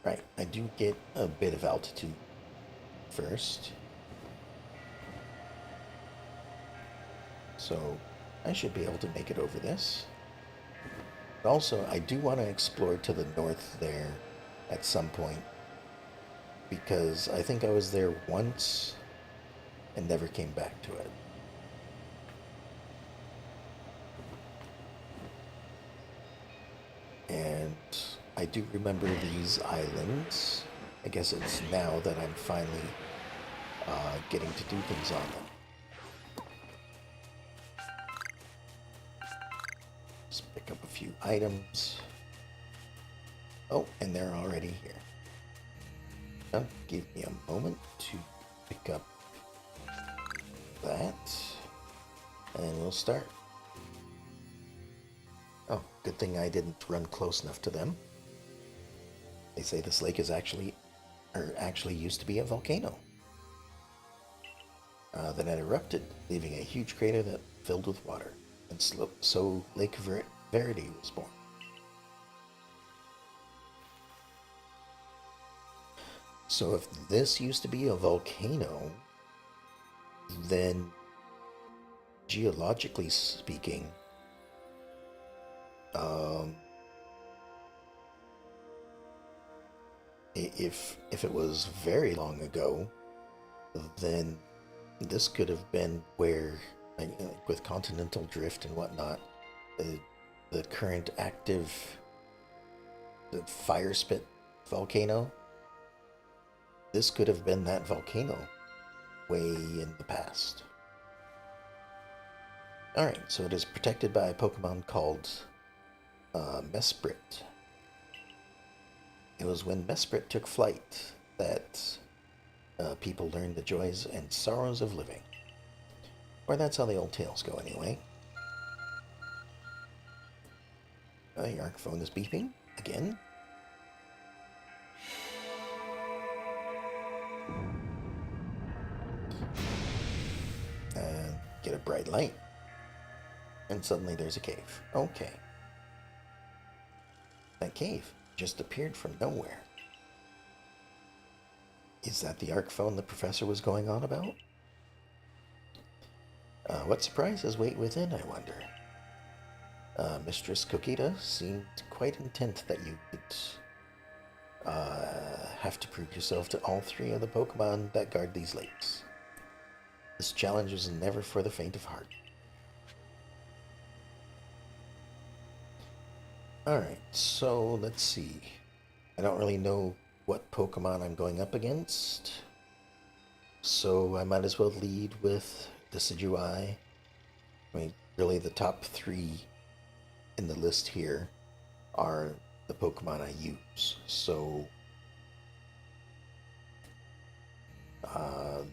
Right, I do get a bit of altitude first. So I should be able to make it over this. But also, I do want to explore to the north there at some point, because I think I was there once and never came back to it. And I do remember these islands. I guess it's now that I'm finally getting to do things on them. Let's pick up a few items. Oh, and they're already here. Now, give me a moment to pick up that, and we'll start. Oh, good thing I didn't run close enough to them. They say this lake is actually used to be a volcano. Then it erupted, leaving a huge crater that filled with water, and so Lake Verity was born. So if this used to be a volcano, then geologically speaking, if it was very long ago, then this could have been where, like, with continental drift and whatnot, the current active fire spit volcano, this could have been that volcano way in the past. Alright, so it is protected by a Pokemon called Mesprit. It was when Mesprit took flight that people learned the joys and sorrows of living. Or that's how the old tales go anyway. Your Arc phone is beeping again. And get a bright light. And suddenly there's a cave. Okay. That cave just appeared from nowhere. Is that the Arc phone the professor was going on about? What surprises wait within, I wonder? Mistress Kokita seemed quite intent that you would have to prove yourself to all three of the Pokemon that guard these lakes. This challenge was never for the faint of heart. Alright, so let's see. I don't really know what Pokemon I'm going up against, so I might as well lead with Decidueye. I mean, really the top three in the list here are the Pokemon I use. So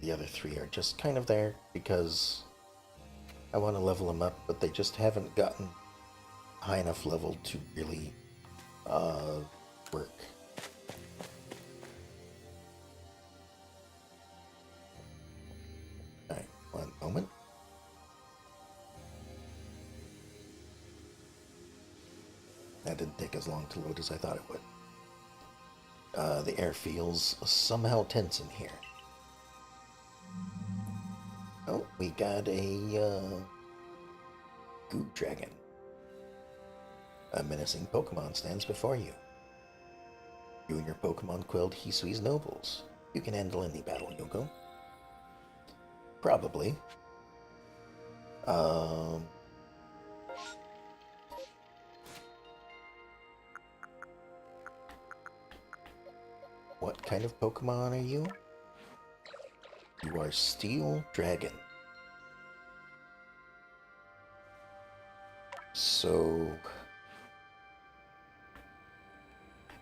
the other three are just kind of there because I want to level them up, but they just haven't gotten high enough level to really work. Alright, one moment. That didn't take as long to load as I thought it would. The air feels somehow tense in here. Oh, we got a Goo Dragon. A menacing Pokemon stands before you. You and your Pokemon quelled Hisui's nobles. You can handle any battle, Yoko. Probably. What kind of Pokemon are you? You are Steel Dragon. So,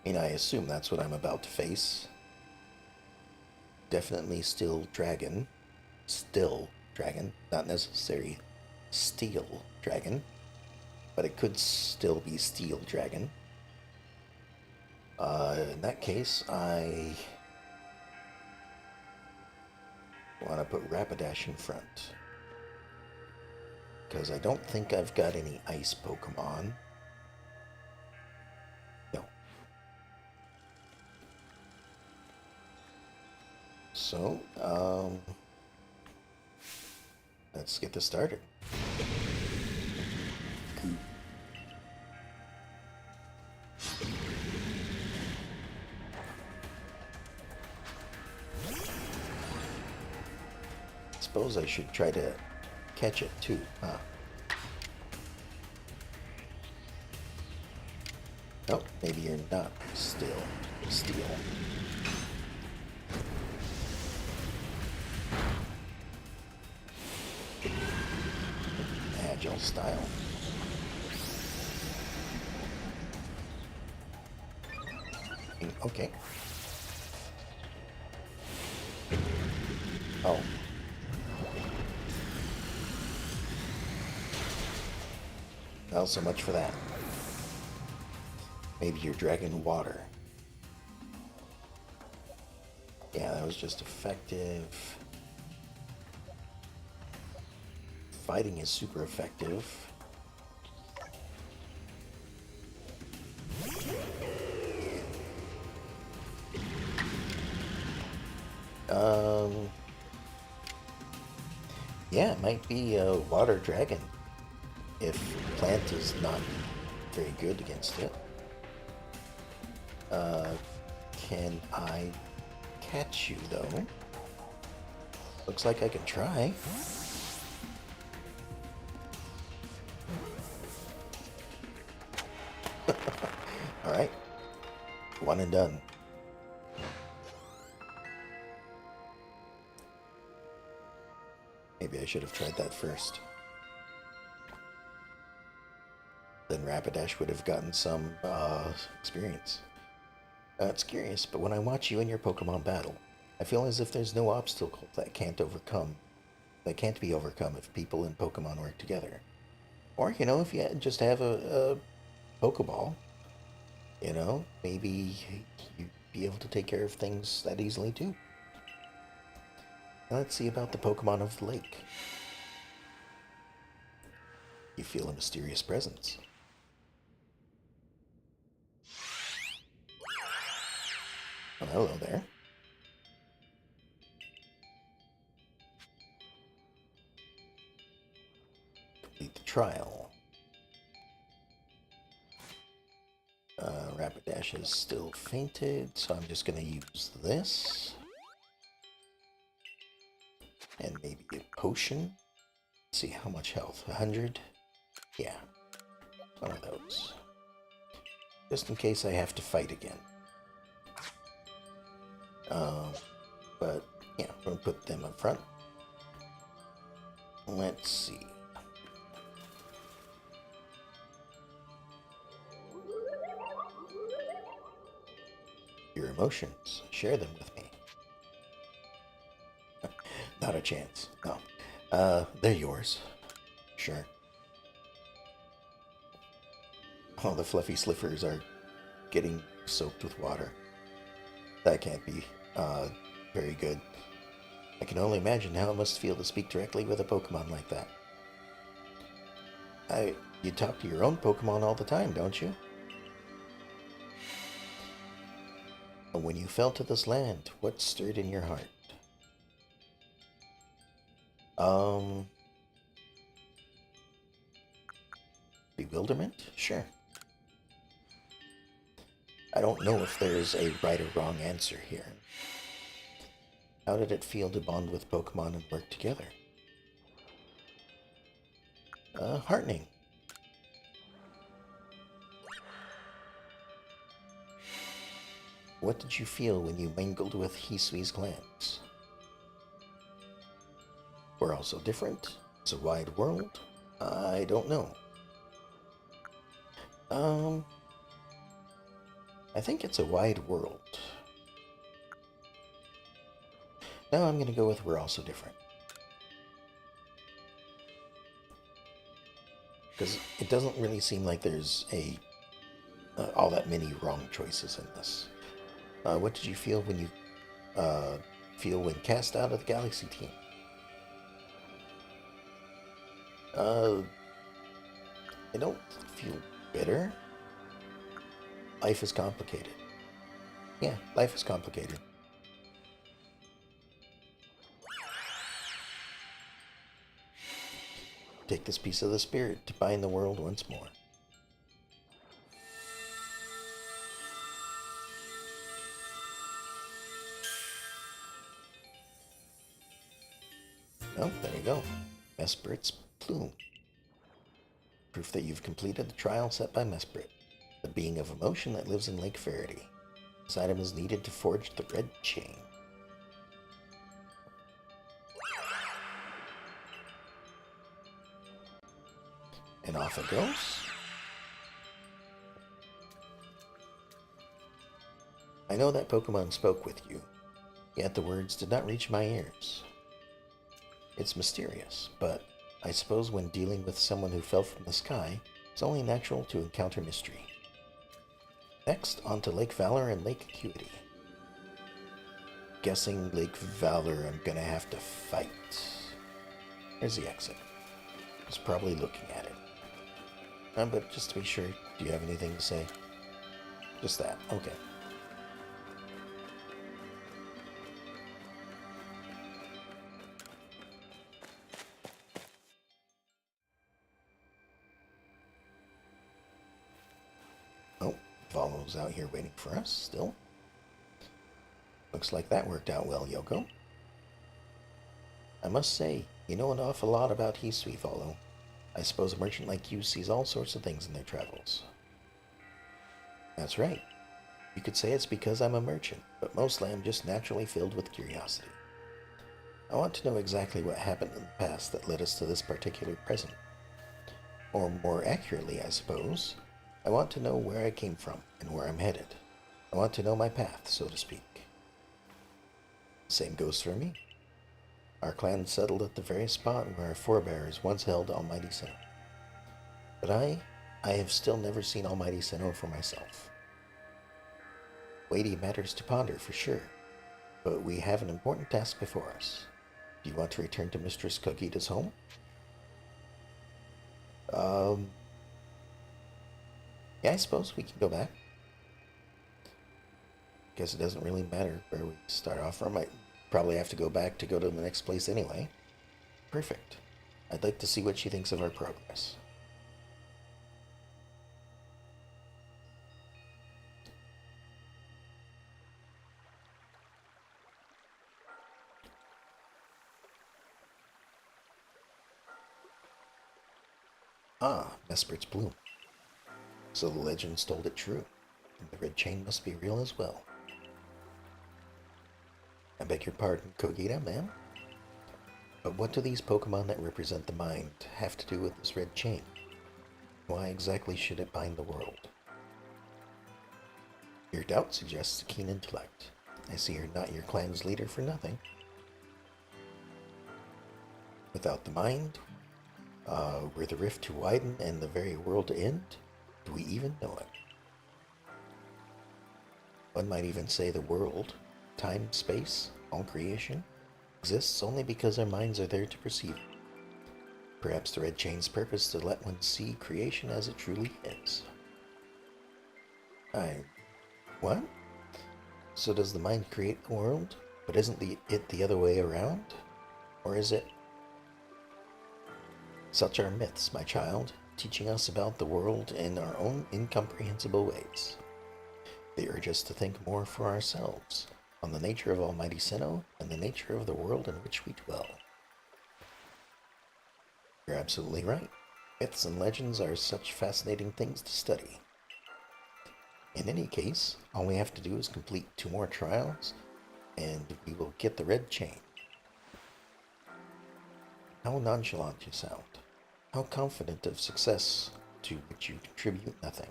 I assume that's what I'm about to face. Definitely still dragon. Still dragon. Not necessarily steel dragon. But it could still be steel dragon. In that case, I want to put Rapidash in front. Because I don't think I've got any ice Pokemon. No. So, let's get this started. Suppose I should try to catch it too, huh? Oh, maybe you're not still steel. Agile style. Okay. Oh. Well, so much for that. Maybe you're dragging water. Yeah, that was just effective. Fighting is super effective. Yeah, it might be a water dragon if plant is not very good against it. Can I catch you though? Looks like I can try. Alright. One and done. Maybe I should have tried that first. Then Rapidash would have gotten some experience. It's curious, but when I watch you and your Pokemon battle, I feel as if there's no obstacle that can't be overcome if people in Pokemon work together. Or, if you just have a Pokeball, maybe you'd be able to take care of things that easily too. Now let's see about the Pokemon of the lake. You feel a mysterious presence. Oh, hello there. Complete the trial. Rapidash is still fainted, so I'm just going to use this. And maybe a potion. Let's see how much health. 100? Yeah. One of those. Just in case I have to fight again. But yeah, I'm going to put them up front. Let's see. emotions. Share them with me. Not a chance. No. They're yours. Sure. All the fluffy slippers are getting soaked with water. That can't be, very good. I can only imagine how it must feel to speak directly with a Pokemon like that. You talk to your own Pokemon all the time, don't you? When you fell to this land, what stirred in your heart? Bewilderment? Sure. I don't know if there's a right or wrong answer here. How did it feel to bond with Pokemon and work together? Heartening. What did you feel when you mingled with Hisui's clans? We're all so different. It's a wide world. I don't know. I think it's a wide world. No, I'm gonna go with we're all so different. Because it doesn't really seem like there's all that many wrong choices in this. What did you feel when cast out of the Galaxy team? I don't feel bitter. Life is complicated. Yeah, life is complicated. Take this piece of the spirit to bind the world once more. Oh, there you go. Mesprit's plume. Proof that you've completed the trial set by Mesprit, the being of emotion that lives in Lake Faraday. This item is needed to forge the red chain. And off it goes. I know that Pokemon spoke with you, yet the words did not reach my ears. It's mysterious, but I suppose when dealing with someone who fell from the sky, it's only natural to encounter mystery. Next, on to Lake Valor and Lake Acuity. Guessing Lake Valor I'm gonna have to fight. Here's the exit. He's probably looking at it. But just to be sure, do you have anything to say? Just that, okay. Oh, Volo's out here waiting for us, still. Looks like that worked out well, Yoko. I must say, you know an awful lot about Hisui, Volo. I suppose a merchant like you sees all sorts of things in their travels. That's right. You could say it's because I'm a merchant, but mostly I'm just naturally filled with curiosity. I want to know exactly what happened in the past that led us to this particular present. Or more accurately, I suppose, I want to know where I came from and where I'm headed. I want to know my path, so to speak. Same goes for me. Our clan settled at the very spot where our forebears once held Almighty Sinnoh. But I have still never seen Almighty Sinnoh for myself. Weighty matters to ponder, for sure, but we have an important task before us. Do you want to return to Mistress Kogita's home? Yeah, I suppose we can go back. Guess it doesn't really matter where we start off from. I probably have to go back to go to the next place anyway. Perfect. I'd like to see what she thinks of our progress. Ah, Mesprit's bloom. So the legends told it true, and the red chain must be real as well. I beg your pardon, Kogita, ma'am? But what do these Pokemon that represent the mind have to do with this red chain? Why exactly should it bind the world? Your doubt suggests a keen intellect. I see you're not your clan's leader for nothing. Without the mind, were the rift to widen and the very world to end? Do we even know it? One might even say the world, time, space, all creation, exists only because our minds are there to perceive it. Perhaps the Red Chain's purpose is to let one see creation as it truly is. What? So does the mind create the world, but isn't it the other way around? Or is it? Such are myths, my child, teaching us about the world in our own incomprehensible ways. They urge us to think more for ourselves on the nature of Almighty Sinnoh and the nature of the world in which we dwell. You're absolutely right. Myths and legends are such fascinating things to study. In any case, all we have to do is complete 2 more trials, and we will get the Red Chain. How nonchalant you sound. How confident of success to which you contribute nothing.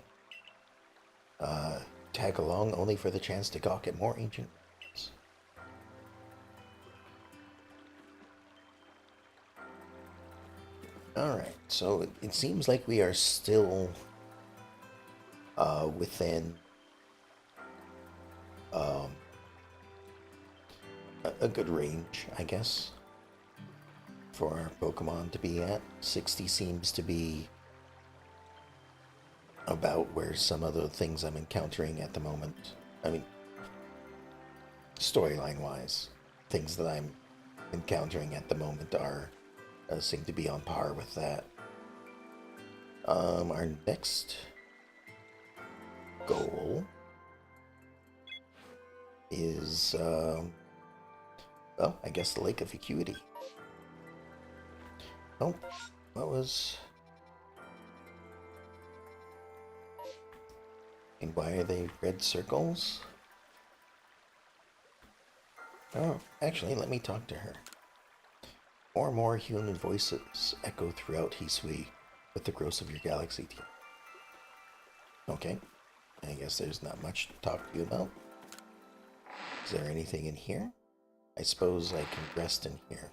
Tag along only for the chance to gawk at more ancient ruins. Alright, so it seems like we are still within a good range, I guess, for our Pokemon to be at. 60 seems to be about where some of the things I'm encountering at the moment. I mean, storyline-wise, things that I'm encountering at the moment are seem to be on par with that. Our next goal is, well, I guess the Lake of Acuity. Oh, what was... And why are they red circles? Oh, actually, let me talk to her. More and more human voices echo throughout Hisui with the growth of your galaxy team. Okay, I guess there's not much to talk to you about. Is there anything in here? I suppose I can rest in here.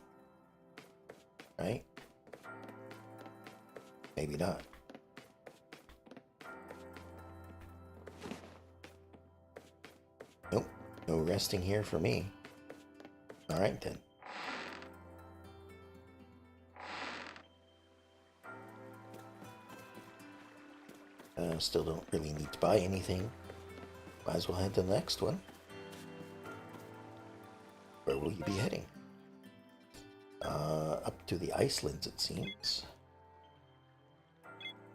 Right? Maybe not. Nope, no resting here for me. Alright then. Still don't really need to buy anything. Might as well head to the next one. Where will you be heading? Up to the Icelands, it seems.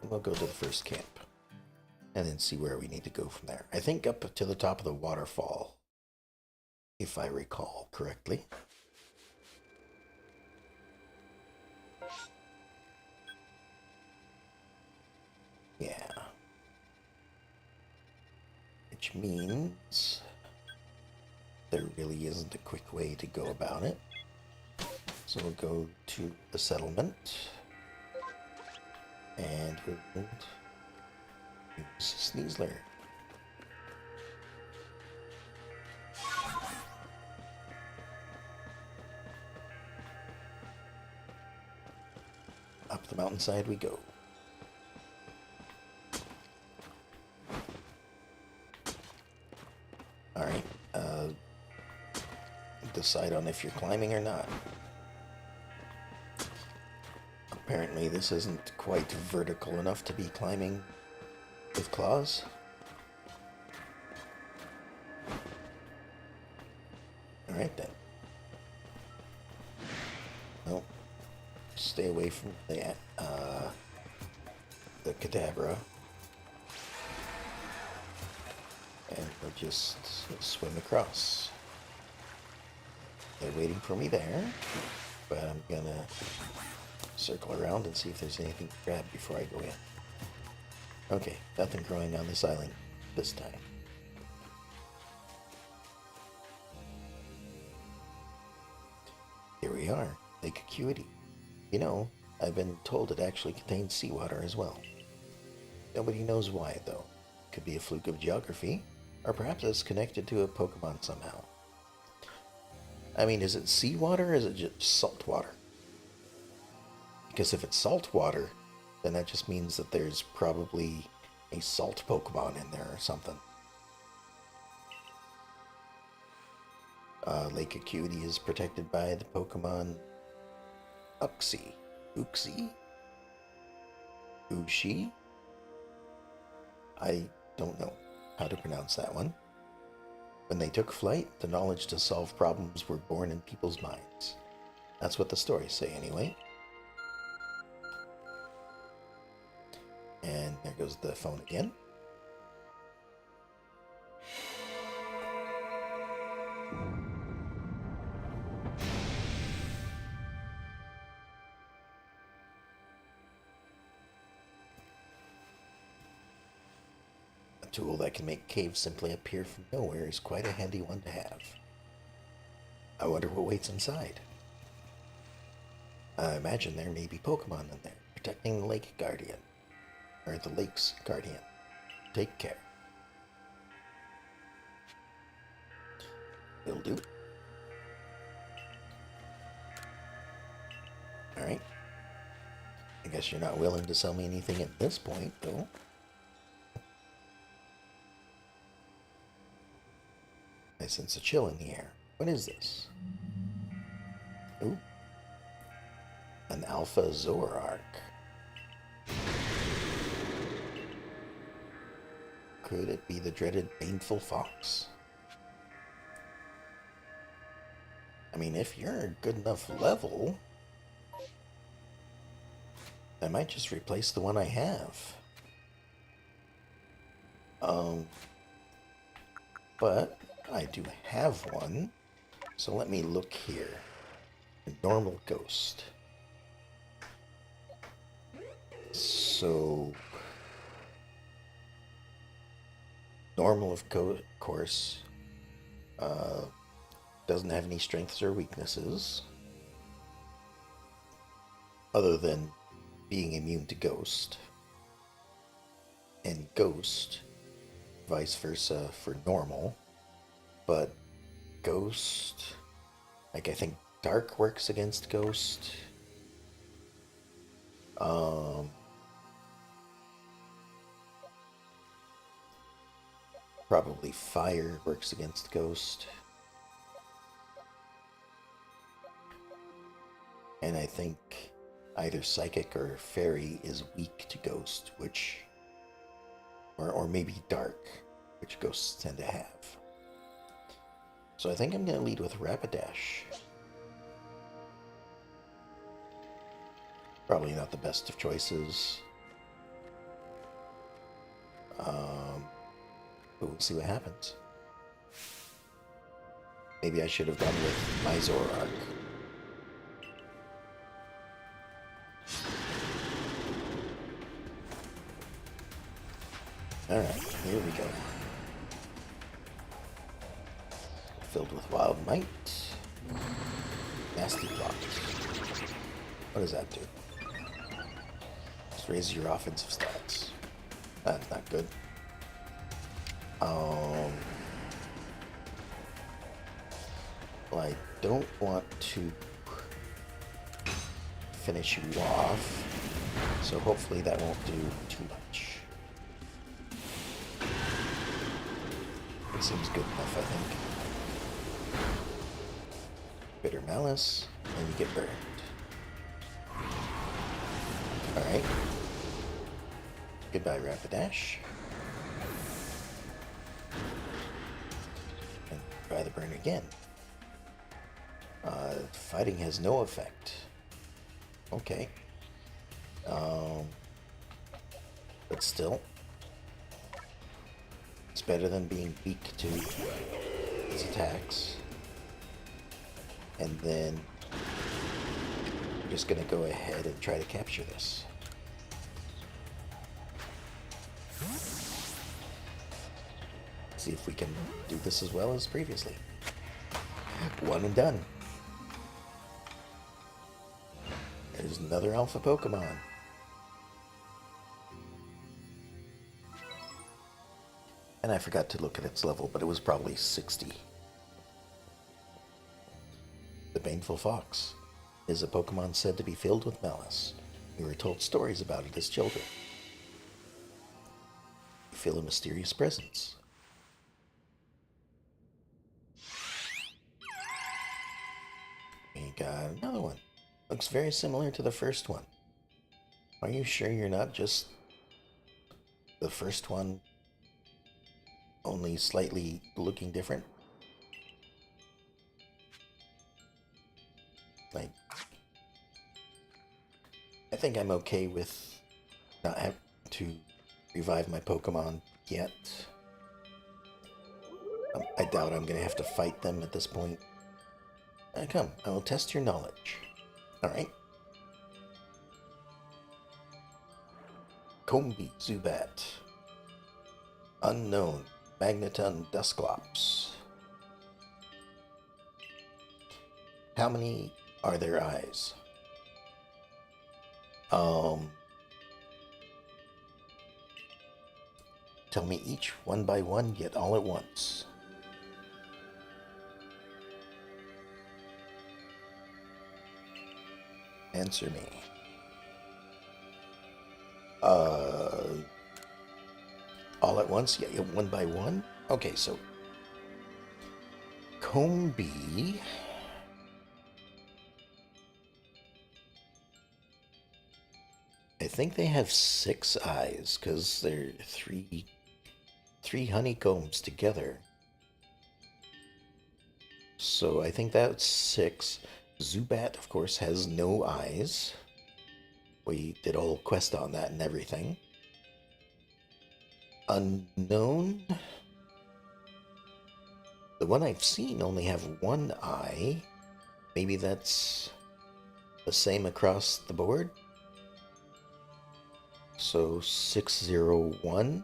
And we'll go to the first camp. And then see where we need to go from there. I think up to the top of the waterfall. If I recall correctly. Yeah. Which means there really isn't a quick way to go about it. So we'll go to the settlement. And we'll use Sneasler. Up the mountainside we go. Alright, decide on if you're climbing or not. Apparently this isn't quite vertical enough to be climbing with claws. Alright then. Well, stay away from the Kadabra. And we'll just swim across. They're waiting for me there, but I'm gonna circle around and see if there's anything to grab before I go in. Okay, nothing growing on this island this time. Here we are, Lake Acuity. You know, I've been told it actually contains seawater as well. Nobody knows why, though. Could be a fluke of geography, Or perhaps it's connected to a Pokemon somehow. I mean, is it seawater or is it just salt water? Because if it's salt water, then that just means that there's probably a salt Pokemon in there or something. Lake Acuity is protected by the Pokemon Uxie. Uxie? Ushi? I don't know how to pronounce that one. When they took flight, the knowledge to solve problems were born in people's minds. That's what the stories say, anyway. And there goes the phone again. A tool that can make caves simply appear from nowhere is quite a handy one to have. I wonder what waits inside. I imagine there may be Pokemon in there, protecting the Lake Guardian. Or the Lake's Guardian. Take care. Will do. Alright. I guess you're not willing to sell me anything at this point, though. I sense a chill in the air. What is this? Ooh. An Alpha Zoroark. Could it be the dreaded Baneful Fox? I mean, if you're a good enough level, I might just replace the one I have. But I do have one, so let me look here. Normal Ghost. So, normal, of course, doesn't have any strengths or weaknesses, other than being immune to Ghost. And Ghost, vice versa for normal, but Ghost, like I think Dark works against Ghost. Probably Fire works against Ghost. And I think either Psychic or Fairy is weak to Ghost, which... Or maybe Dark, which Ghosts tend to have. So I think I'm going to lead with Rapidash. Probably not the best of choices. But we'll see what happens. Maybe I should have gone with my Zoroark. Alright, here we go. Filled with Wild Might. Nasty Plot. What does that do? Just raises your offensive stats. That's not good. Well, I don't want to finish you off, so hopefully that won't do too much. It seems good enough, I think. Bitter Malice, and you get burned. Alright. Goodbye, Rapidash. And try the burn again. Fighting has no effect. Okay. But still, it's better than being weak to its attacks. And then I'm just gonna go ahead and try to capture this. See if we can do this as well as previously. One and done. There's another Alpha Pokemon. And I forgot to look at its level, but it was probably 60. The Baneful Fox is a Pokemon said to be filled with malice. We were told stories about it as children. You feel a mysterious presence. We got another one. Looks very similar to the first one. Are you sure you're not just the first one, only slightly looking different? Like, I think I'm okay with not having to revive my Pokemon yet. I doubt I'm going to have to fight them at this point. Come, I will test your knowledge. Alright. Combi Zubat. Unknown. Magneton Dusclops. How many are their eyes? Tell me each one by one, yet all at once. Answer me. All at once? Yeah, one by one? Okay, so Combi. I think they have 6 eyes because they're three honeycombs together. So I think that's 6. Zubat, of course, has no eyes. We did a whole quest on that and everything. Unknown. The one I've seen only have 1 eye. Maybe that's the same across the board. So 601.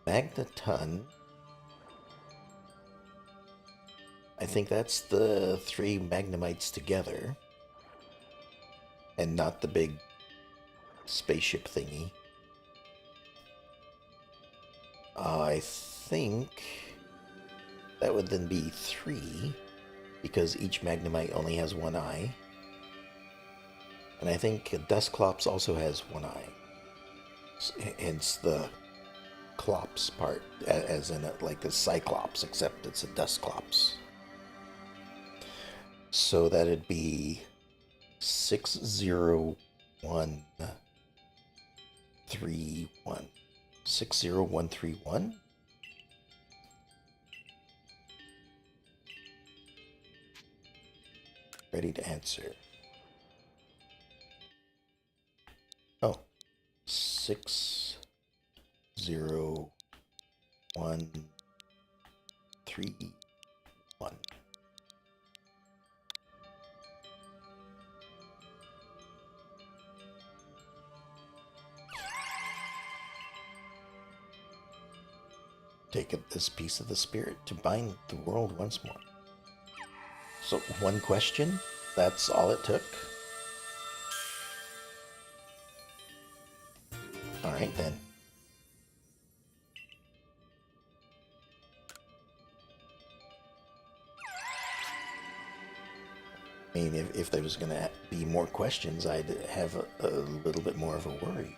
Magneton. I think that's the 3 Magnemites together. And not the big spaceship thingy. I think that would then be 3, because each Magnemite only has 1 eye. And I think Dusclops also has 1 eye. Hence the Clops part, as in like a Cyclops, except it's a Dusclops. So that'd be 60131. 60131? Ready to answer. Oh, 60131. Take up this piece of the spirit to bind the world once more. So, 1 question? That's all it took? Alright then. I mean, if there was going to be more questions, I'd have a little bit more of a worry.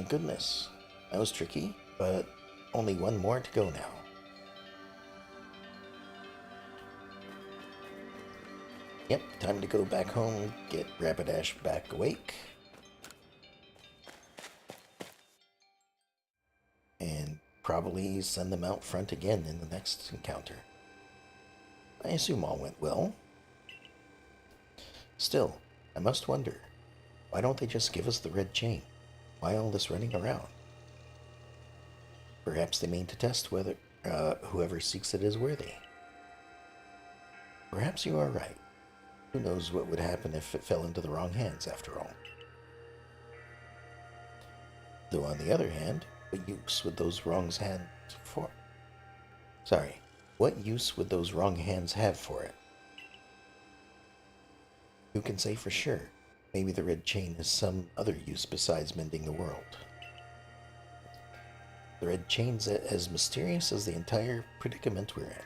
Goodness. That was tricky, but only 1 more to go now. Yep, time to go back home, get Rapidash back awake. And probably send them out front again in the next encounter. I assume all went well. Still, I must wonder, why don't they just give us the red chain? Why all this running around? Perhaps they mean to test whether whoever seeks it is worthy. Perhaps you are right. Who knows what would happen if it fell into the wrong hands, after all. Though on the other hand, what use would those wrong hands for? Sorry, what use would those wrong hands have for it? Who can say for sure? Maybe the red chain has some other use besides mending the world. The red chain's as mysterious as the entire predicament we're in.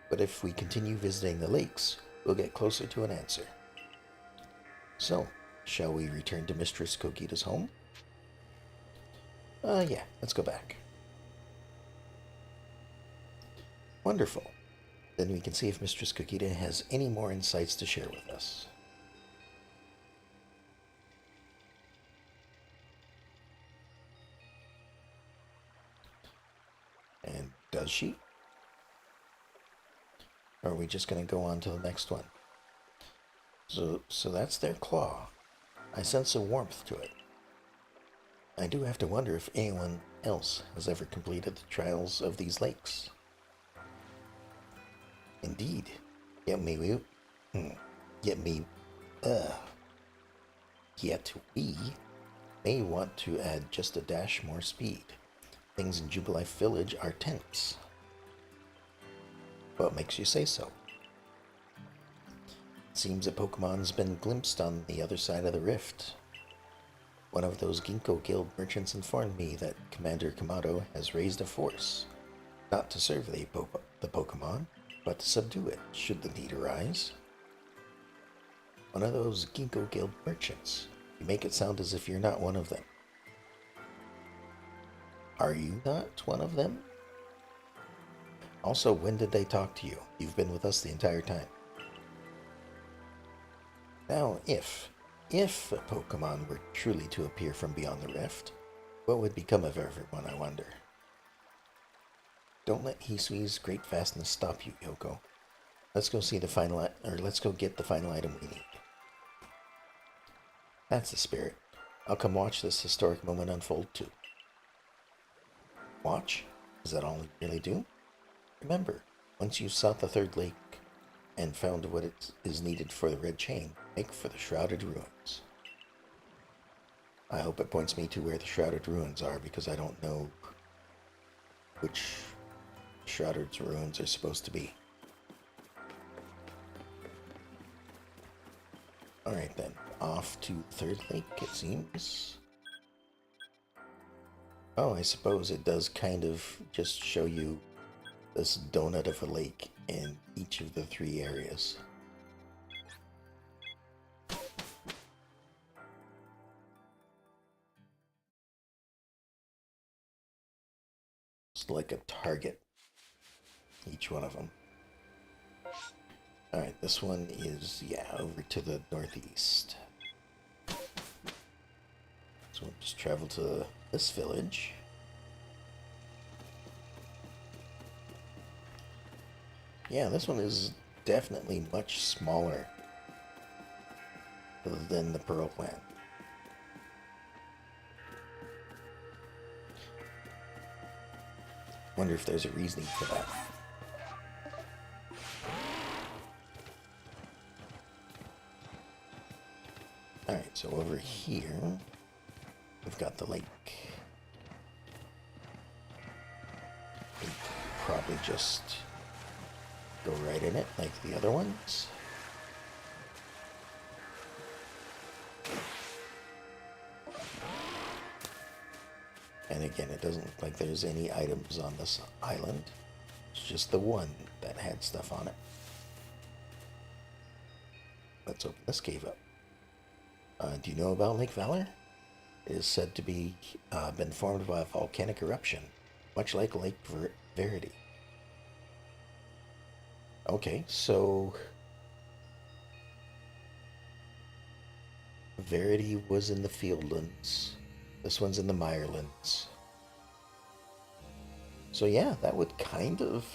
But if we continue visiting the lakes, we'll get closer to an answer. So, shall we return to Mistress Kogita's home? Yeah, let's go back. Wonderful. Then we can see if Mistress Kogita has any more insights to share with us. And does she? Or are we just going to go on to the next one? So that's their claw. I sense a warmth to it. I do have to wonder if anyone else has ever completed the trials of these lakes. Indeed. Yet we may want to add just a dash more speed. Things in Jubilife Village are tense. What makes you say so? It seems a Pokemon's been glimpsed on the other side of the rift. One of those Ginkgo Guild merchants informed me that Commander Kamado has raised a force, not to serve the Pokemon, but to subdue it, should the need arise. One of those Ginkgo Guild merchants. You make it sound as if you're not one of them. Are you not one of them? Also, when did they talk to you? You've been with us the entire time. Now, if a Pokemon were truly to appear from beyond the rift, what would become of everyone, I wonder? Don't let Hisui's great fastness stop you, Yoko. Let's go see the final, let's go get the final item we need. That's the spirit. I'll come watch this historic moment unfold too. Watch? Is that all you really do? Remember, once you've sought the third lake and found what is needed for the red chain, make for the Shrouded Ruins. I hope it points me to where the Shrouded Ruins are, because I don't know which Shrouded Ruins are supposed to be. Alright then, off to Third Lake, it seems. Oh, I suppose it does kind of just show you this donut of a lake in each of the 3 areas. It's like a target, each one of them. Alright, this one is, over to the northeast. So we'll just travel to this village. Yeah, this one is definitely much smaller than the Pearl Plant. Wonder if there's a reasoning for that. Alright, so over here, we've got the lake. We probably just go right in it like the other ones. And again, it doesn't look like there's any items on this island. It's just the one that had stuff on it. Let's open this cave up. Do you know about Lake Valor? It is said to be been formed by a volcanic eruption, much like Lake Verity. Okay, so Verity was in the Fieldlands. This one's in the Mirelands. So yeah, that would kind of,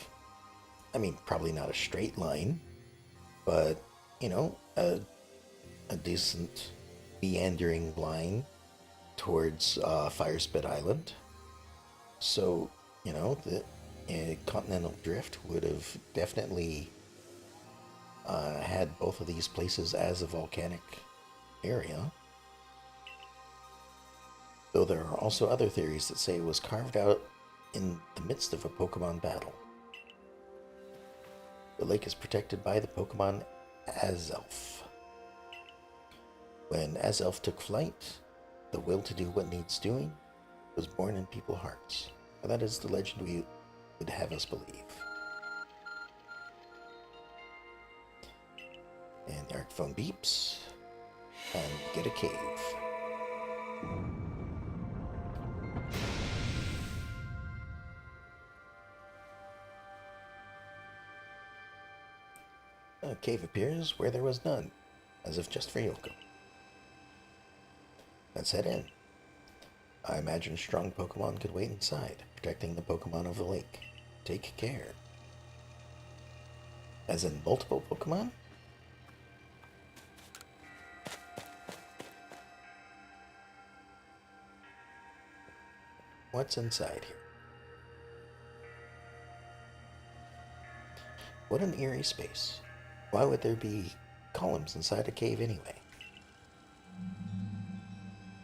I mean, probably not a straight line, but, you know, a decent meandering line towards Firespit Island. So, you know, the Continental Drift would have definitely had both of these places as a volcanic area. Though there are also other theories that say it was carved out in the midst of a Pokemon battle. The lake is protected by the Pokemon Azelf. When Azelf took flight, the will to do what needs doing was born in people's hearts. Well, that is the legend we would have us believe. And the arc phone beeps, and get a cave. A cave appears where there was none, as if just for Yoko. Let's head in. I imagine strong Pokemon could wait inside, protecting the Pokemon of the lake. Take care. As in multiple Pokemon? What's inside here? What an eerie space. Why would there be columns inside a cave anyway?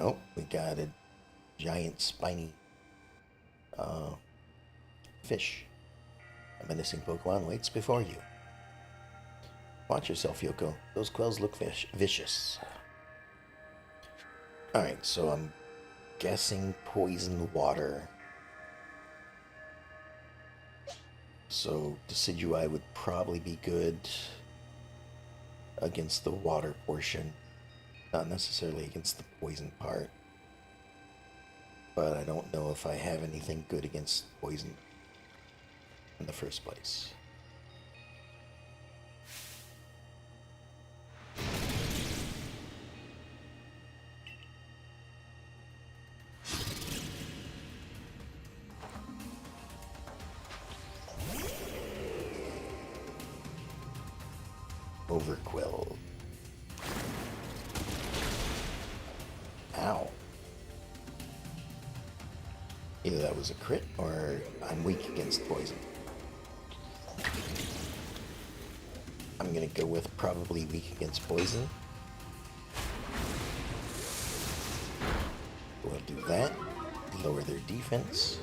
Oh, we got a giant spiny fish. A menacing Pokemon waits before you. Watch yourself, Yoko. Those quills look vicious. Alright, so I'm guessing poison water. So Decidueye would probably be good against the water portion, not necessarily against the poison part. But I don't know if I have anything good against poison in the first place. Overquill. Ow. Either that was a crit or I'm weak against poison. I'm gonna go with probably weak against poison. We'll do that. Lower their defense.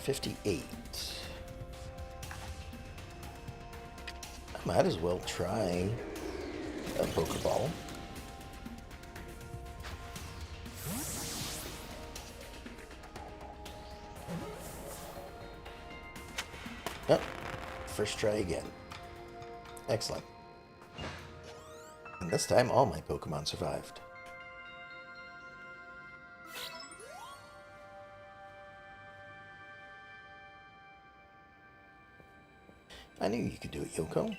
58. I might as well try a Pokeball. Oh, first try again. Excellent. And this time all my Pokemon survived. I knew you could do it, Yoko.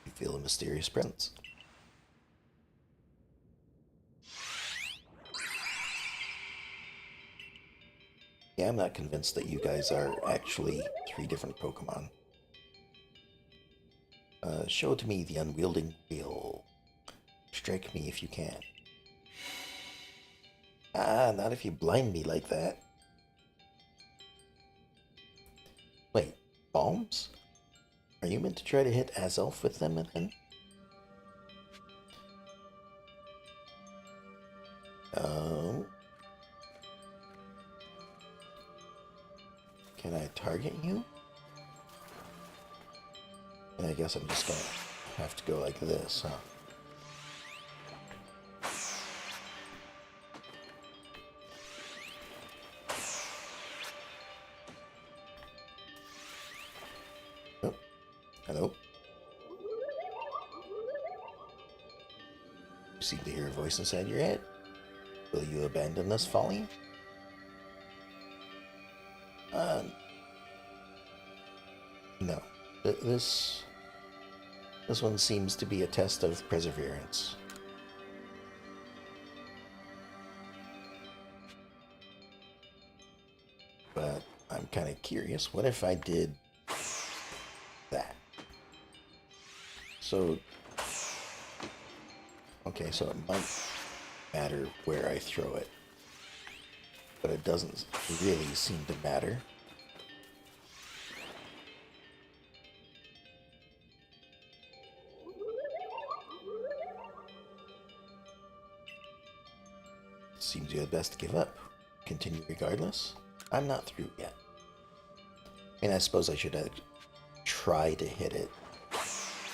You feel a mysterious presence. Yeah, I'm not convinced that you guys are actually 3 different Pokemon. Show to me the unwielding wheel. Strike me if you can. Ah, not if you blind me like that. Wait, bombs? Are you meant to try to hit Azelf with them then? Can I target you? And I guess I'm just gonna have to go like this, huh? Oh, hello. You seem to hear a voice inside your head. Will you abandon this folly? No. This one seems to be a test of perseverance. But I'm kind of curious. What if I did that? So, okay, so it might matter where I throw it, but it doesn't really seem to matter. Seems you had best give up. Continue regardless? I'm not through yet. I mean, I suppose I should try to hit it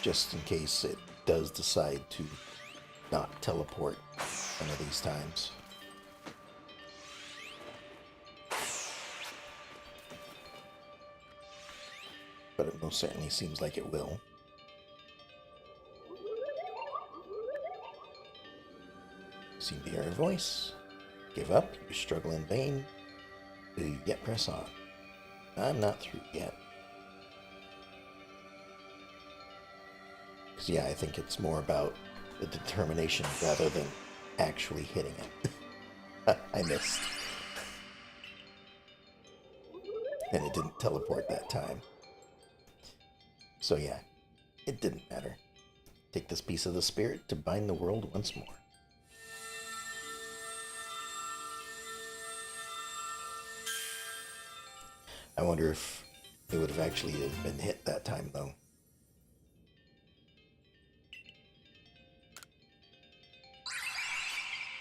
just in case it does decide to not teleport one of these times. But it most certainly seems like it will. Seem to hear a voice. Give up, you struggle in vain. Do you yet press on? I'm not through yet. Because yeah, I think it's more about the determination rather than actually hitting it. I missed. And it didn't teleport that time. So yeah, it didn't matter. Take this piece of the spirit to bind the world once more. I wonder if it would have actually been hit that time, though.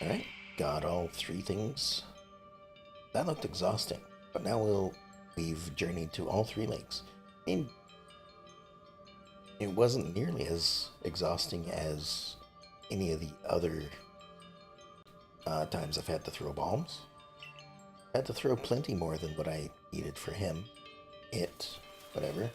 Alright, got all three things. That looked exhausting, but now we've journeyed to all three lakes. And it wasn't nearly as exhausting as any of the other times I've had to throw bombs. I had to throw plenty more than what I needed for him. Whatever.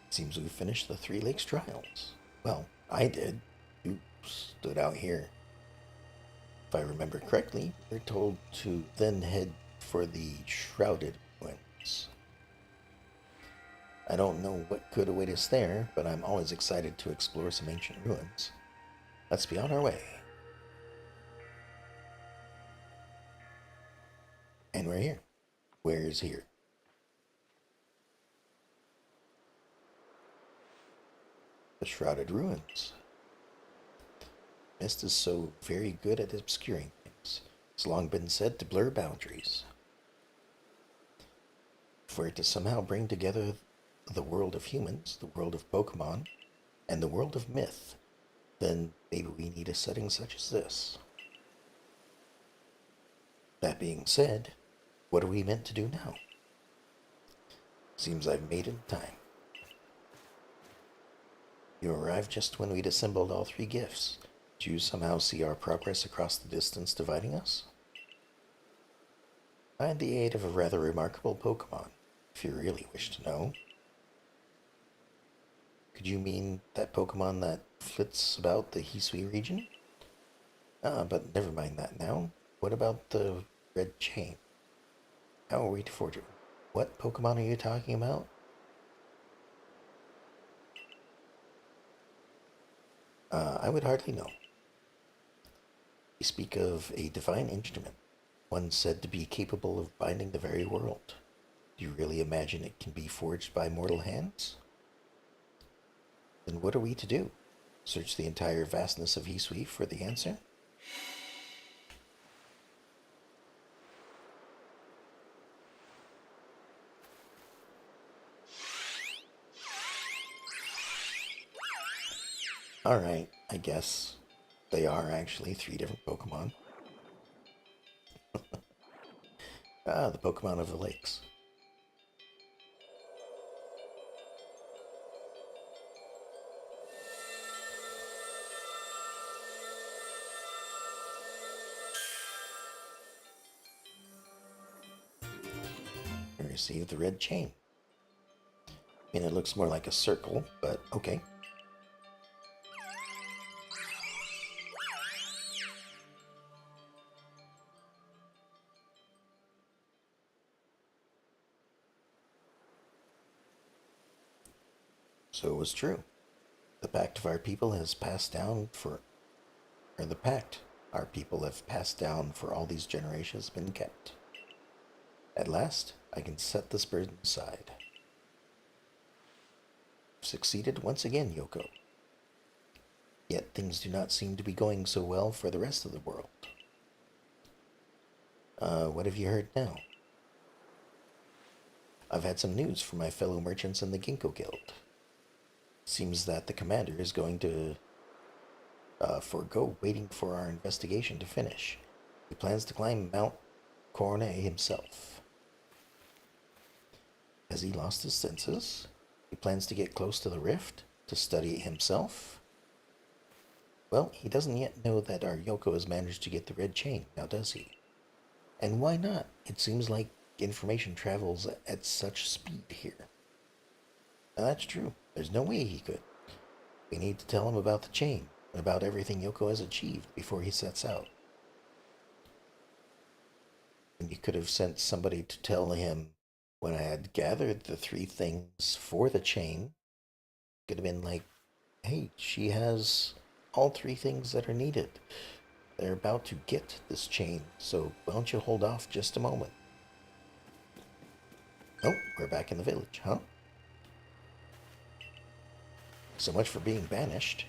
Seems we've finished the Three Lakes trials. Well, I did. You stood out here. If I remember correctly, we're told to then head for the Shrouded Ruins. I don't know what could await us there, but I'm always excited to explore some ancient ruins. Let's be on our way. And we're here. Where's here? The Shrouded Ruins. Mist is so very good at obscuring things. It's long been said to blur boundaries. For it to somehow bring together the world of humans, the world of Pokemon, and the world of myth, then maybe we need a setting such as this. That being said, what are we meant to do now? Seems I've made it in time. You arrived just when we'd assembled all three gifts. Did you somehow see our progress across the distance dividing us? I had the aid of a rather remarkable Pokemon, if you really wish to know. Could you mean that Pokemon that flits about the Hisui region? But never mind that now. What about the red chain? How are we to forge it? What Pokemon are you talking about? I would hardly know. We speak of a divine instrument, one said to be capable of binding the very world. Do you really imagine it can be forged by mortal hands? Then what are we to do? Search the entire vastness of Hisui for the answer? Alright, I guess they are actually three different Pokemon. The Pokemon of the lakes. We received the red chain. I mean, it looks more like a circle, but okay. So it was true. The pact of our people has passed down the pact our people have passed down for all these generations has been kept. At last, I can set this burden aside. Succeeded once again, Yoko. Yet things do not seem to be going so well for the rest of the world. What have you heard now? I've had some news from my fellow merchants in the Ginkgo Guild. Seems that the commander is going to forego waiting for our investigation to finish. He plans to climb Mount Coronet himself. Has he lost his senses? He plans to get close to the rift to study it himself? Well, he doesn't yet know that our Yoko has managed to get the red chain, now does he? And why not? It seems like information travels at such speed here. Now that's true. There's no way he could. We need to tell him about the chain and about everything Yoko has achieved before he sets out. And you could have sent somebody to tell him when I had gathered the three things for the chain. Could have been like, hey, she has all three things that are needed. They're about to get this chain, so why don't you hold off just a moment? Oh, we're back in the village, huh? So much for being banished.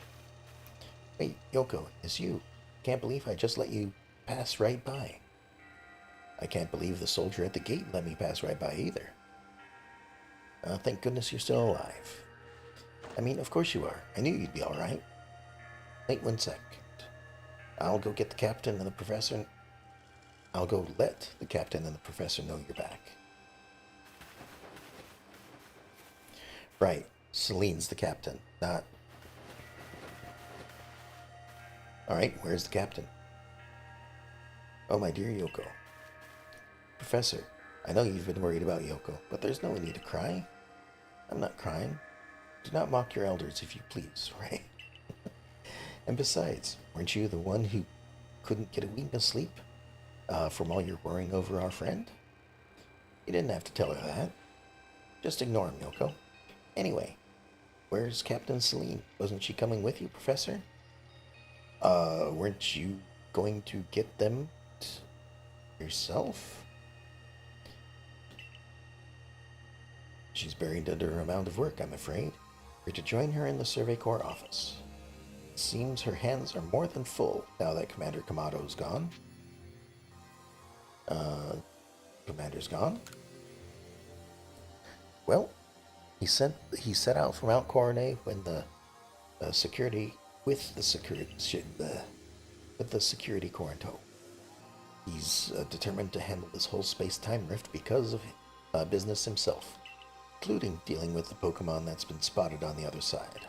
Wait, Yoko, it's you. Can't believe I just let you pass right by. I can't believe the soldier at the gate let me pass right by either. Thank goodness you're still alive. I mean, of course you are. I knew you'd be all right. Wait 1 second. I'll go get the captain and the professor. I'll go let the captain and the professor know you're back. Right. Celine's the captain, not... Alright, where's the captain? Oh, my dear Yoko. Professor, I know you've been worried about Yoko, but there's no need to cry. I'm not crying. Do not mock your elders, if you please, right? And besides, weren't you the one who couldn't get a wink of sleep from all your worrying over our friend? You didn't have to tell her that. Just ignore him, Yoko. Anyway, where's Captain Celine? Wasn't she coming with you, Professor? Weren't you going to get them yourself? She's buried under a mound of work, I'm afraid. You're to join her in the Survey Corps office. It seems her hands are more than full now that Commander Kamado's gone. Commander's gone? Well, he set out from Mount Coronet when the security Corps in tow. He's determined to handle this whole space-time rift because of business himself, including dealing with the Pokemon that's been spotted on the other side.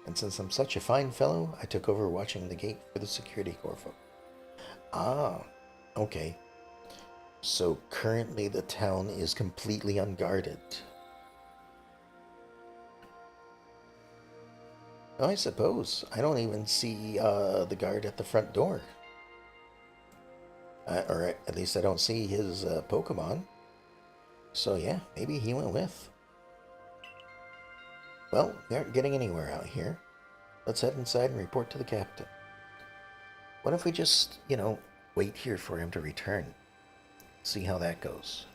And since I'm such a fine fellow, I took over watching the gate for the security corps folk. Ah, okay. So currently the town is completely unguarded. I suppose. I don't even see the guard at the front door. Or at least I don't see his Pokemon. So yeah, maybe he went with. Well, we aren't getting anywhere out here. Let's head inside and report to the captain. What if we just, wait here for him to return? See how that goes.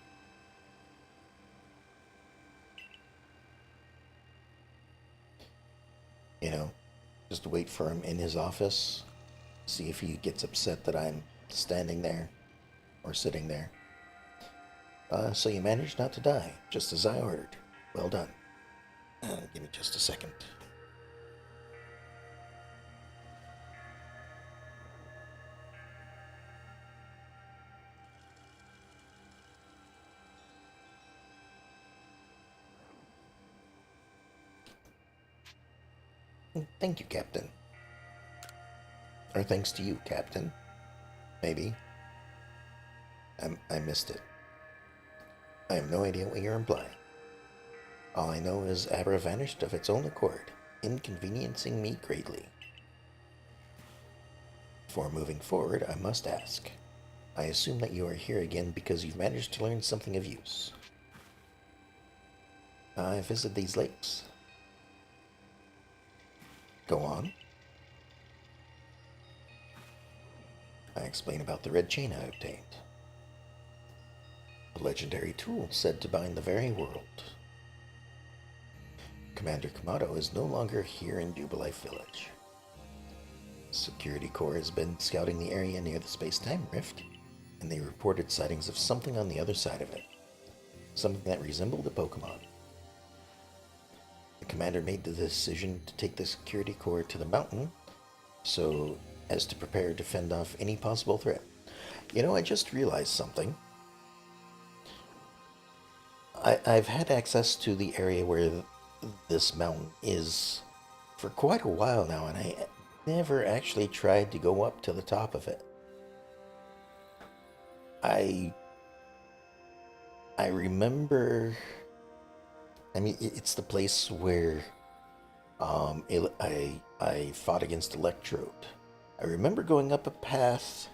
Just wait for him in his office. See if he gets upset that I'm standing there or sitting there. So you managed not to die, just as I ordered. Well done. Give me just a second. Thank you, Captain. Or thanks to you, Captain. Maybe. I missed it. I have no idea what you're implying. All I know is Abra vanished of its own accord, inconveniencing me greatly. Before moving forward, I must ask. I assume that you are here again because you've managed to learn something of use. I visited these lakes. Go on. I explain about the red chain I obtained. A legendary tool said to bind the very world. Commander Kamado is no longer here in Jubilife Village. Security Corps has been scouting the area near the space-time rift, and they reported sightings of something on the other side of it. Something that resembled a Pokemon. The commander made the decision to take the security corps to the mountain so as to prepare to fend off any possible threat. You know, I just realized something. I've had access to the area where this mountain is for quite a while now, and I never actually tried to go up to the top of it. I remember. I mean, it's the place where I fought against Electrode. I remember going up a path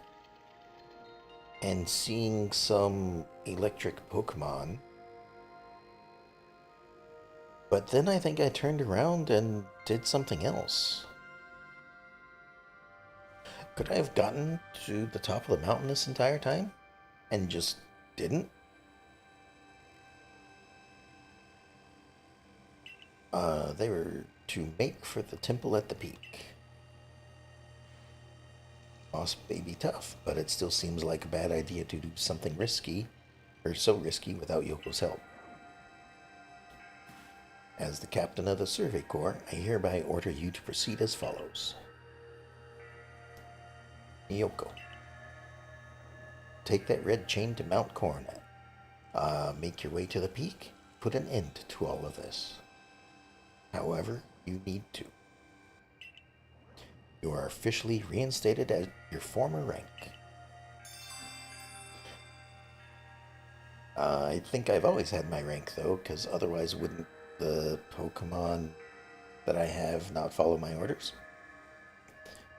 and seeing some electric Pokemon. But then I think I turned around and did something else. Could I have gotten to the top of the mountain this entire time and just didn't? They were to make for the temple at the peak. Boss may be tough, but it still seems like a bad idea to do something risky, or so risky, without Yoko's help. As the captain of the Survey Corps, I hereby order you to proceed as follows. Yoko, take that red chain to Mount Coronet. Make your way to the peak. Put an end to all of this. However you need to. You are officially reinstated at your former rank. I think I've always had my rank, though, because otherwise wouldn't the Pokemon that I have not follow my orders?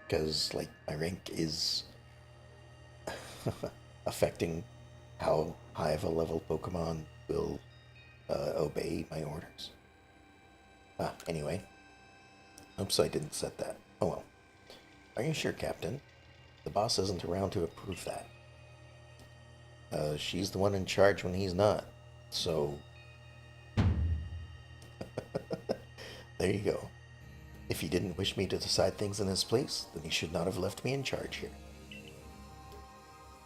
Because, like, my rank is affecting how high of a level Pokemon will obey my orders. Anyway. Oops, I didn't set that. Oh well. Are you sure, Captain? The boss isn't around to approve that. She's the one in charge when he's not. So... there you go. If he didn't wish me to decide things in his place, then he should not have left me in charge here.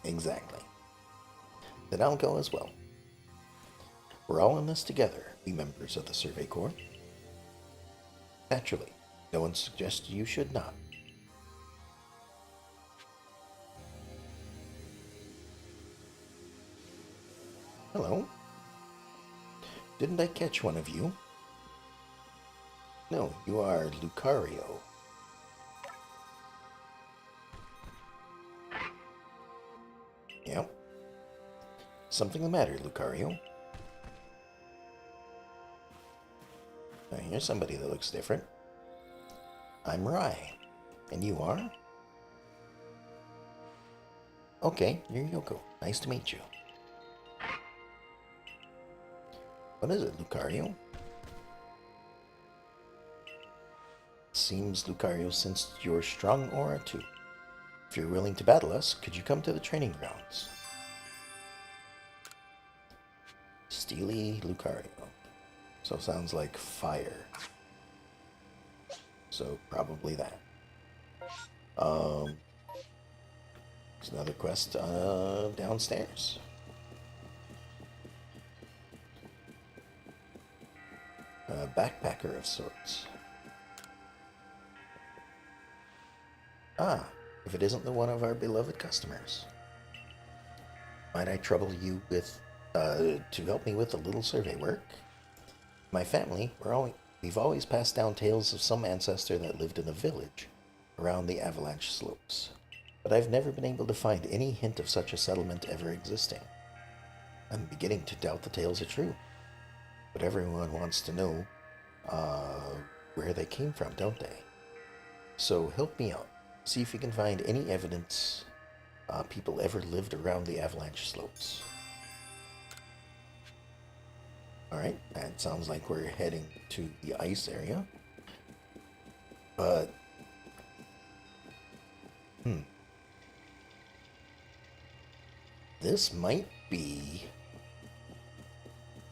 Exactly. Then I'll go as well. We're all in this together, we members of the Survey Corps. Naturally, no one suggests you should not. Hello? Didn't I catch one of you? No, you are Lucario. Yep. Something the matter, Lucario? Here's somebody that looks different. I'm Rai. And you are? Okay, you're Yoko. Nice to meet you. What is it, Lucario? Seems Lucario sensed your strong aura too. If you're willing to battle us, could you come to the training grounds? Steely Lucario. So sounds like fire. So probably that. There's another quest downstairs. A backpacker of sorts. Ah, if it isn't the one of our beloved customers. Might I trouble you with, to help me with a little survey work? My family, we've always passed down tales of some ancestor that lived in a village around the avalanche slopes, but I've never been able to find any hint of such a settlement ever existing. I'm beginning to doubt the tales are true, but everyone wants to know, where they came from, don't they? So help me out. See if you can find any evidence people ever lived around the avalanche slopes. Alright, that sounds like we're heading to the ice area. But... this might be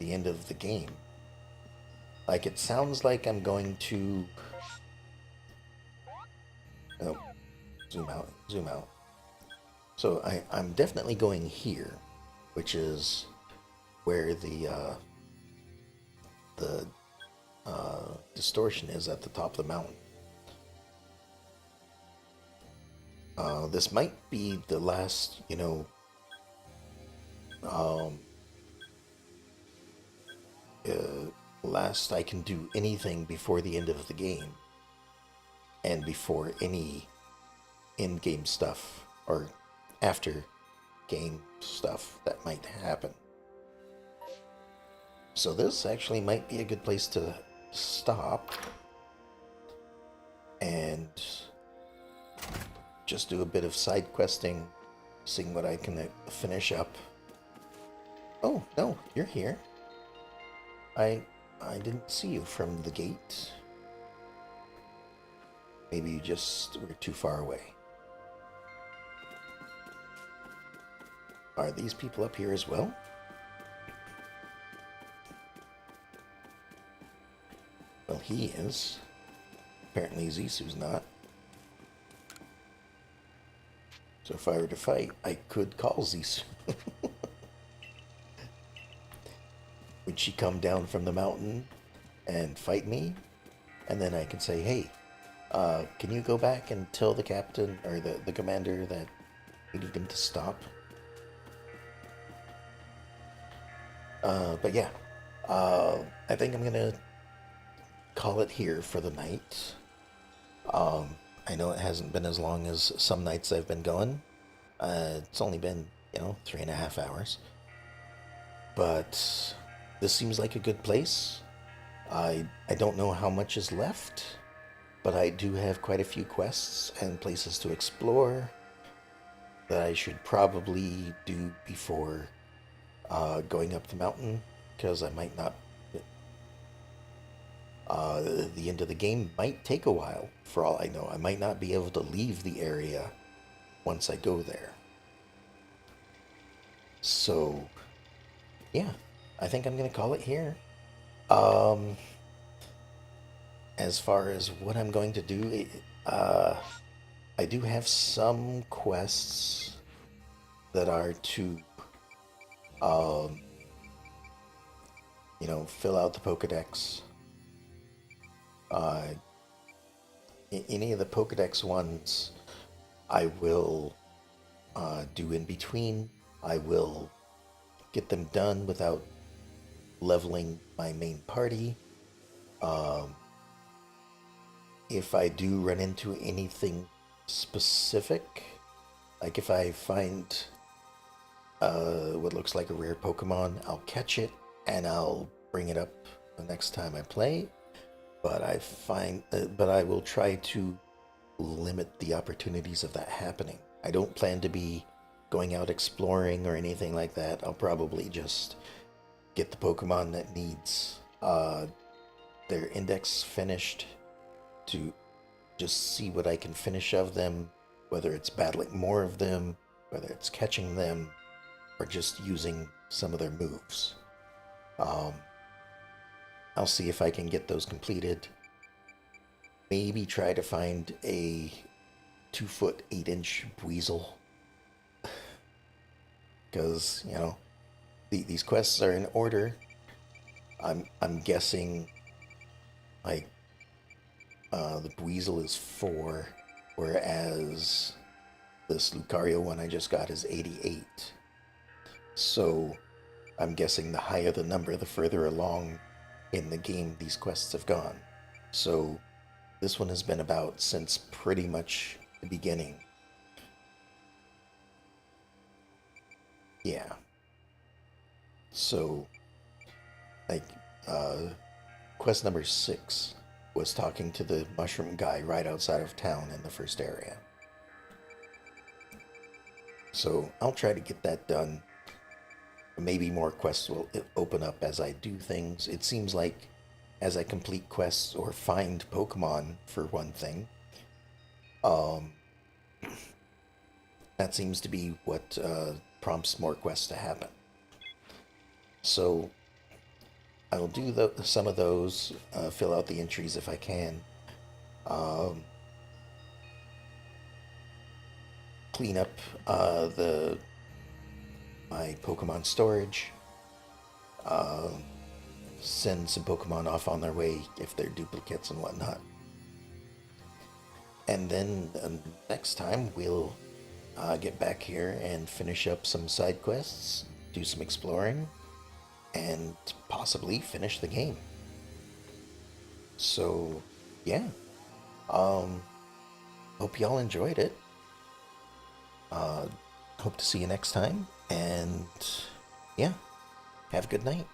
the end of the game. Like, it sounds like I'm going to... oh, zoom out, zoom out. So I'm definitely going here, which is where the distortion is at the top of the mountain. This might be the last, um, last I can do anything before the end of the game and before any in-game stuff or after game stuff that might happen. So this actually might be a good place to stop and just do a bit of side questing, seeing what I can finish up. Oh, no, you're here. I didn't see you from the gate. Maybe you just were too far away. Are these people up here as well? Well, he is. Apparently Zisu's not. So if I were to fight, I could call Zisu. Would she come down from the mountain and fight me? And then I can say, hey, can you go back and tell the captain or the commander that we need him to stop? But yeah, I think I'm gonna call it here for the night. I know it hasn't been as long as some nights I've been going. It's only been, 3.5 hours. But this seems like a good place. I don't know how much is left, but I do have quite a few quests and places to explore that I should probably do before going up the mountain, because I might not. The end of the game might take a while, for all I know. I might not be able to leave the area once I go there. So, yeah, I think I'm going to call it here. As far as what I'm going to do, I do have some quests that are to, fill out the Pokedex. Any of the Pokedex ones I will do in between. I will get them done without leveling my main party. If I do run into anything specific, like if I find what looks like a rare Pokemon, I'll catch it and I'll bring it up the next time I play. But I will try to limit the opportunities of that happening. I don't plan to be going out exploring or anything like that. I'll probably just get the Pokemon that needs their index finished to just see what I can finish of them, whether it's battling more of them, whether it's catching them, or just using some of their moves. I'll see if I can get those completed. Maybe try to find a 2-foot 8-inch Weasel. Because, these quests are in order. I'm guessing like the Weasel is 4, whereas this Lucario one I just got is 88. So I'm guessing the higher the number, the further along in the game these quests have gone. So this one has been about since pretty much the beginning. Yeah. So, like, quest number 6 was talking to the mushroom guy right outside of town in the first area. So I'll try to get that done. Maybe more quests will open up as I do things. It seems like as I complete quests or find Pokemon, for one thing, that seems to be what prompts more quests to happen. So I'll do some of those, fill out the entries if I can, clean up my Pokemon storage, send some Pokemon off on their way if they're duplicates and whatnot. And then next time we'll get back here and finish up some side quests, do some exploring, and possibly finish the game. So, yeah. Hope y'all enjoyed it. Hope to see you next time. And yeah, have a good night.